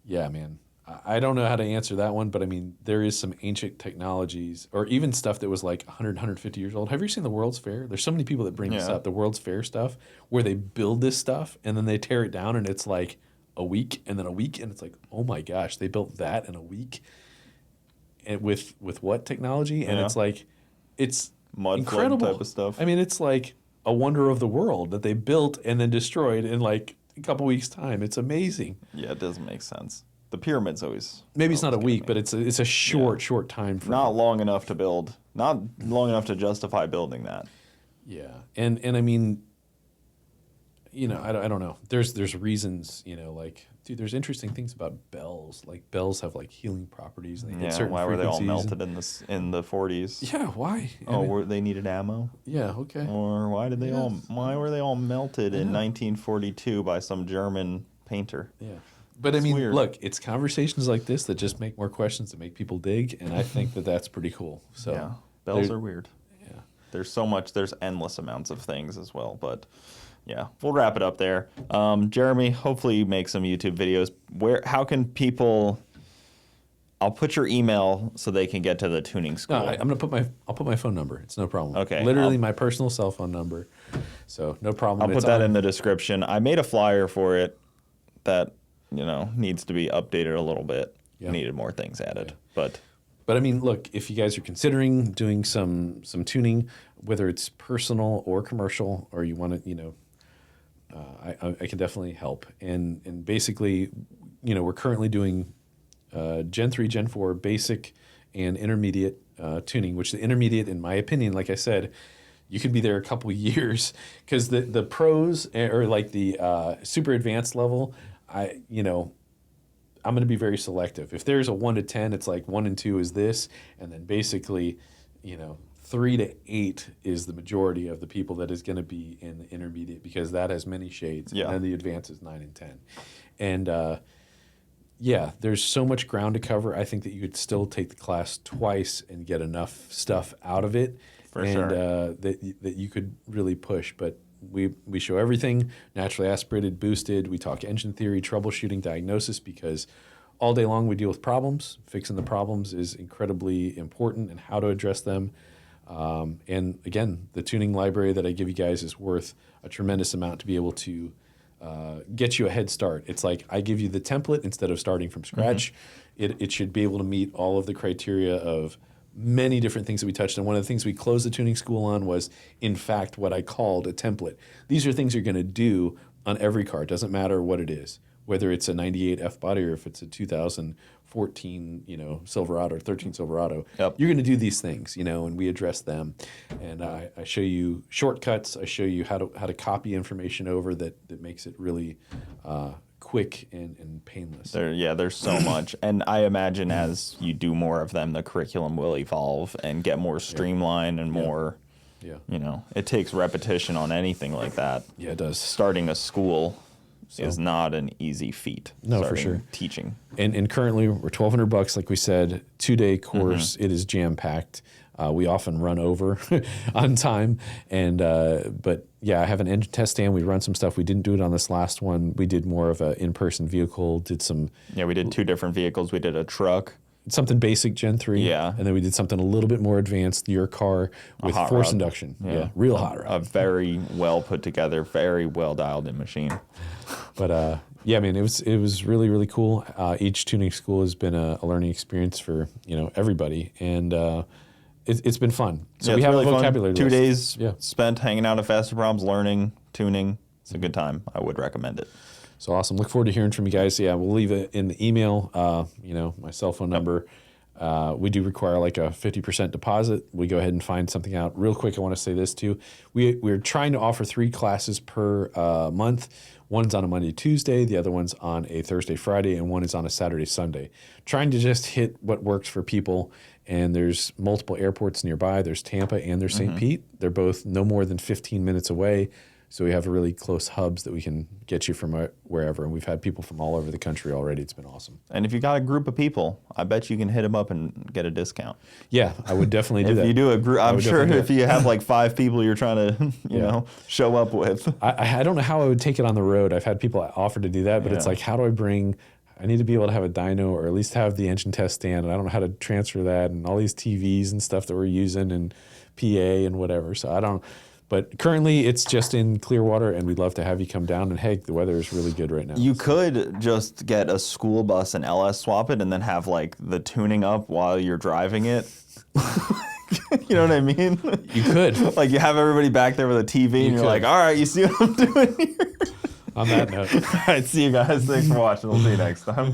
yeah, man. I don't know how to answer that one, but I mean, there is some ancient technologies or even stuff that was like 100, 150 years old. Have you seen the World's Fair? There's so many people that bring this up, the World's Fair stuff, where they build this stuff and then they tear it down and it's like a week and then a week. And it's like, oh my gosh, they built that in a week. And with what technology? And it's like, it's mud incredible type of stuff. I mean, it's like a wonder of the world that they built and then destroyed in like a couple weeks' time. It's amazing. Yeah, it doesn't make sense. The pyramid's always maybe it's not a week, but it's a short time frame. Not long enough to build. Not long enough to justify building that. Yeah, and I mean, you know, I don't know. There's reasons, you know, like, dude, there's interesting things about bells. Like bells have like healing properties. And they hit certain why were they all frequencies melted in the 40s? Yeah, why? They needed ammo? Yeah, okay. Or why were they all melted in 1942 by some German painter? Yeah. But I mean, weird. Look, it's conversations like this that just make more questions, that make people dig, and I think that that's pretty cool. So yeah, bells are weird. Yeah. There's endless amounts of things as well, but yeah, we'll wrap it up there. Jeremy, hopefully you make some YouTube videos. How can people? I'll put your email so they can get to the tuning school. No, I'll put my phone number. It's no problem. Okay. Literally my personal cell phone number. So no problem. I'll put that in the description. I made a flyer for it that, you know, needs to be updated a little bit. Yeah. Needed more things added, yeah. But I mean, look, if you guys are considering doing some tuning, whether it's personal or commercial, or you want to, you know, I can definitely help. And basically, you know, we're currently doing Gen 3, Gen 4 basic and intermediate tuning, which the intermediate, in my opinion, like I said, you could be there a couple years, because the pros, or like the super advanced level, I'm going to be very selective. If there's a 1 to 10, it's like 1 and 2 is this, and then basically, you know, 3 to 8 is the majority of the people that is going to be in the intermediate, because that has many shades. Yeah. And then the advanced is 9 and 10. And yeah, there's so much ground to cover. I think that you could still take the class twice and get enough stuff out of it. For sure. That you could really push. But we show everything, naturally aspirated, boosted. We talk engine theory, troubleshooting, diagnosis, because all day long we deal with problems. Fixing the problems is incredibly important, and how to address them. And again, the tuning library that I give you guys is worth a tremendous amount to be able to get you a head start. It's like I give you the template instead of starting from scratch. Mm-hmm. It should be able to meet all of the criteria of many different things that we touched on. One of the things we closed the tuning school on was, in fact, what I called a template. These are things you're going to do on every car. It doesn't matter what it is, whether it's a 98 F-body or if it's a 2014, you know, Silverado or 13 Silverado. Yep. You're going to do these things, you know, and we address them. And I show you shortcuts. I show you how to copy information over that makes it really quick and painless. There's so much. And I imagine as you do more of them, the curriculum will evolve and get more streamlined and more, you know, it takes repetition on anything like that. Yeah, it does. Starting a school is not an easy feat. No, for sure. Teaching. And currently we're $1,200, like we said, 2-day course. Mm-hmm. It is jam-packed. We often run over on time, but yeah, I have an engine test stand. We run some stuff. We didn't do it on this last one. We did more of an in-person vehicle. Did some. Yeah, we did 2 different vehicles. We did a truck. Something basic, Gen 3. Yeah. And then we did something a little bit more advanced, your car with force rod. Induction. Yeah, real hot rod. A very well put together, very well dialed in machine. But yeah, I mean, it was really, really cool. Each tuning school has been a learning experience for, you know, everybody. And it's been fun. So we have really a vocabulary fun. 2 list. days spent hanging out at Fasterproms, learning, tuning. It's a good time. I would recommend it. So awesome. Look forward to hearing from you guys. Yeah, we'll leave it in the email, you know, my cell phone number. We do require like a 50% deposit. We go ahead and find something out. Real quick, I want to say this too. We're trying to offer 3 classes per month. One's on a Monday, Tuesday. The other one's on a Thursday, Friday, and one is on a Saturday, Sunday. Trying to just hit what works for people. And there's multiple airports nearby. There's Tampa and there's St. Pete. They're both no more than 15 minutes away. So we have really close hubs that we can get you from wherever. And we've had people from all over the country already. It's been awesome. And if you got a group of people, I bet you can hit them up and get a discount. Yeah, I would definitely do that. If you do a group, I'm sure if you have like 5 people you're trying to, you know, show up with. I don't know how I would take it on the road. I've had people offer to do that, but it's like, how do I need to be able to have a dyno or at least have the engine test stand, and I don't know how to transfer that, and all these TVs and stuff that we're using and PA and whatever. So I don't. But currently, it's just in Clearwater, and we'd love to have you come down. And hey, the weather is really good right now. You could just get a school bus and LS swap it, and then have like the tuning up while you're driving it. You know what I mean? You could. Like you have everybody back there with a TV, and you're like, all right, you see what I'm doing here? On that note. All right, see you guys. Thanks for watching. We'll see you next time.